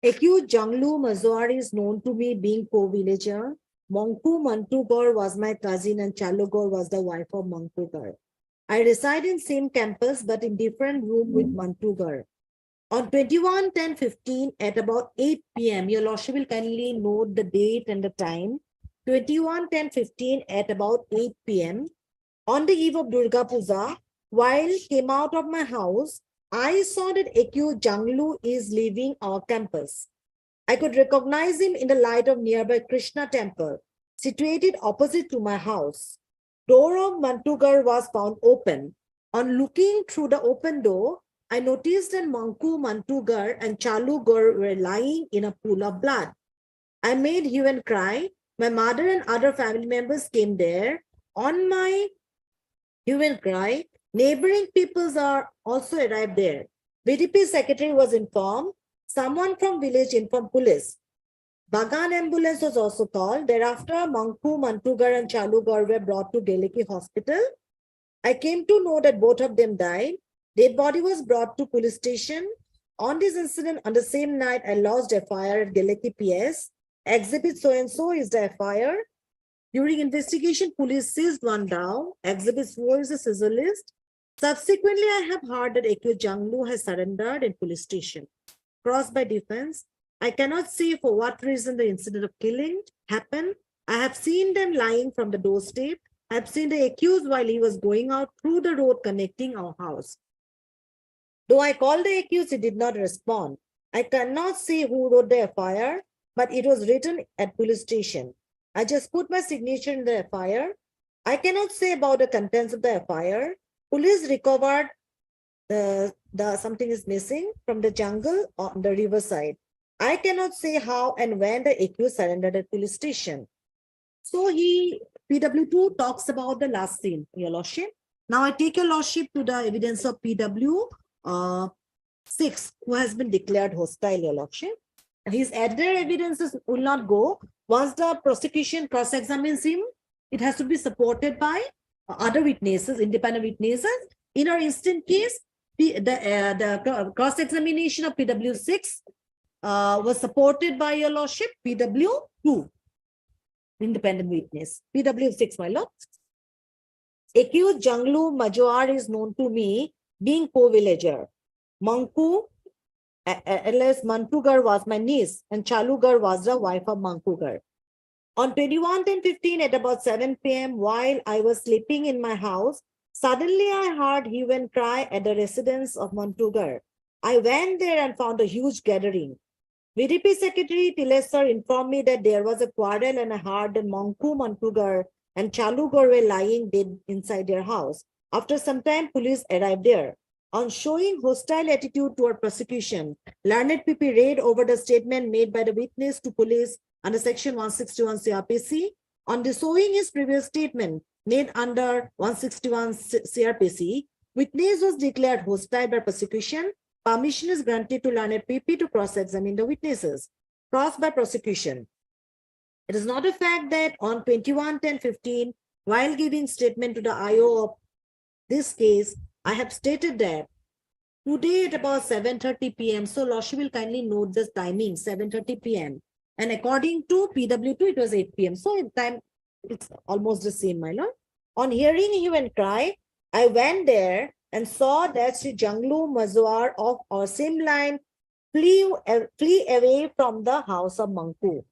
Accused Janglu Mazwar is known to me being co-villager. Mangku Mantugar was my cousin and Chalugor was the wife of Mantugar. I reside in same campus but in different room with Mantugar. On 21/10/15 at about 8 p.m., Your Lordship will kindly note the date and the time. 21/10/15 at about 8 p.m. On the eve of Durga Puja, while came out of my house, I saw that accused Janglu is leaving our campus. I could recognize him in the light of nearby Krishna temple, situated opposite to my house. Door of Mantugar was found open. On looking through the open door, I noticed that Manku Mantugar and Chalugar were lying in a pool of blood. I made hue and cry. My mother and other family members came there. On my hue and cry, neighboring peoples are also arrived there. BDP secretary was informed. Someone from village informed police. Bagan ambulance was also called. Thereafter, Manku, Mantugar and Chalugar were brought to Geleki hospital. I came to know that both of them died. Dead body was brought to police station. On this incident, on the same night, I lodged FIR at Geleki PS. Exhibit so-and-so is the FIR. During investigation, police seized one down. Exhibit 4 is a scissor list. Subsequently, I have heard that accused Janglu has surrendered in police station. Crossed by defense, I cannot say for what reason the incident of killing happened. I have seen them lying from the doorstep. I have seen the accused while he was going out through the road connecting our house. Though I called the accused, he did not respond. I cannot say who wrote the FIR, but it was written at police station. I just put my signature in the FIR. I cannot say about the contents of the FIR. Police recovered something is missing from the jungle on the riverside. I cannot say how and when the accused surrendered at police station. So PW2 talks about the last scene, Your Lordship. Now I take Your Lordship to the evidence of PW 6, who has been declared hostile, Your Lordship. His other evidences will not go. Once the prosecution cross-examines him, it has to be supported by other witnesses, independent witnesses. In our instant case, the cross-examination of PW6 was supported by Your Lordship, PW2, independent witness. PW6, my lord. Accused Janglu Majwar is known to me being co-villager. Manku, alias Mantugar, was my niece, and Chalugar was the wife of Mankugar. On 21/10/15 at about 7 p.m., while I was sleeping in my house, suddenly I heard hue and cry at the residence of Mantugar. I went there and found a huge gathering. VDP Secretary Tilesar informed me that there was a quarrel, and I heard that Manku Mantugar and Chalugar were lying dead inside their house. After some time, police arrived there. On showing hostile attitude toward prosecution, Learned PP read over the statement made by the witness to police under section 161 CRPC. On disobeying his previous statement made under 161 CRPC, witness was declared hostile by prosecution. Permission is granted to Learned PP to cross-examine the witnesses. Cross by prosecution. It is not a fact that on 21/10/15, while giving statement to the IO of this case, I have stated that today at about 7:30 p.m. So Lordship will kindly note this timing, 7:30 p.m. And according to PW2, it was 8 p.m. So in time, it's almost the same, my lord. On hearing hue and cry, I went there and saw that Sri Janglu Mazwar of our same line flee away from the house of Manku.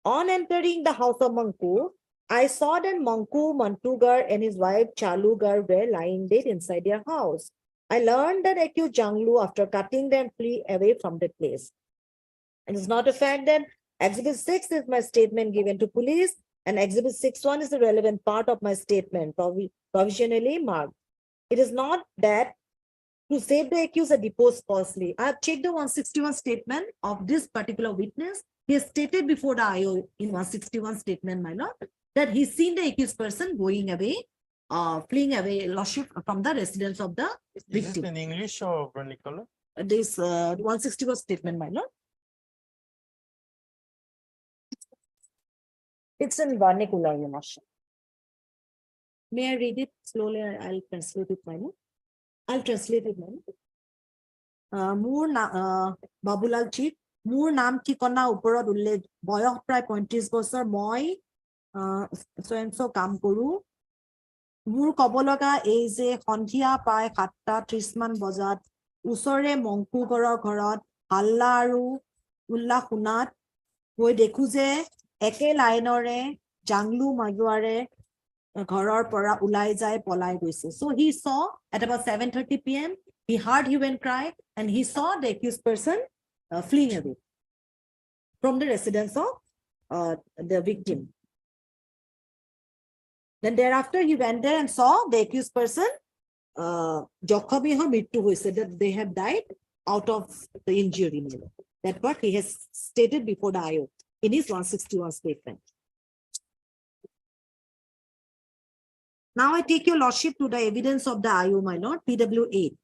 On entering the house of Manku, I saw that Manku Mantugar and his wife Chalugar were lying dead inside their house. I learned that accused Janglu, after cutting them, flee away from the place. And it's not a fact that Exhibit 6 is my statement given to police, and Exhibit 6.1 is the relevant part of my statement, provisionally marked. It is not that to save the accused are deposed falsely. I have checked the 161 statement of this particular witness. He has stated before the IO in 161 statement, my lord, that he's seen the accused person going away, fleeing away, lordship, from the residence of the Is it victim. in English or vernacular? This 161 statement, my lord. It's in vernacular, your lordship. May I read it slowly? I'll translate it, my lord. I'll translate it, my lord. Babulal Chief, মোৰ নাম ঠিকনা ওপৰত উল্লেখ, বয়স প্ৰায় 35 বছৰ, মই স্বয়ংসো কাম কৰো। মোৰ কব লগা এই যে সন্ধিয়া প্ৰায় 7:30 মান বজাত ওচৰে মংকুগড়ৰ ঘৰত হাল্লা আৰু উল্লাহ শুনাত গৈ দেখো যে একে লাইনৰে জাংলু মাজুৱাৰে ঘৰৰ পৰা ওলাই যায় পলাই গৈছে। So he saw at about 7:30 p.m. he heard hue and cry and he saw the accused person fleeing away from the residence of the victim. Then thereafter he went there and saw the accused person জখমী হৈ মৃত্যু হৈছে, that they have died out of the injury. That's what he has stated before the IO in his 161 statement. Now I take your lordship to the evidence of the IO, my lord, PW8.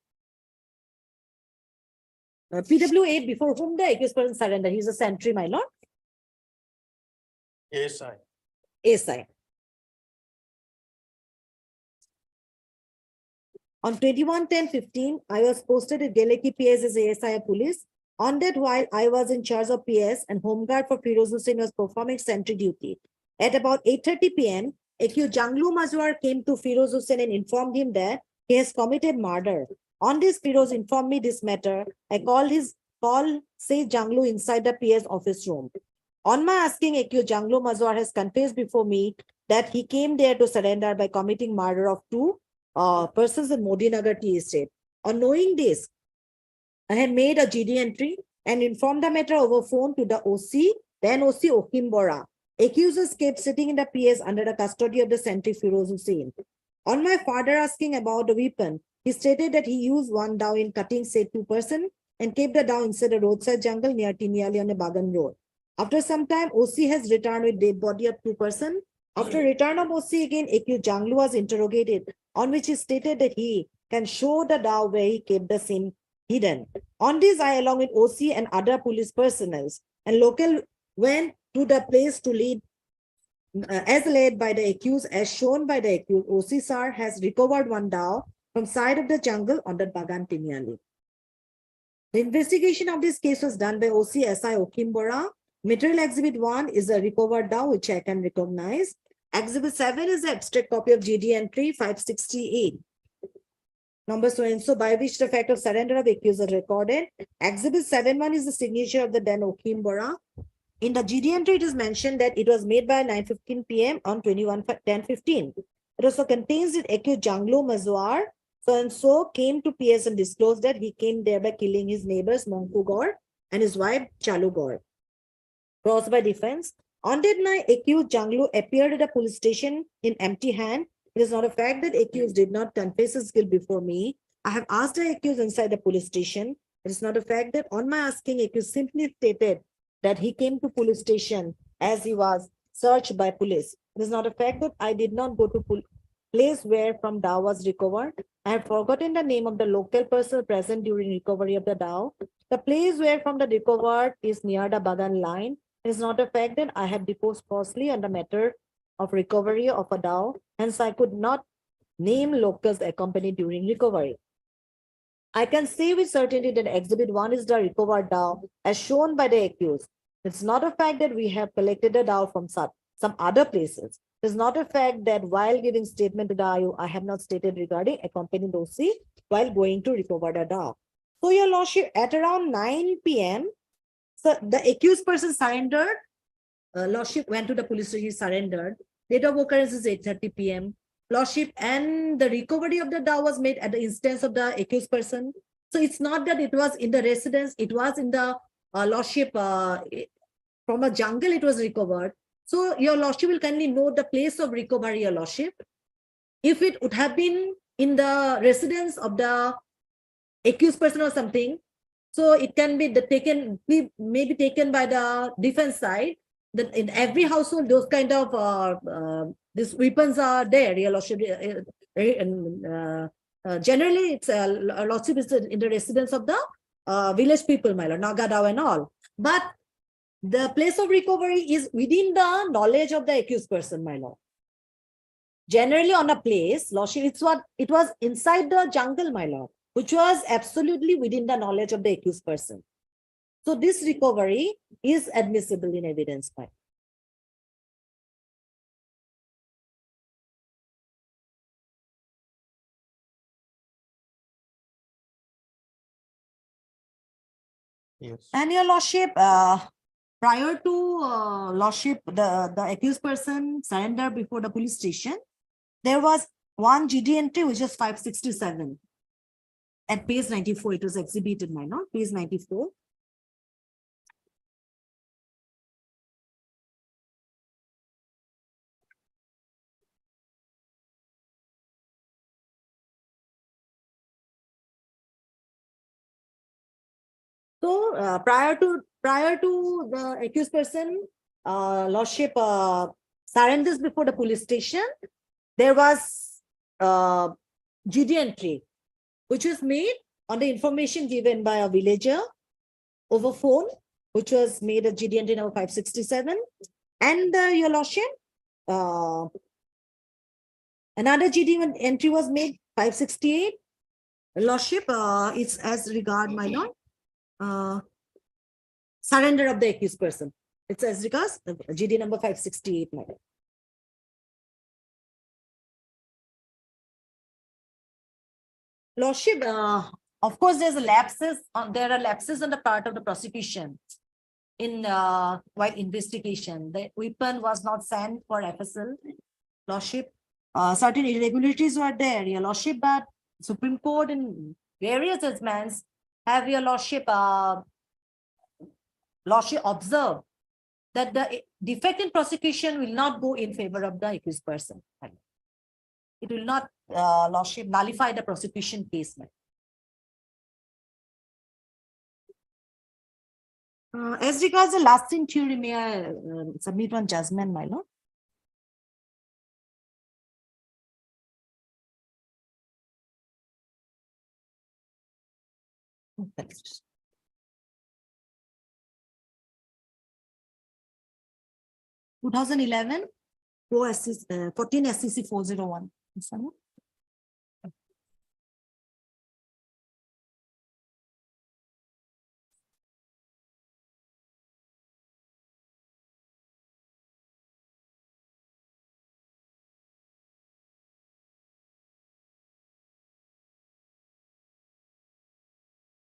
PW8, before whom the accused person surrendered. He's a sentry, my lord. ASI. ASI. On 21/10/15, I was posted at Geleki PS as ASI police. On that, while I was in charge of PS and Home Guard for Firoz Hussain was performing sentry duty. At about 8:30 p.m., accused Janglu Mazwar came to Firoz Hussain and informed him that he has committed murder. On this, Firoz informed me this matter. I called his call, say Janglu inside the PS office room. On my asking, accused Janglu Mazwar has confessed before me that he came there to surrender by committing murder of two persons in Modinagar Tea Estate. On knowing this, I had made a GD entry and informed the matter over phone to the OC, then OC Okim Bora. Accusers kept sitting in the PS under the custody of the sentry Firoz Hussain. On my father asking about the weapon, he stated that he used one dao in cutting said two person and kept the dao inside a roadside jungle near Tiniali on a Bagan road. After some time, OC has returned with dead body of two person. After return of OC again, accused Janglu was interrogated, on which he stated that he can show the dao where he kept the same hidden. On this, I, along with OC and other police personnel and local, went to the place to lead, as led by the accused, as shown by the accused. OC sir has recovered one dao from side of the jungle on the Bagan Tiniali. The investigation of this case was done by OC SI Okim Bora. Material Exhibit 1 is a recovered dao, which I can recognize. Exhibit 7 is the abstract copy of GD entry 568. Number so and so, by which the fact of surrender of accused is recorded. Exhibit 7.1 is the signature of the then Okim Bora. In the GD entry, it is mentioned that it was made by 9:15 p.m. on 21/10/15. It also contains that accused Janglu Mazwar so and so came to PS and disclosed that he came there by killing his neighbors Monku Gaur and his wife Chalu Gaur. Crossed by defense. On that night, accused Janglu appeared at a police station in empty hand. It is not a fact that accused did not confess his guilt before me. I have asked the accused inside the police station. It is not a fact that on my asking, accused simply stated that he came to police station as he was searched by police. It is not a fact that I did not go to place where from dao was recovered. I have forgotten the name of the local person present during recovery of the dao. The place where from the recovered is near the Bagan line. It is not a fact that I have deposed falsely on the matter of recovery of a dao. Hence, I could not name locals accompanied during recovery. I can say with certainty that exhibit 1 is the recovered dao as shown by the accused. It's not a fact that we have collected the dao from some other places. It's not a fact that while giving statement to the IU, I have not stated regarding accompanying OC while going to recover the dao. So your lordship, at around 9 p.m., so the accused person surrendered. Lordship went to the police station, surrendered. Date of occurrence is 8:30 p.m. Lordship, and the recovery of the dao was made at the instance of the accused person. So it's not that it was in the residence, it was in the lordship, from a jungle it was recovered. So your lordship will kindly note the place of recovery, your lordship. If it would have been in the residence of the accused person or something, so it can be may be taken by the defense side. That in every household, those kind of these weapons are there, your lordship. Generally, it's lordship is in the residence of the village people, my lord, Naga Dao and all. But the place of recovery is within the knowledge of the accused person, my lord. Generally, on a place, lordship, it was inside the jungle, my lord, which was absolutely within the knowledge of the accused person. So this recovery is admissible in evidence, my lord. Yes. And your lordship, prior to lordship, the accused person surrendered before the police station, there was one GD entry which is 567. At page 94, it was exhibited, my lord, page 94. So prior to the accused person, lordship surrenders before the police station, there was GD entry, which was made on the information given by a villager over phone, which was made a GD entry number 567. And your lordship, another GD entry was made 568. Lordship, it's as regard my lord. Surrender of the accused person. It's as regards GD number 568, my lord. Lordship, of course, there are lapses on the part of the prosecution in while investigation. The weapon was not sent for FSL. Lordship, certain irregularities were there, your lordship, but Supreme Court in various judgments have your lordship, lordship observed that the defect in prosecution will not go in favor of the accused person. It will not, lordship, nullify the prosecution case. As regards the lasting theory, may I submit one judgment, my lord? Thanks. 2011, 14 SCC 401.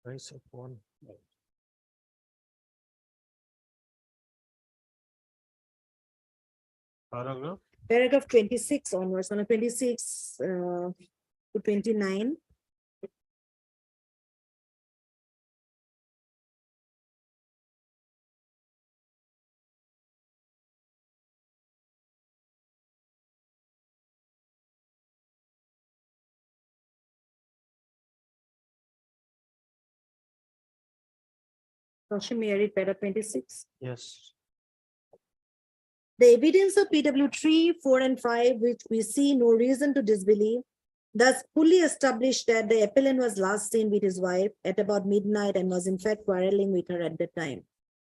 Raise up one. Paragraph. Paragraph 26 onwards, on 26 to 29. May I read paragraph 26? Yes. The evidence of PW 3, 4, and 5, which we see no reason to disbelieve, thus fully established that the appellant was last seen with his wife at about midnight and was in fact quarreling with her at the time.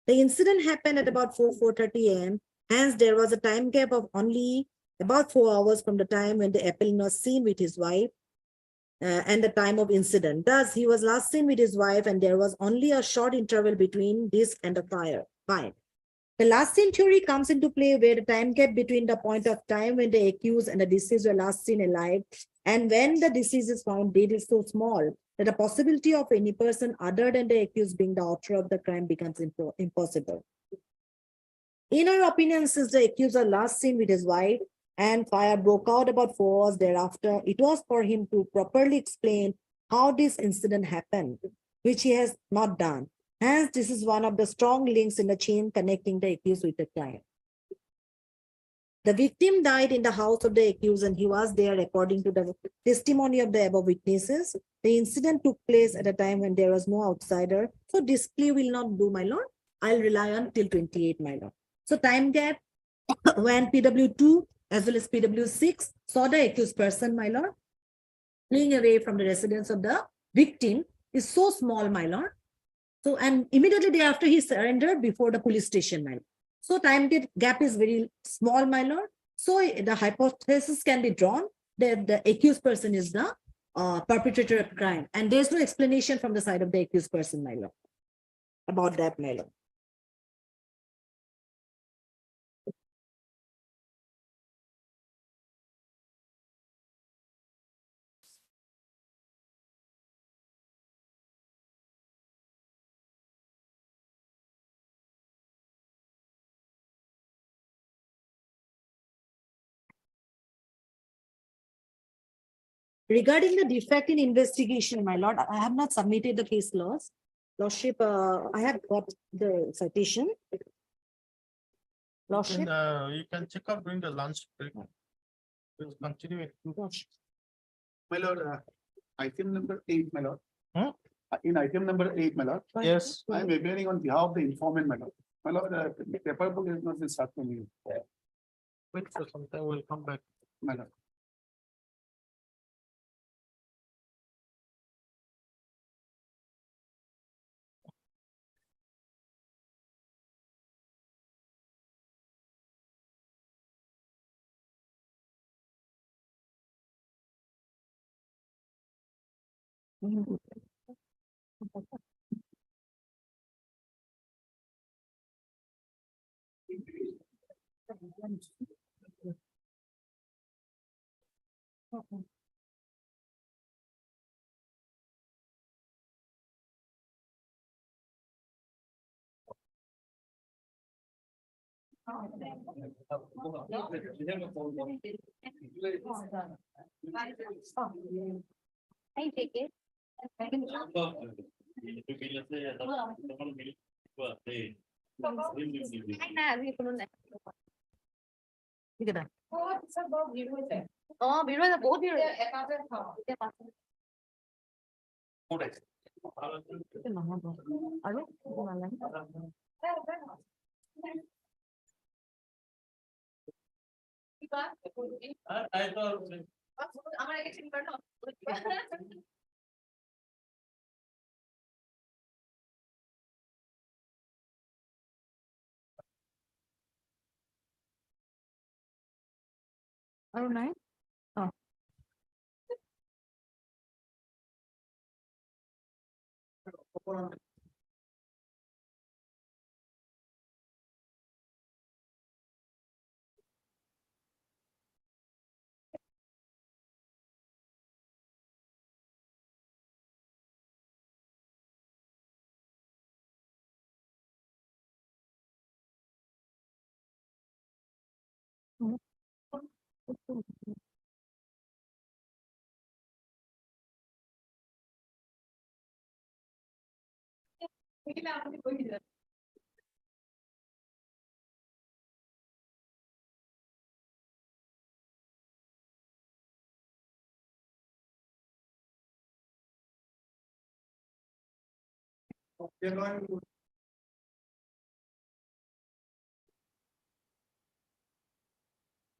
The incident happened at about 4:30 a.m. Hence, there was a time gap of only about 4 hours from the time when the appellant was seen with his wife and the time of incident. Thus, he was last seen with his wife and there was only a short interval between this and the fire. Fine. The last seen theory comes into play where the time gap between the point of time when the accused and the deceased were last seen alive and when the deceased is found dead is so small that the possibility of any person other than the accused being the author of the crime becomes impossible. In our opinion, since the accused was last seen with his wife and fire broke out about 4 hours thereafter, it was for him to properly explain how this incident happened, which he has not done. Hence, this is one of the strong links in the chain connecting the accused with the crime. The victim died in the house of the accused and he was there according to the testimony of the above witnesses. The incident took place at a time when there was no outsider. So this plea will not do, my lord. I'll rely on till 28, my lord. So time gap when PW2 as well as PW6 saw the accused person, my lord, fleeing away from the residence of the victim is so small, my lord. So, and immediately thereafter he surrendered before the police station, my lord. So time gap is very small, my lord. So the hypothesis can be drawn that the accused person is the perpetrator of crime. And there's no explanation from the side of the accused person, my lord, about that, my lord. Regarding the defect in investigation, my lord, I have not submitted the case laws. Lordship, I have got the citation. Lordship, You can check out during the lunch break. We'll continue it. My lord, item number 8, my lord. Hmm? In item number 8, my lord, Yes. I am appearing on behalf of the informant, my lord. My lord, the paper book is not instructing me, Wait for some time, we'll come back. my lord. I take it. বহুত ভিড় আৰু আমার আগে চিন্তা না আৰু নাই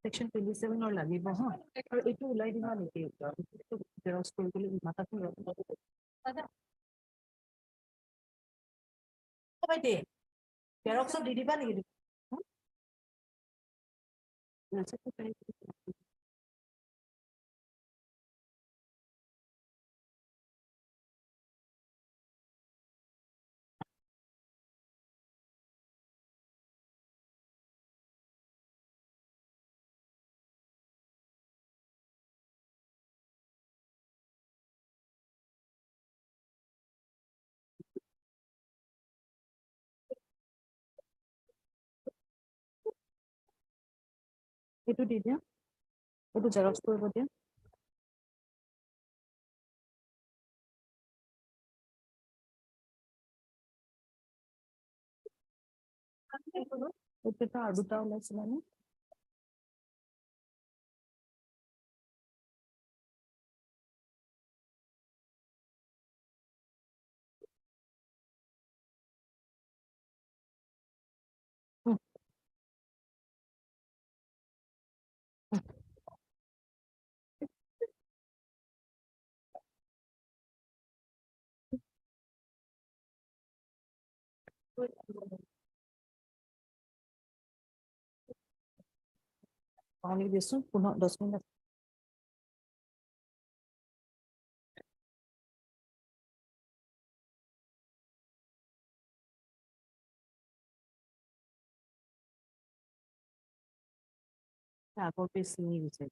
Section 27 or লাগিব হা আৰু এইটো উলাই দিবা নেকি জেৰক্স কৰিবলৈ মাথাটো দাদা কবাই দে জেৰক্স দি দিবা নেকি এইটো দি দিয়া এইটো জেৰক্স কৰিব দিয়া এইটো আৰু দুটা ওলাইছিলে নে পানী দিছো 10 মিনিট আগৰ পেজ নি গৈছে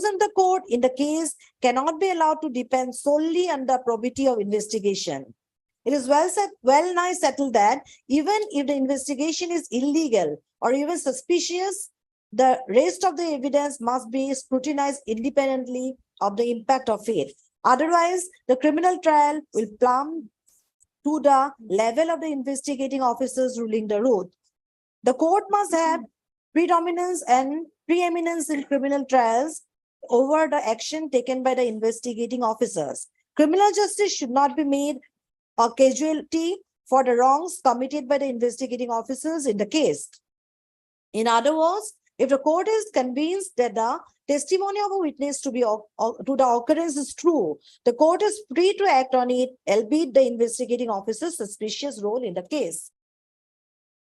in the court in the case cannot be allowed to depend solely on the probity of investigation. It is well nigh settled that even if the investigation is illegal or even suspicious, the rest of the evidence must be scrutinized independently of the impact of it. Otherwise, the criminal trial will plumb to the level of the investigating officers ruling the road. The court must have predominance and preeminence in criminal trials over the action taken by the investigating officers. Criminal justice should not be made a casualty for the wrongs committed by the investigating officers in the case. In other words, if the court is convinced that the testimony of a witness to the occurrence is true, the court is free to act on it, albeit the investigating officer's suspicious role in the case.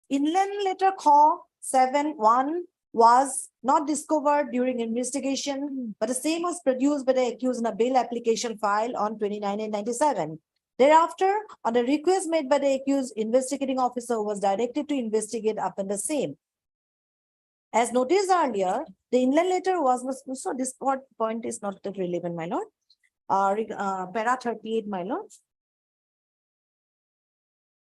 Inland letter Kho 7-1 was not discovered during investigation, but the same was produced by the accused in a bail application filed on 29/97. Thereafter, on a request made by the accused, investigating officer was directed to investigate upon the same. As noticed earlier, the inland letter was, so this point is not relevant, my lord. Para 38, my lord.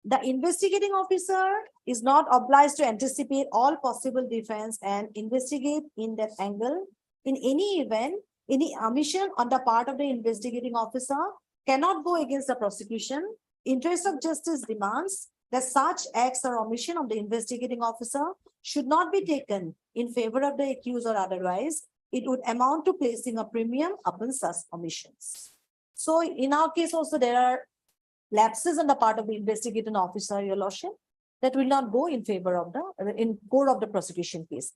The investigating officer is not obliged to anticipate all possible defense and investigate in that angle. In any event, any omission on the part of the investigating officer cannot go against the prosecution. Interest of justice demands that such acts or omission of the investigating officer should not be taken in favor of the accused or otherwise. It would amount to placing a premium upon such omissions. So in our case also, there are lapses on the part of the investigating officer, your lordship, that will not go in favor of the, in court of the prosecution case.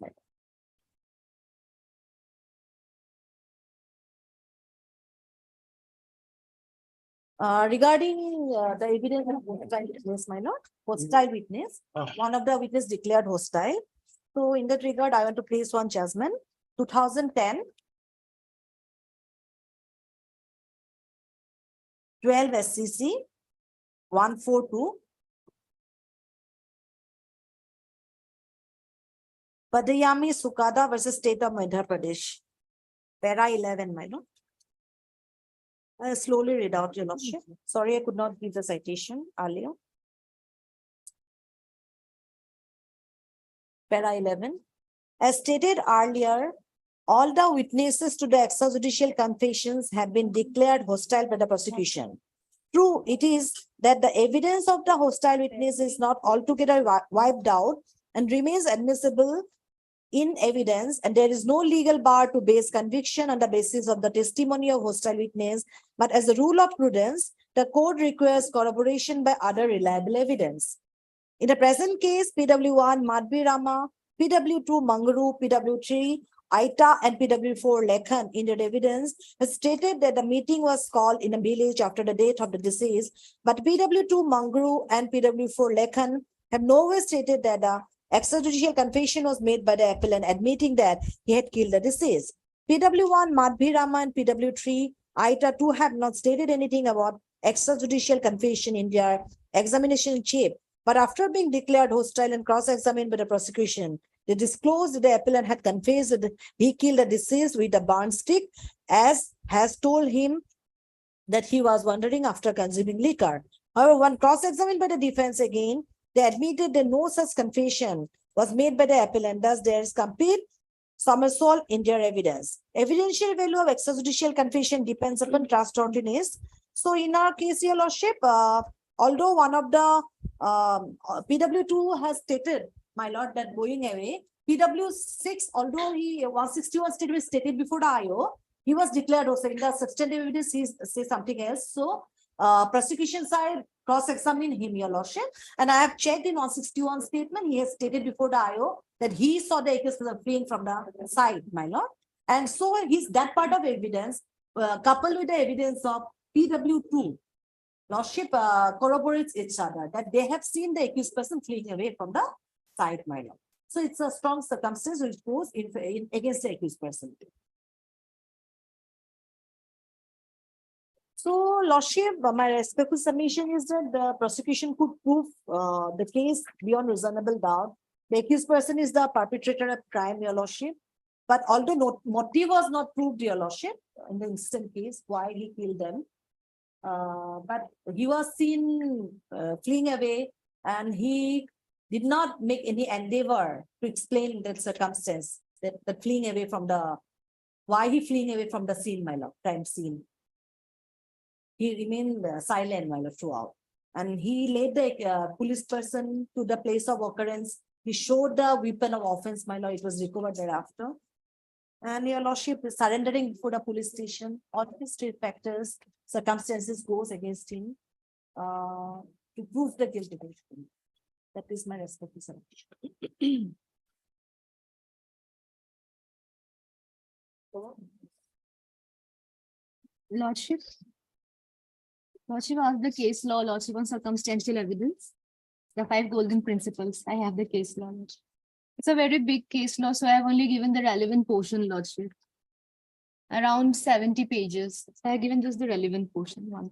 Regarding the evidence of hostile witness, my lord, hostile witness, one of the witness declared hostile. So in that regard, I want to place one judgment, 2010. 12 SCC 142. Padayami Sukada versus State of Madhya Pradesh. Para 11, my lord. I'll slowly read out, your lordship. Sorry, I could not give the citation earlier. Para 11. As stated earlier, all the witnesses to the extrajudicial confessions have been declared hostile by the prosecution. True, it is that the evidence of the hostile witness is not altogether wiped out and remains admissible in evidence, and there is no legal bar to base conviction on the basis of the testimony of hostile witness. But as a rule of prudence, the court requires corroboration by other reliable evidence. In the present case, PW1 Madhvi Rama, PW2 Mangaru, PW3 Aita, and PW4 Lekhan in their evidence has stated that the meeting was called in a village after the date of the deceased, but PW2 Mangaru and PW4 Lekhan have nowhere stated that the extrajudicial confession was made by the appellant admitting that he had killed the deceased. PW1 Madhvi Rama and PW3 Aita too have not stated anything about extrajudicial confession in their examination in chief, but after being declared hostile and cross-examined by the prosecution, they disclosed that the appellant had confessed that he killed the deceased with a burn stick, as has told him that he was wandering after consuming liquor. However, when cross-examined by the defense again, they admitted that no such confession was made by the appellant. Thus, there is complete somersault in their evidence. Evidential value of extrajudicial confession depends upon trustworthiness. So, in our case, your lordship, although one of the PW2 has stated, my lord, that going away, PW6, although he 161 statement stated before the IO, he was declared also in the substantive evidence, he says something else. So, prosecution side cross-examine him, your lordship. And I have checked in 161 statement, he has stated before the IO that he saw the accused person fleeing from the side, my lord. And so he's that part of evidence, coupled with the evidence of PW2, lordship corroborates each other, that they have seen the accused person fleeing away from the side, my lord. So it's a strong circumstance which goes in against the accused person. So, lordship, my respectful submission is that the prosecution could prove the case beyond reasonable doubt. The accused person is the perpetrator of crime, your lordship. But although no motive was not proved, your lordship, in the instant case, why he killed them. But he was seen fleeing away, and he did not make any endeavor to explain that circumstance, that fleeing away from the, why he fleeing away from the scene, my lord, crime scene. He remained silent, my lord, throughout. And he led the police person to the place of occurrence. He showed the weapon of offense, my lord, it was recovered thereafter. And your lordship is surrendering before the police station. All these three factors, circumstances goes against him to prove the guilty. That is my respectful submission. Lordship. Lordship asked the case law, lordship on circumstantial evidence. The 5 golden principles. I have the case law. Lordship. It's a very big case law, so I have only given the relevant portion, lordship. Around 70 pages. So I have given just the relevant portion.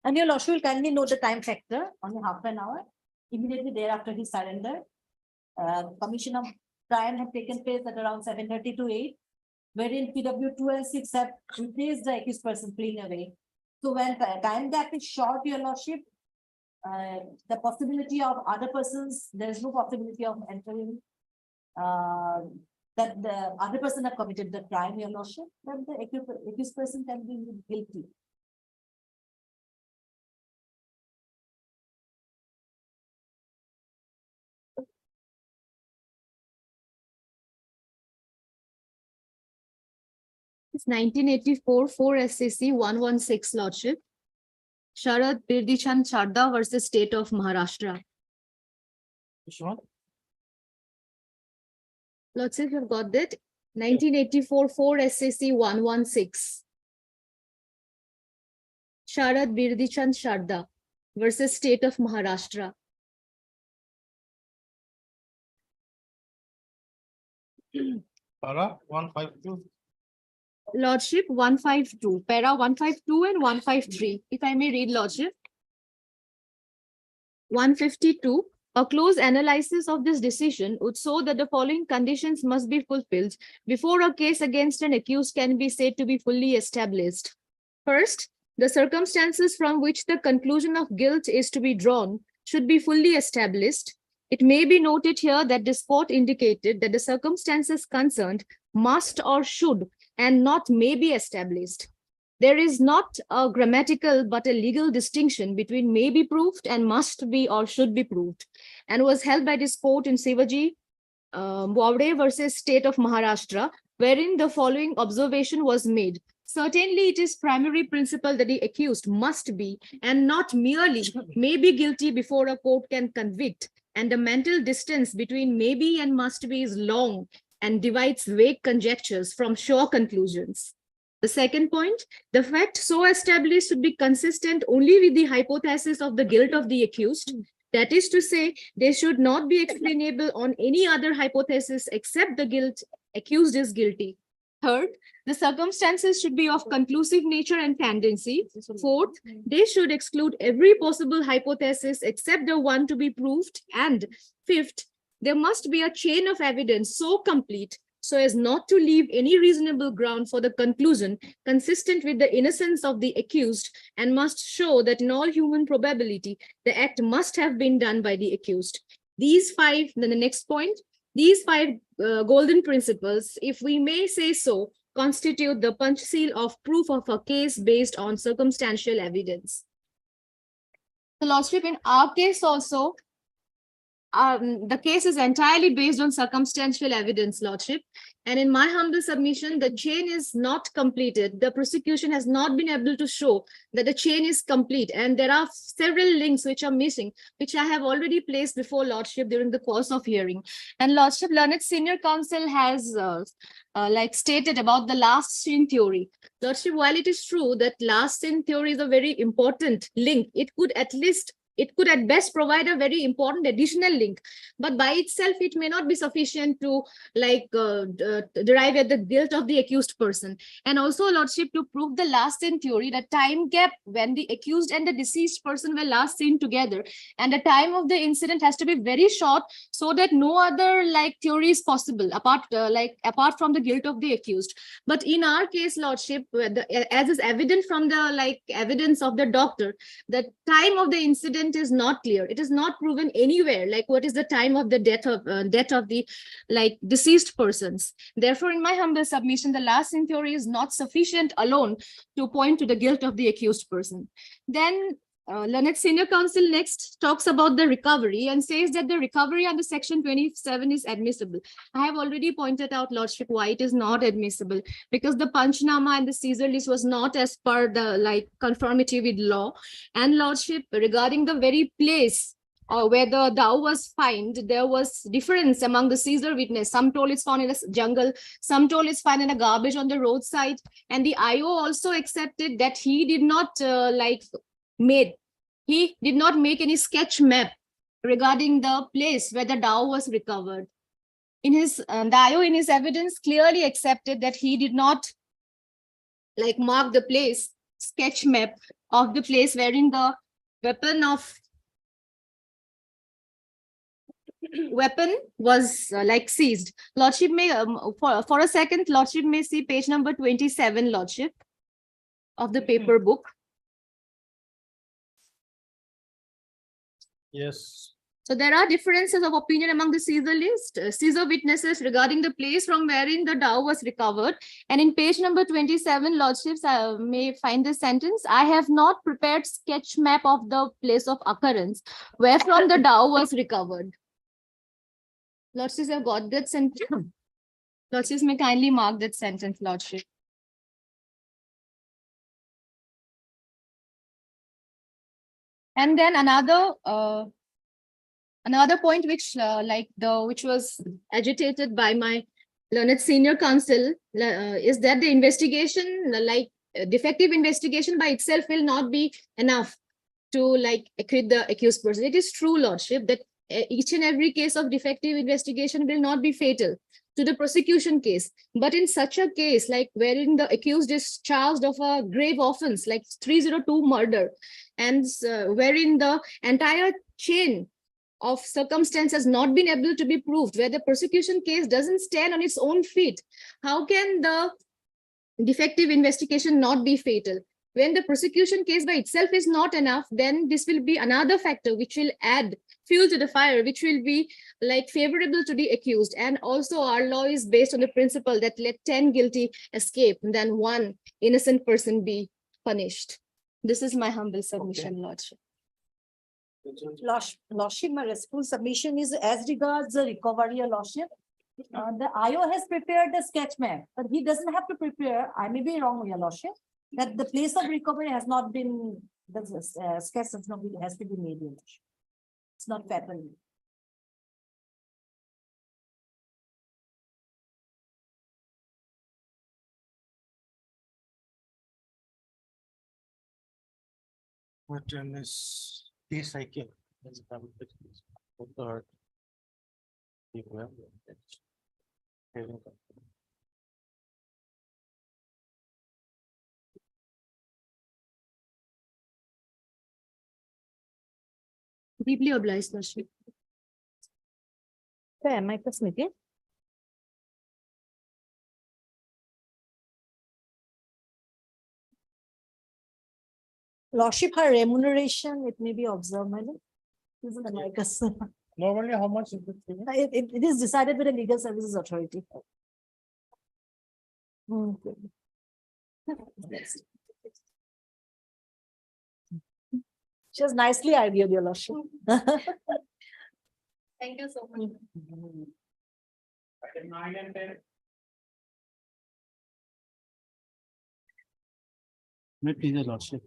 And your lordship will kindly note the time factor, only half an hour. Immediately thereafter he surrendered. Commission of trial had taken place at around 7:30 to 8, wherein PW2 and 6 have replaced the accused person fleeing away. So when time gap is short, your lordship, the possibility of other persons, there is no possibility of entering that the other person have committed the crime, your lordship, then the accused person can be guilty. It's 1984 4 SCC 116, lordship. Sharad Birdichan Charda versus State of Maharashtra. Which one? Lordship, you've got that. 1984 4 SCC 116. Sharad Birdichan Charda versus State of Maharashtra. Para 152. Lordship 152, para 152 and 153. If I may read, Lordship. 152, a close analysis of this decision would show that the following conditions must be fulfilled before a case against an accused can be said to be fully established. First, the circumstances from which the conclusion of guilt is to be drawn should be fully established. It may be noted here that this court indicated that the circumstances concerned must or should and not may be established. There is not a grammatical but a legal distinction between may be proved and must be or should be proved, and was held by this court in Sivaji Bowde versus State of Maharashtra, wherein the following observation was made. Certainly, it is primary principle that the accused must be and not merely may be guilty before a court can convict, and the mental distance between may be and must be is long and divides vague conjectures from sure conclusions. The second point, the fact so established should be consistent only with the hypothesis of the guilt of the accused. That is to say, they should not be explainable on any other hypothesis except the guilt accused is guilty. Third, the circumstances should be of conclusive nature and tendency. Fourth, they should exclude every possible hypothesis except the one to be proved. And fifth, there must be a chain of evidence so complete so as not to leave any reasonable ground for the conclusion consistent with the innocence of the accused, and must show that in all human probability, the act must have been done by the accused. These five, then the next point, these five golden principles, if we may say so, constitute the punch seal of proof of a case based on circumstantial evidence. The Lordship, in our case also, the case is entirely based on circumstantial evidence, Lordship. And in my humble submission, the chain is not completed. The prosecution has not been able to show that the chain is complete. And there are several links which are missing, which I have already placed before Lordship during the course of hearing. And Lordship, Learned Senior Counsel has stated about the last sin theory. Lordship, while it is true that last sin theory is a very important link, it could at best provide a very important additional link, but by itself, it may not be sufficient to derive at the guilt of the accused person. And also, Lordship, to prove the last sin theory, the time gap when the accused and the deceased person were last seen together, and the time of the incident has to be very short, so that no other theory is possible apart from the guilt of the accused. But in our case, Lordship, as is evident from the evidence of the doctor, the time of the incident is not clear. It is not proven anywhere, what is the time of the death of the deceased persons. Therefore, in my humble submission, the last sin theory is not sufficient alone to point to the guilt of the accused person. Then Learned Senior Counsel next talks about the recovery and says that the recovery under section 27 is admissible. I have already pointed out, Lordship, why it is not admissible, because the Panchnama and the Caesar list was not as per the conformity with law. And Lordship, regarding the very place where the dhow was found, there was difference among the Caesar witness. Some told it's found in a jungle, some told it's found in a garbage on the roadside. And the IO also accepted that he did not he did not make any sketch map regarding the place where the dhow was recovered. In his the IO in his evidence clearly accepted that he did not mark the place, sketch map of the place wherein the weapon was seized. Lordship may for a second, Lordship may see page number 27, Lordship, of the paper book. Yes. So there are differences of opinion among the Caesar witnesses regarding the place from wherein the dhow was recovered. And in page number 27, Lordships may find this sentence: I have not prepared sketch map of the place of occurrence where from the dhow was recovered. Lordships have got that sentence. Lordships may kindly mark that sentence, Lordship. And then another point which which was agitated by my Learned Senior Counsel is that the investigation, defective investigation by itself will not be enough to acquit the accused person. It is true, Lordship, that each and every case of defective investigation will not be fatal. to the prosecution case. But in such a case, like wherein the accused is charged of a grave offense, like 302 murder, and wherein the entire chain of circumstance has not been able to be proved, where the prosecution case doesn't stand on its own feet, how can the defective investigation not be fatal? When the prosecution case by itself is not enough, then this will be another factor which will add fuel to the fire, which will be like favorable to the accused. And also our law is based on the principle that let 10 guilty escape than one innocent person be punished. This is my humble submission, Lordship. Lordship, my respectful submission is as regards the recovery, Your Lordship. The IO has prepared the sketch map, but he doesn't have to prepare, I may be wrong, Your Lordship, that the place of recovery has not been, the sketch has not been, has to be made. Your Lordship. It's not fatal. What in this case I can. Put the heart. You have it. Hearing company. Deeply obliged, Lordship. Am I meeting? Lordship, her remuneration, it may be observed, my lord. This is Amicus. Normally, how much is it? given? It is decided by the Legal Services Authority. Okay. She has nicely argued, Your Lordship. Thank you so much. May please, Your Lordship.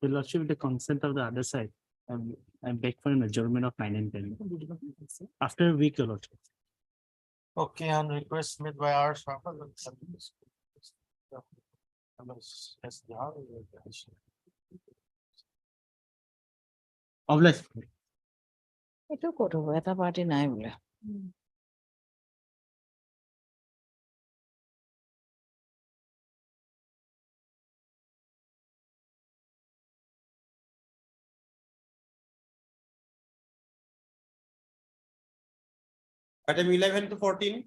Your Lordship, with the consent of the other side, I beg for an adjournment of 9 and 10. After a week, Your Lordship. Okay, on request made by our. Obliged. এইটো ক'ত হ'ব এটা party নাই বোলে Item 11 to 14.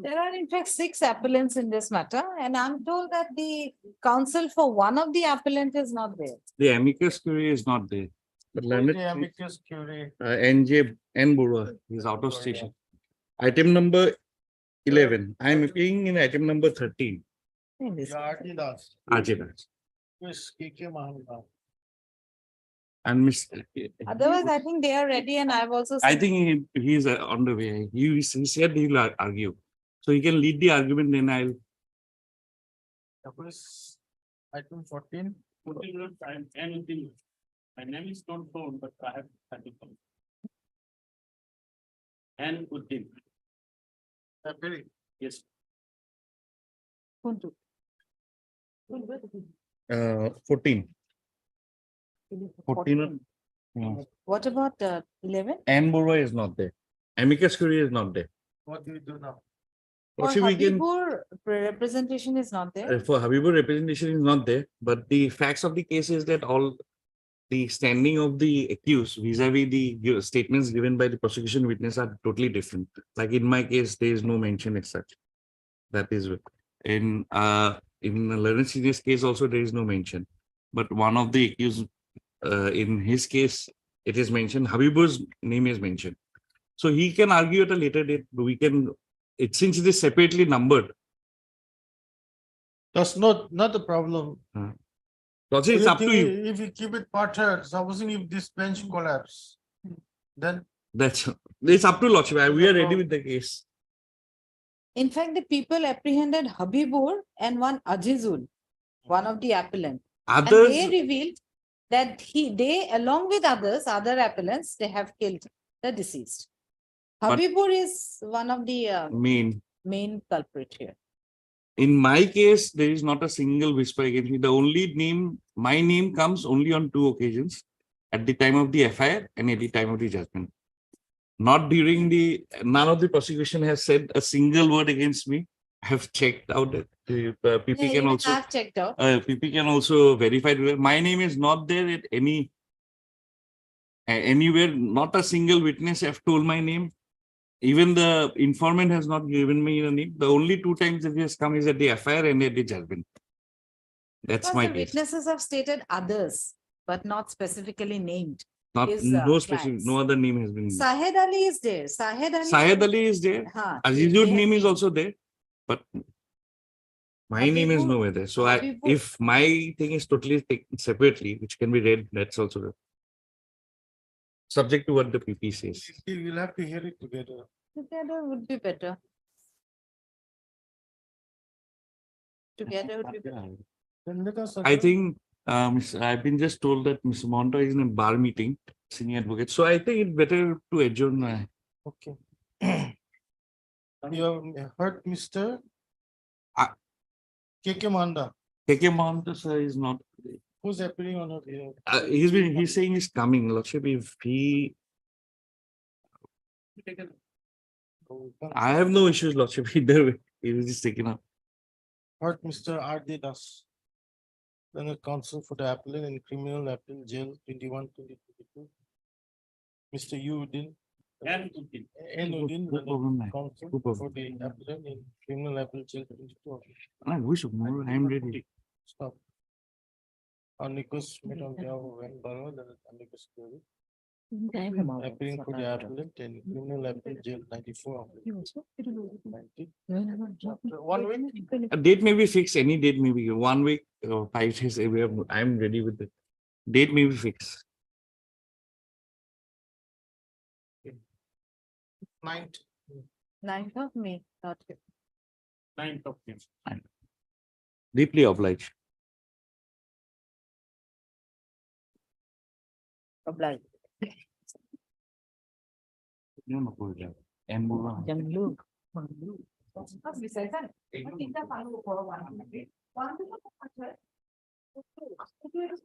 There are in fact 6 appellants in this matter, and I'm told that the counsel for one of the appellant is not there. The amicus curiae is not there. But learned Amicus curiae. NJ N. Burua is out of station. Item number 11. I am appearing in item number 13. In this. Yardi Das. Ajay Das. Miss KK Mahamma. And Miss. Otherwise, I think they are ready, and I've also. I seen- think he is on the way. He said he will argue. So he can lead the argument, then I'll. That was item 14. My name is not known, but I have. And Uddin. Yes. 14. What about 11? N. Burua is not there. Amicus curiae is not there. What do we do now? For Also, we can, Habibur, representation is not there. for Habibur representation is not there, but the facts of the case is that all the standing of the accused vis-a-vis the statements given by the prosecution witness are totally different. Like in my case, there is no mention as such. That is in Learned Senior's case also there is no mention. But one of the accused in his case, it is mentioned, Habibur's name is mentioned. So he can argue at a later date. We can, since it is separately numbered. That's not the problem. Also, it's up to you. If you keep it parted, supposing if this bench collapse, then It's up to Lordship. We are ready with the case. In fact, the people apprehended Habibur and one Ajizul, one of the appellant. And they Others, revealed that they, along with other appellants, they have killed the deceased. But- Habibur is one of the main culprit here. in my case, there is not a single whisper against me. The only name, my name comes only on 2 occasions, at the time of the FIR and at the time of the judgment. Not during the, none of the prosecution has said a single word against me. I have checked out it. PP Yeah, can even also, I've checked out. PP can also verify. My name is not there at any anywhere. Not a single witness have told my name. Even the informant has not given me a name. The only 2 times that he has come is at the FIR and at the judgment. That's Because my the case. witnesses have stated others, but not specifically named. Not, his, no specific, clients. no other name has been. Sahed Ali is there. Sahed Ali. Syed Ali is there. Huh, Azizud they name have is also there, but my name is Habibur- nowhere there. So Habibur- if my thing is totally taken separately, which can be read, that's also there. Subject to what the PP says. We'll have to hear it together. Together would be better. Together would be better. Then let us. I adjourn. think, I've been just told that Mr. Monto is in a bar meeting, senior advocate. So I think it's better to adjourn. Okay. You have heard Mr. Ah. KK Manda, KK Monto, sir, is not. who's appearing on her. He's saying he's coming. Lordship, if he, I have no issues, Lordship, either way. He was just taken up. Heard Mr. R.D. Das. Then a counsel for the appellant in criminal appeal jail 21-2022. Mr. Udin. And Udin. No problem, man. Counsel No problem. for the appellant in criminal appeal jail 22. I wish more, I'm ready. Stop. Amicus met on behalf of Van Barrow, then amicus curiae. Appearing for the appellant in criminal appeal jail 94. 90. 1 week. A date may be fixed, any date may be 1 week or 5 days. I'm ready with it. Date may be fixed. 9th. 9th of May, not yet. 9th of May. Deeply obliged. Obliged. You know, and move on. Besides that, I think that